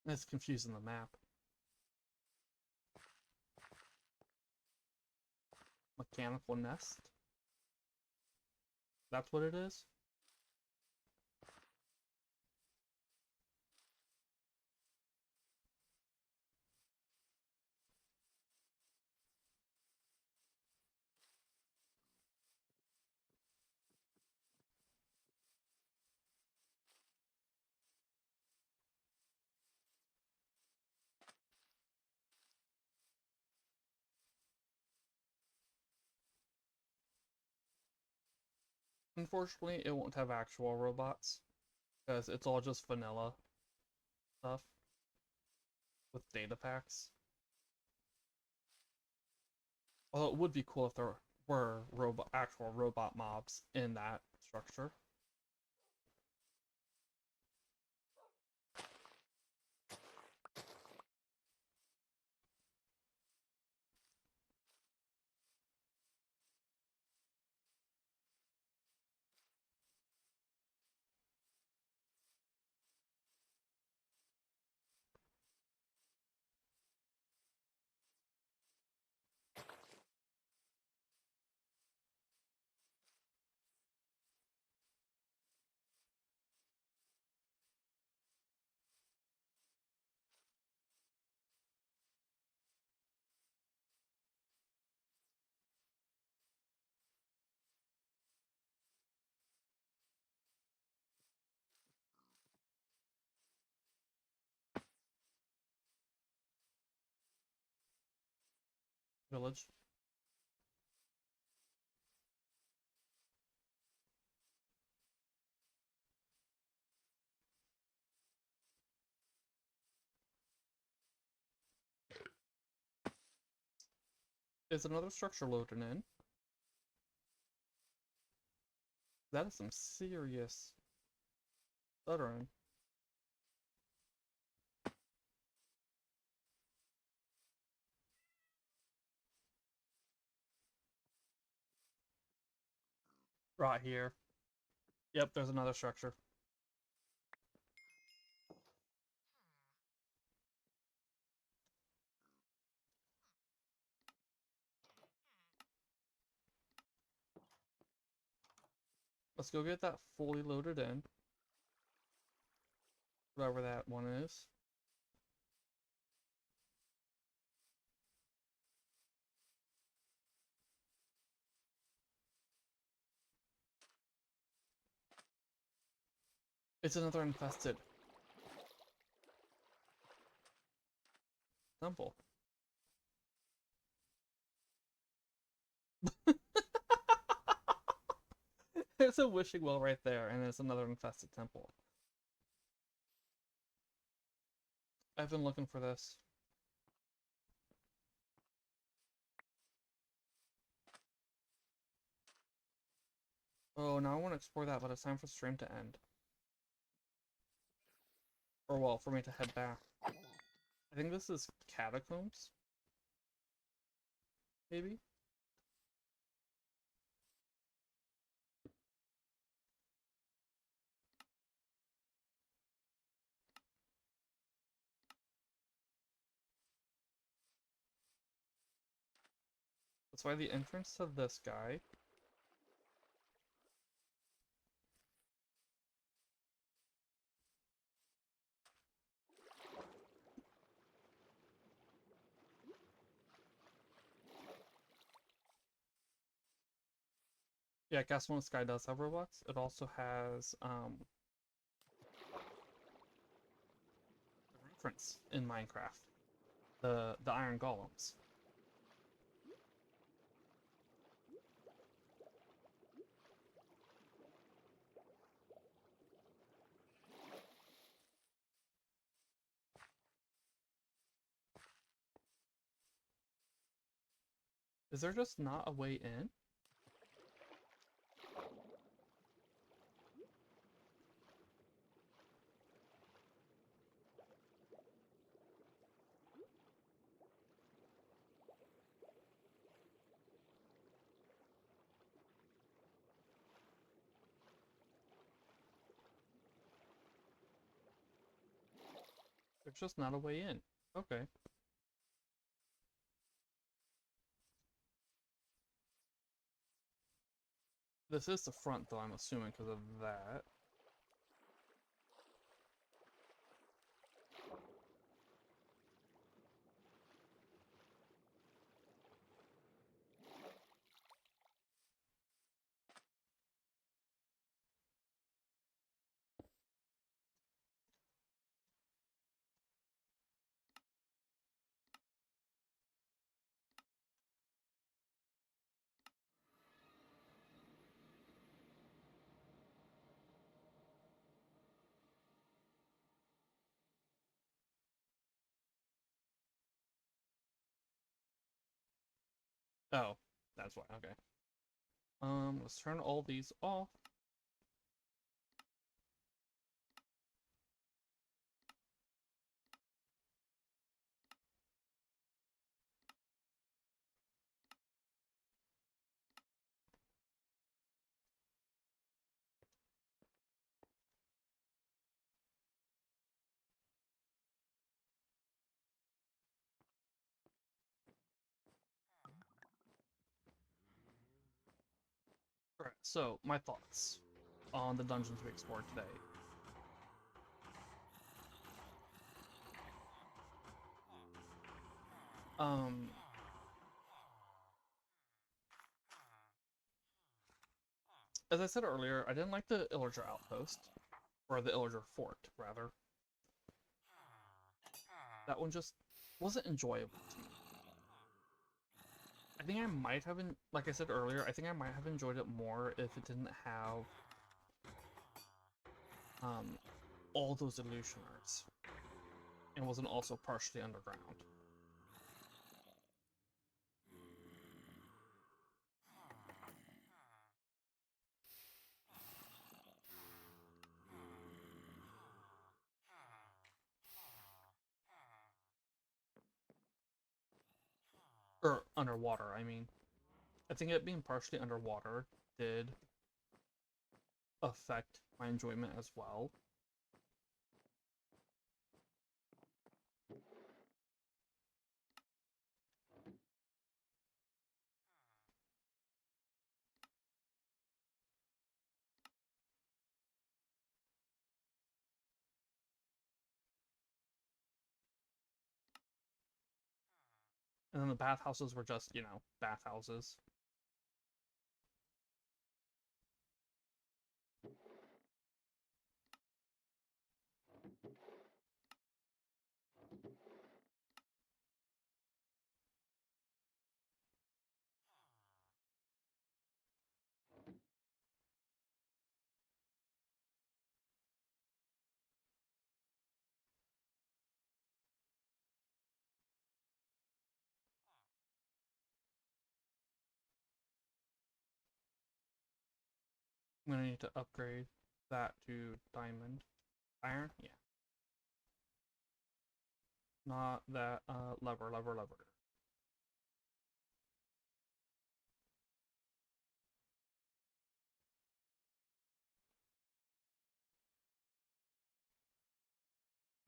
Speaker 1: And it's confusing the map. Mechanical nest? That's what it is? Unfortunately, it won't have actual robots, because it's all just vanilla stuff with data packs. Although it would be cool if there were actual robot mobs in that structure. Village. Is another structure loaded in? That is some serious stuttering. Right here. Yep, there's another structure. Let's go get that fully loaded in. Whatever that one is. It's another infested temple. There's a wishing well right there, and it's another infested temple. I've been looking for this. Oh, now I want to explore that, but it's time for stream to end. Or, well, for me to head back. I think this is Catacombs? Maybe? That's why the entrance to this guy. Yeah, Castle in the Sky does have robots. It also has, the reference in Minecraft. The iron golems. Is there just not a way in? There's just not a way in. Okay. This is the front, though, I'm assuming, because of that. Oh, that's why. Okay. Let's turn all these off. Alright, so my thoughts on the dungeons we explored today. Um, as I said earlier, I didn't like the Illager outpost, or the Illager Fort, rather. That one just wasn't enjoyable to me. I think I might have been, like I said earlier, I think I might have enjoyed it more if it didn't have um, all those illusioners and wasn't also partially underground. Or underwater, I mean. I think it being partially underwater did affect my enjoyment as well. And then the bathhouses were just, bathhouses. I'm gonna need to upgrade that to diamond. Iron? Yeah. Not that, lever.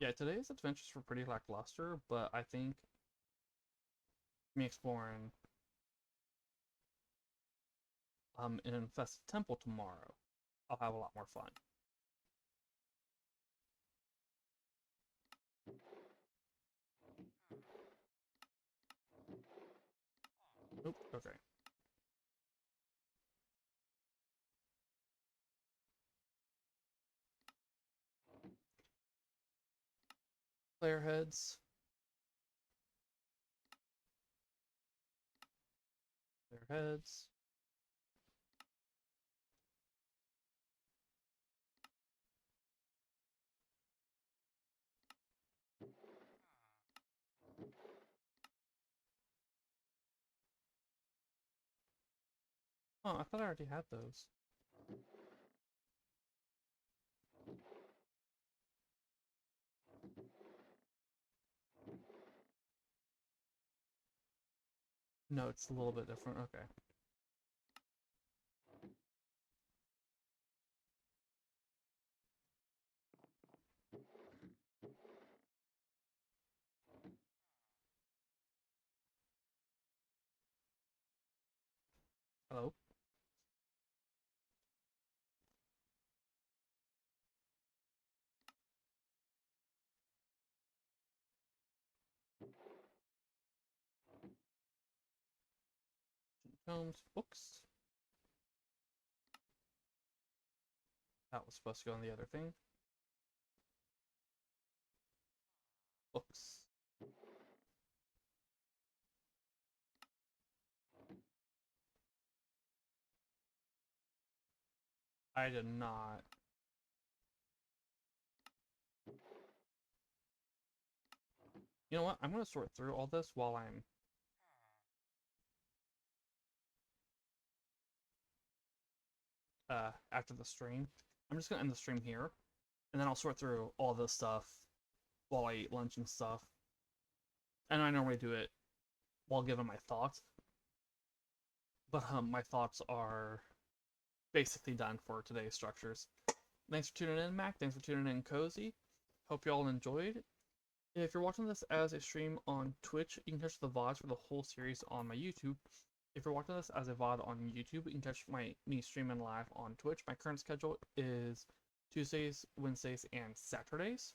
Speaker 1: Yeah, today's adventures were pretty lackluster, but I think me exploring an infested temple tomorrow, I'll have a lot more fun. Nope, okay. Player heads. Player heads. Oh, I thought I already had those. No, it's a little bit different. Okay. Hello? Tomes, books. That was supposed to go on the other thing. Books. I did not. You know what? I'm gonna sort through all this while I'm after the stream. I'm just gonna end the stream here, and then I'll sort through all this stuff while I eat lunch and stuff. And I normally do it while giving my thoughts, but my thoughts are basically done for today's structures. Thanks for tuning in, Mac. Thanks for tuning in, Cozy. Hope you all enjoyed. If you're watching this as a stream on Twitch, you can catch the VODs for the whole series on my YouTube. If you're watching this as a VOD on YouTube, you can catch me streaming live on Twitch. My current schedule is Tuesdays, Wednesdays, and Saturdays.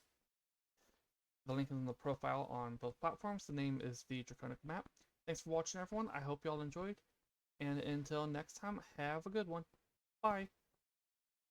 Speaker 1: The link is in the profile on both platforms. The name is The Draconic Map. Thanks for watching, everyone. I hope you all enjoyed. And until next time, have a good one. Bye.